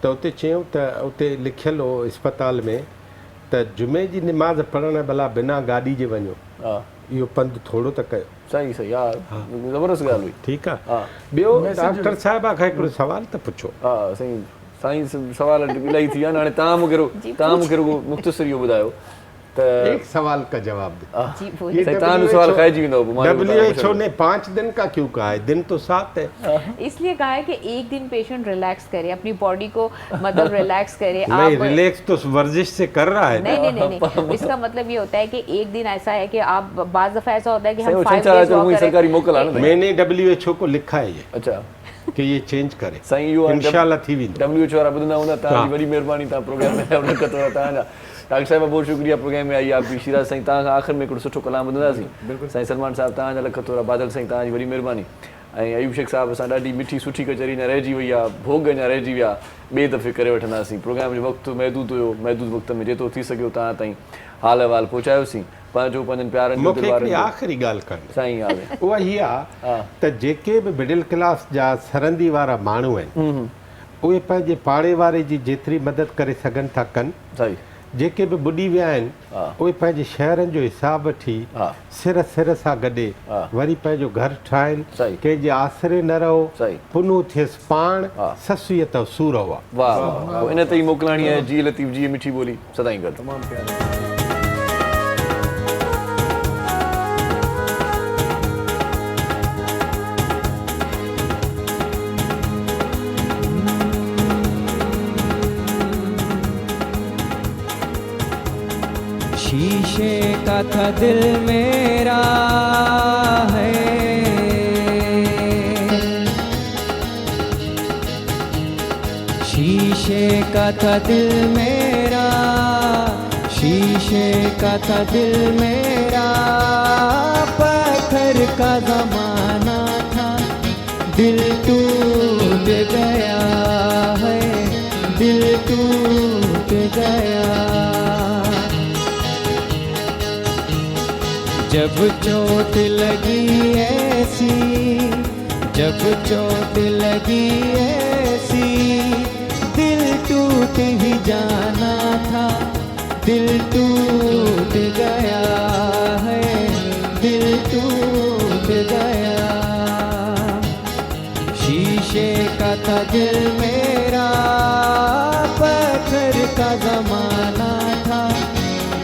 त उते चयूं त उते लिखियलु हो अस्पताल में त जुमे जी निमाज़ पढ़ण भला बिना गाॾी जे वञो, इहो पंधु थोरो त कयो। सही सही, हा ज़बरदस्त ॻाल्हि हुई। ठीकु आहे। ॿियो डॉक्टर साहिबा खां हिकिड़ो सवाल त पुछो। हा साईं सवाल इलाही थी विया आहिनि, हाणे तव्हां मूंखे रुगो मुख़्तसिर इहो ॿुधायो त एक सवाल का जवाब दे। जी ये तानु सवाल खाइजी वेंदो। WHO ने 5 दिन का क्यों कहा है, दिन तो 7 है। इसलिए कहा है कि एक दिन पेशेंट रिलैक्स करे, अपनी बॉडी को मतलब रिलैक्स करे। नहीं, रिलैक्स तो वर्जिश से कर रहा है। नहीं, इसका मतलब ये होता है कि एक दिन ऐसा है कि आप बाज़ दफ़ा ऐसा होता है कि हम 5 डेज वॉक करें। सरकारी मोकल है ना, मैंने WHO को लिखा है ये। अच्छा कि ये चेंज करे साईं, इहो इंशाल्लाह थी वेंदो। WHO वारा ॿुधंदा हूंदा, तव्हांजी वॾी महिरबानी, तव्हां प्रोग्राम में उन कतो तव्हांजा। डॉक्टर साहिब बहुत शुक्रिया प्रोग्राम में आई आप भी। शिराज साईं तव्हां खां आख़िर में हिकिड़ो सुठो कलाम ॿुधंदासीं। साईं सलमान साहिब तव्हांजा लख थोरा, बादल साईं तव्हांजी वॾी महिरबानी, ऐं अयूब शेख साहिब असां ॾाढी मिठी सुठी कचहरी अञा रहिजी वई आहे, भोग अञा रहिजी विया, ॿिए दफ़े करे वठंदासीं। प्रोग्राम जो वक़्तु महदूद हुयो, महदूद वक़्त में जेतिरो थी सघियो तव्हां ताईं हाल अहिवाल पहुचायोसीं। पंहिंजो पंहिंजनि प्यारनि मूंखे हिकिड़ी आख़िरी ॻाल्हि करणी साईं आहे, उहा हीअ आहे त जेके बि मिडिल क्लास जा सरहंदी वारा माण्हू आहिनि उहे पंहिंजे पाड़े वारे जी जेतिरी मदद करे सघनि था कनि। सही। जेके बि ॿुॾी विया आहिनि उहे पंहिंजे शहरनि जो हिसाब वठी सिर सां गॾे वरी पंहिंजो घर ठाहिनि, कंहिंजे आसरे न रहो, पुनू थियसि पाण, ससुअ त सूर हुआ। वाह, इन ते ई मोकिलाणी आहे। जी लतीफ़ जी मिठी ॿोली सदाईं गॾु। तमामु प्यारो। शीशे का था दिल मेरा है, शीशे का था दिल मेरा, शीशे का था दिल मेरा, पत्थर का ज़माना था, दिल टूट गया है, दिल टूट गया। जब चोट लगी ऐसी, जब चोट लगी ऐसी, दिल टूट ही जाना था, दिल टूट गया है, दिल टूट गया। शीशे का था दिल मेरा, पत्थर का ज़माना था,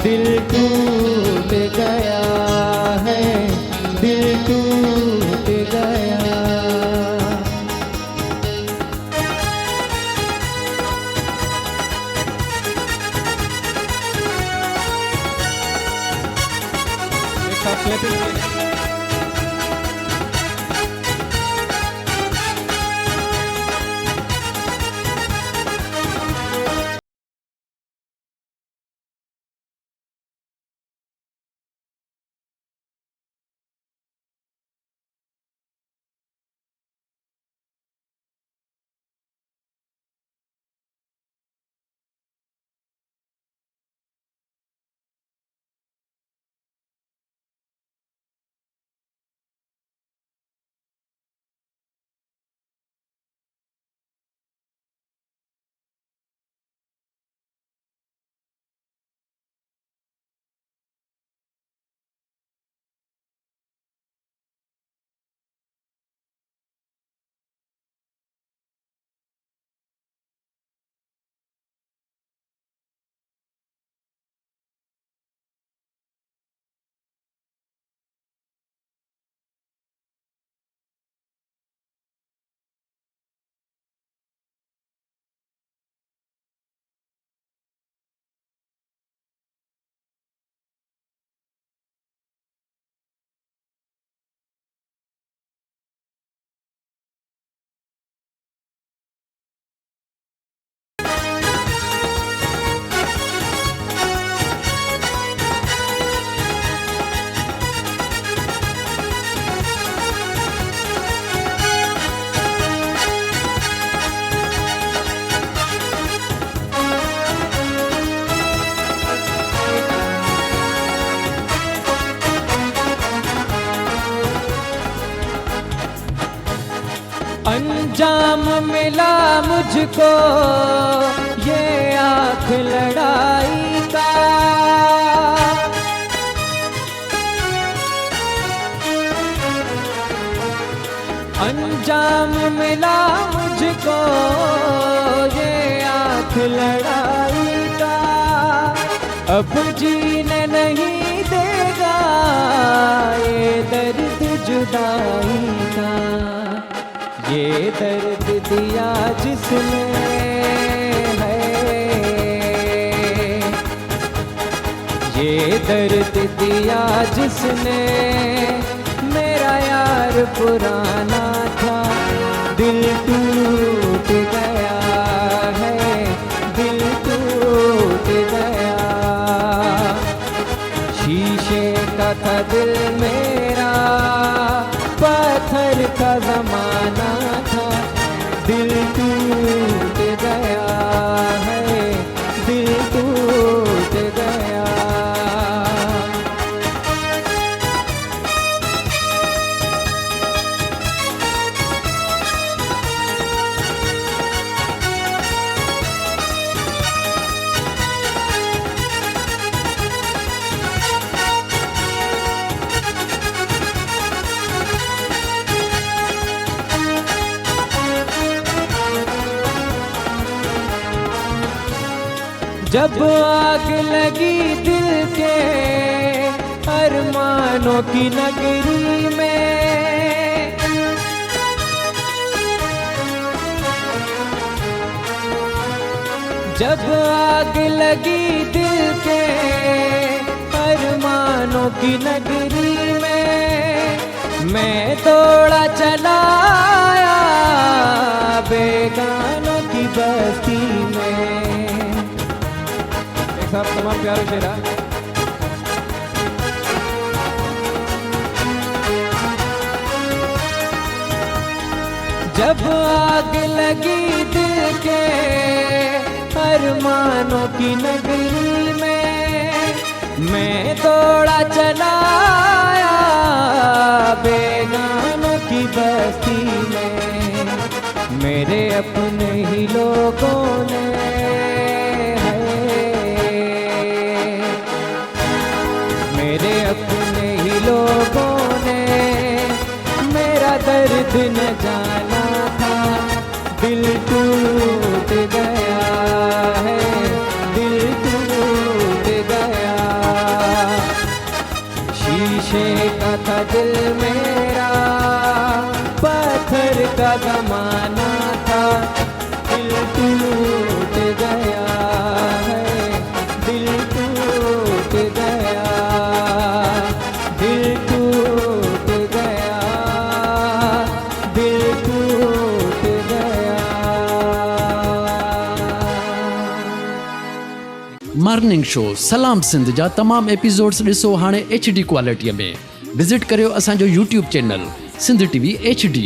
दिल टूट गया है, दिल टूट गया। अंजाम मिला मुझको ये आँख लड़ाई का, अंजाम मिला मुझको ये आँख लड़ाई का। अब जीने नहीं देगा ये दर्द जुदाई का, ये दर्द दिया जिसने है, ये दर्द दिया जिसने, मेरा यार पुराना था, दिल टूट गया है, दिल टूट गया। शीशे का था दिल मेरा, पत्थर का जमाना था, दिल टूट गया है, दिल टूट गया। जब आग लगी दिल के अरमानों की नगरी में, जब आग लगी दिल के अरमानों की नगरी में, मैं दौड़ा चला आया बेगानों की बस्ती में। एक साथ तमाम प्यारे शेरा। जब आग लगी दिल के अरमानों की नगरी में, मैं दौड़ा चला आया बेगानों की बस्ती में। मेरे अपने ही लोगों ने मेरे अपने ही लोगों ने मेरा दर्द न जाना था, दिल टूट गया है, दिल टूट गया। शीशे का था दिल मेरा, पत्थर का जमाना था, दिल टूट गया है, दिल टूट गया, दिल टूट गया, दिल टूट गया। मॉर्निंग शो सलाम सिंध जा तमाम एपिसोड्स ॾिसो हाणे HD क्वालिटीअ में। विज़िट करियो असांजो YouTube channel Sindh TV HD।